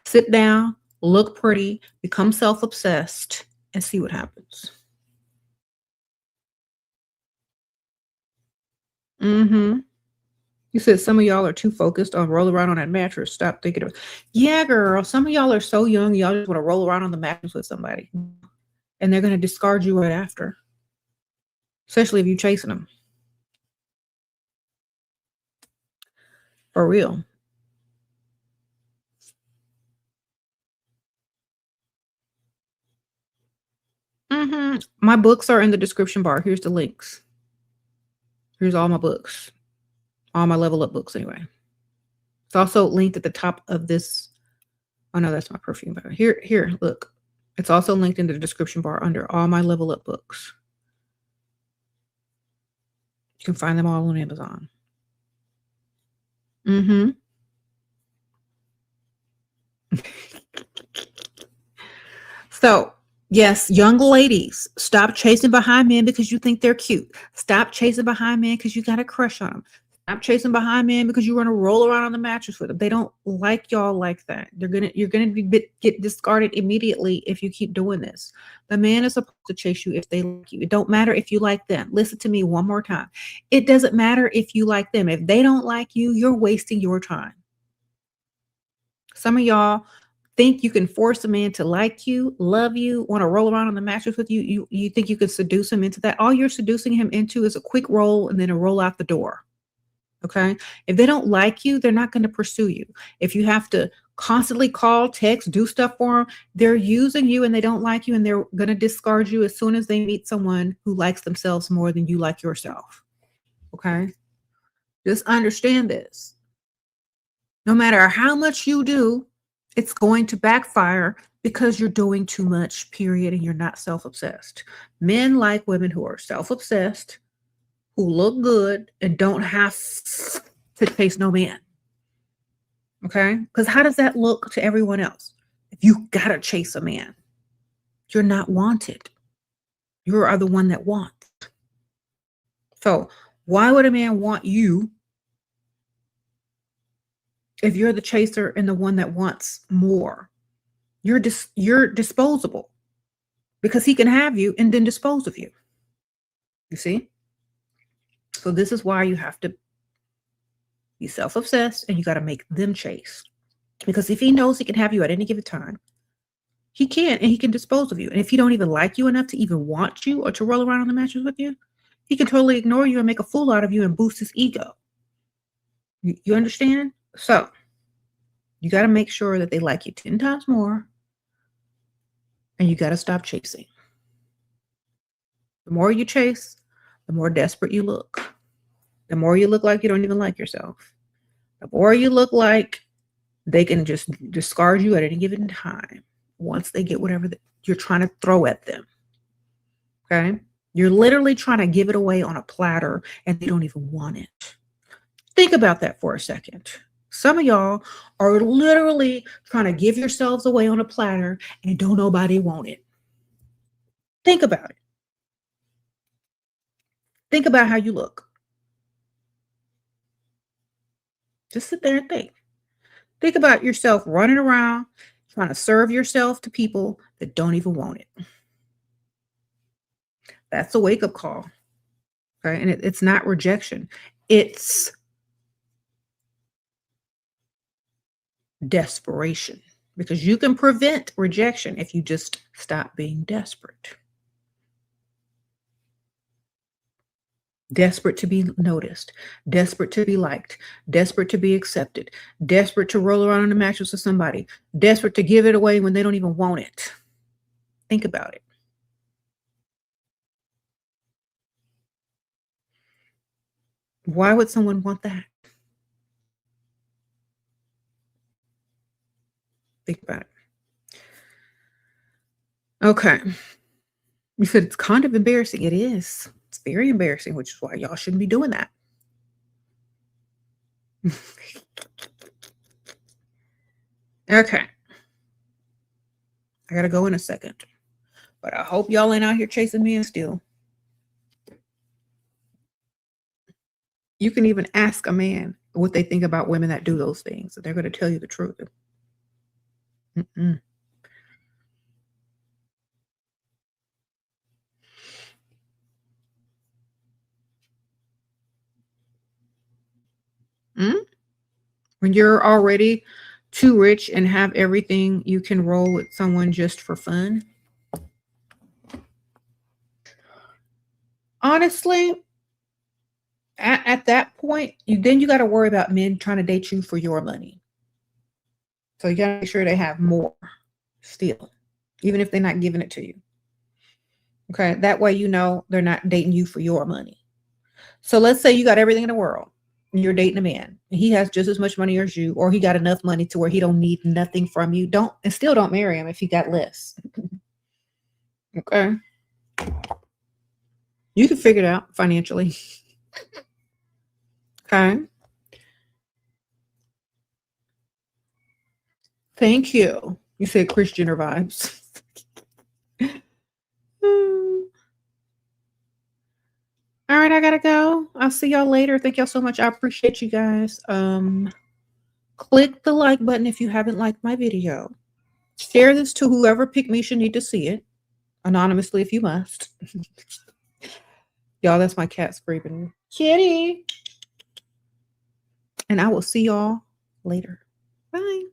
sit down, look pretty, become self-obsessed, and see what happens. Mm-hmm. You said some of y'all are too focused on rolling around on that mattress. Stop thinking of it. Yeah, girl. Some of y'all are so young, y'all just want to roll around on the mattress with somebody. And they're going to discard you right after. Especially if you're chasing them. For real. Mm-hmm. My books are in the description bar. Here's the links. Here's all my books. All my level up books anyway. It's also linked at the top of this. Oh no, that's my perfume bar. Here, look. It's also linked in the description bar under all my level up books. You can find them all on Amazon. Mm-hmm. So, yes, young ladies, stop chasing behind men because you think they're cute. Stop chasing behind men because you got a crush on them. Stop chasing behind men because you want to roll around on the mattress with them. They don't like y'all like that. You're gonna get discarded immediately if you keep doing this. The man is supposed to chase you if they like you. It don't matter if you like them. Listen to me one more time. It doesn't matter if you like them. If they don't like you, you're wasting your time. Some of y'all think you can force a man to like you, love you, want to roll around on the mattress with you. You think you could seduce him into that. All you're seducing him into is a quick roll and then a roll out the door. Okay. If they don't like you, they're not going to pursue you. If you have to constantly call, text, do stuff for them, they're using you and they don't like you and they're going to discard you as soon as they meet someone who likes themselves more than you like yourself. Okay. Just understand this. No matter how much you do, it's going to backfire because you're doing too much, period, and you're not self-obsessed. Men like women who are self-obsessed, who look good, and don't have to chase no man. Okay? Because how does that look to everyone else? If you gotta chase a man, you're not wanted. You are the one that wants. So why would a man want you if you're the chaser and the one that wants more? You're disposable because he can have you and then dispose of you. You see? So this is why you have to be self-obsessed and you got to make them chase. Because if he knows he can have you at any given time, he can, and he can dispose of you. And if he don't even like you enough to even want you or to roll around on the mattress with you, he can totally ignore you and make a fool out of you and boost his ego. You understand? So you got to make sure that they like you 10 times more, and you got to stop chasing. The more you chase, the more desperate you look. The more you look like you don't even like yourself. The more you look like they can just discard you at any given time once they get whatever you're trying to throw at them. Okay? You're literally trying to give it away on a platter and they don't even want it. Think about that for a second. Some of y'all are literally trying to give yourselves away on a platter and don't nobody want it. Think about it. Think about how you look. Just sit there and think. Think about yourself running around, trying to serve yourself to people that don't even want it. That's a wake-up call. Okay? And it's not rejection. It's desperation. Because you can prevent rejection if you just stop being desperate. Desperate to be noticed, desperate to be liked, desperate to be accepted, desperate to roll around on the mattress with somebody, desperate to give it away when they don't even want it. Think about it. Why would someone want that? Think about it. Okay. You said it's kind of embarrassing. It is. It's very embarrassing, which is why y'all shouldn't be doing that. Okay. I gotta go in a second. But I hope y'all ain't out here chasing men still. You can even ask a man what they think about women that do those things. They're going to tell you the truth. Mm-mm. Mm? When you're already too rich and have everything, you can roll with someone just for fun. Honestly, at that point, you got to worry about men trying to date you for your money. So you got to make sure they have more still, even if they're not giving it to you. Okay, that way you know they're not dating you for your money. So let's say you got everything in the world. You're dating a man. He has just as much money as you, or he got enough money to where he don't need nothing from you. Still don't marry him if he got less. Okay. You can figure it out financially. Okay. Thank you. You said Kris Jenner vibes. All right, I gotta go. I'll see y'all later. Thank y'all so much. I appreciate you guys. Click the like button if you haven't liked my video. Share this to whoever picked me should need to see it. Anonymously if you must. Y'all, that's my cat screaming. Kitty. And I will see y'all later. Bye.